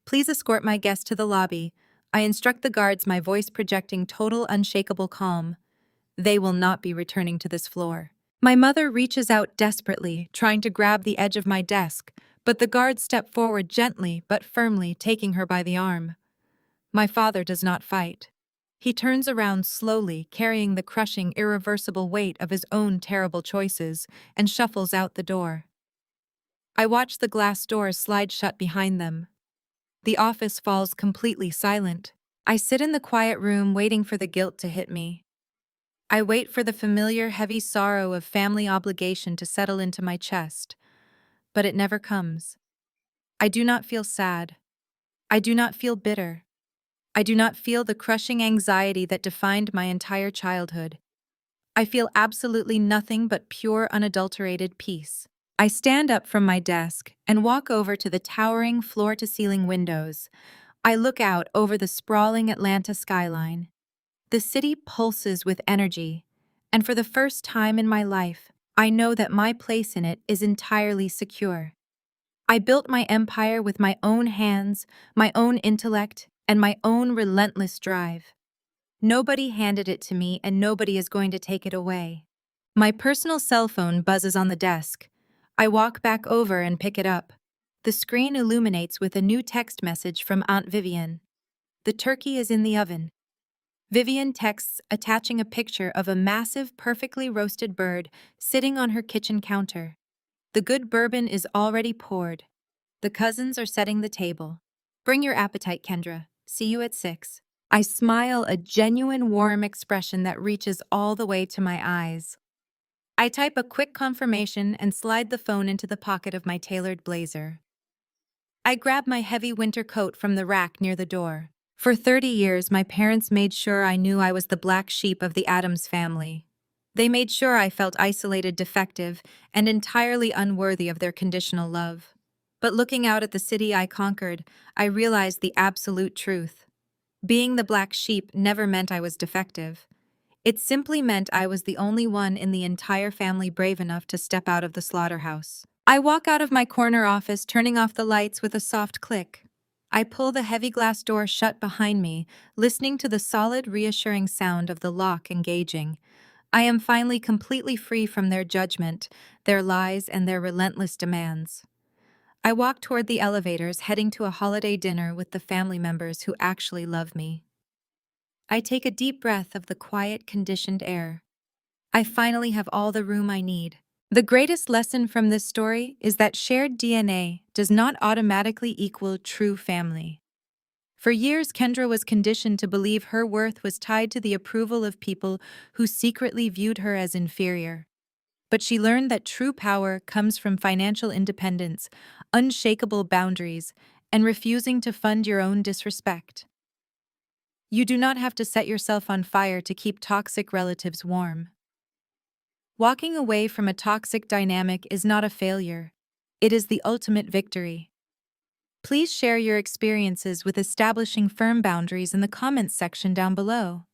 Please escort my guest to the lobby. I instruct the guards, my voice projecting total, unshakable calm. They will not be returning to this floor. My mother reaches out desperately, trying to grab the edge of my desk, but the guards step forward gently but firmly, taking her by the arm. My father does not fight. He turns around slowly, carrying the crushing, irreversible weight of his own terrible choices, and shuffles out the door. I watch the glass doors slide shut behind them. The office falls completely silent. I sit in the quiet room, waiting for the guilt to hit me. I wait for the familiar, heavy sorrow of family obligation to settle into my chest, but it never comes. I do not feel sad. I do not feel bitter. I do not feel the crushing anxiety that defined my entire childhood. I feel absolutely nothing but pure, unadulterated peace. I stand up from my desk and walk over to the towering floor-to-ceiling windows. I look out over the sprawling Atlanta skyline. The city pulses with energy, and for the first time in my life, I know that my place in it is entirely secure. I built my empire with my own hands, my own intellect, and my own relentless drive. Nobody handed it to me, and nobody is going to take it away. My personal cell phone buzzes on the desk. I walk back over and pick it up. The screen illuminates with a new text message from Aunt Vivian. The turkey is in the oven. Vivian texts attaching a picture of a massive, perfectly roasted bird sitting on her kitchen counter. The good bourbon is already poured. The cousins are setting the table. Bring your appetite, Kendra. See you at 6. I smile, a genuine warm expression that reaches all the way to my eyes. I type a quick confirmation and slide the phone into the pocket of my tailored blazer. I grab my heavy winter coat from the rack near the door. For 30 years, my parents made sure I knew I was the black sheep of the Addams family. They made sure I felt isolated, defective, and entirely unworthy of their conditional love. But looking out at the city I conquered, I realized the absolute truth. Being the black sheep never meant I was defective. It simply meant I was the only one in the entire family brave enough to step out of the slaughterhouse. I walk out of my corner office, turning off the lights with a soft click. I pull the heavy glass door shut behind me, listening to the solid, reassuring sound of the lock engaging. I am finally completely free from their judgment, their lies, and their relentless demands. I walk toward the elevators, heading to a holiday dinner with the family members who actually love me. I take a deep breath of the quiet, conditioned air. I finally have all the room I need. The greatest lesson from this story is that shared DNA does not automatically equal true family. For years, Kendra was conditioned to believe her worth was tied to the approval of people who secretly viewed her as inferior. But she learned that true power comes from financial independence, unshakable boundaries, and refusing to fund your own disrespect. You do not have to set yourself on fire to keep toxic relatives warm. Walking away from a toxic dynamic is not a failure. It is the ultimate victory. Please share your experiences with establishing firm boundaries in the comments section down below.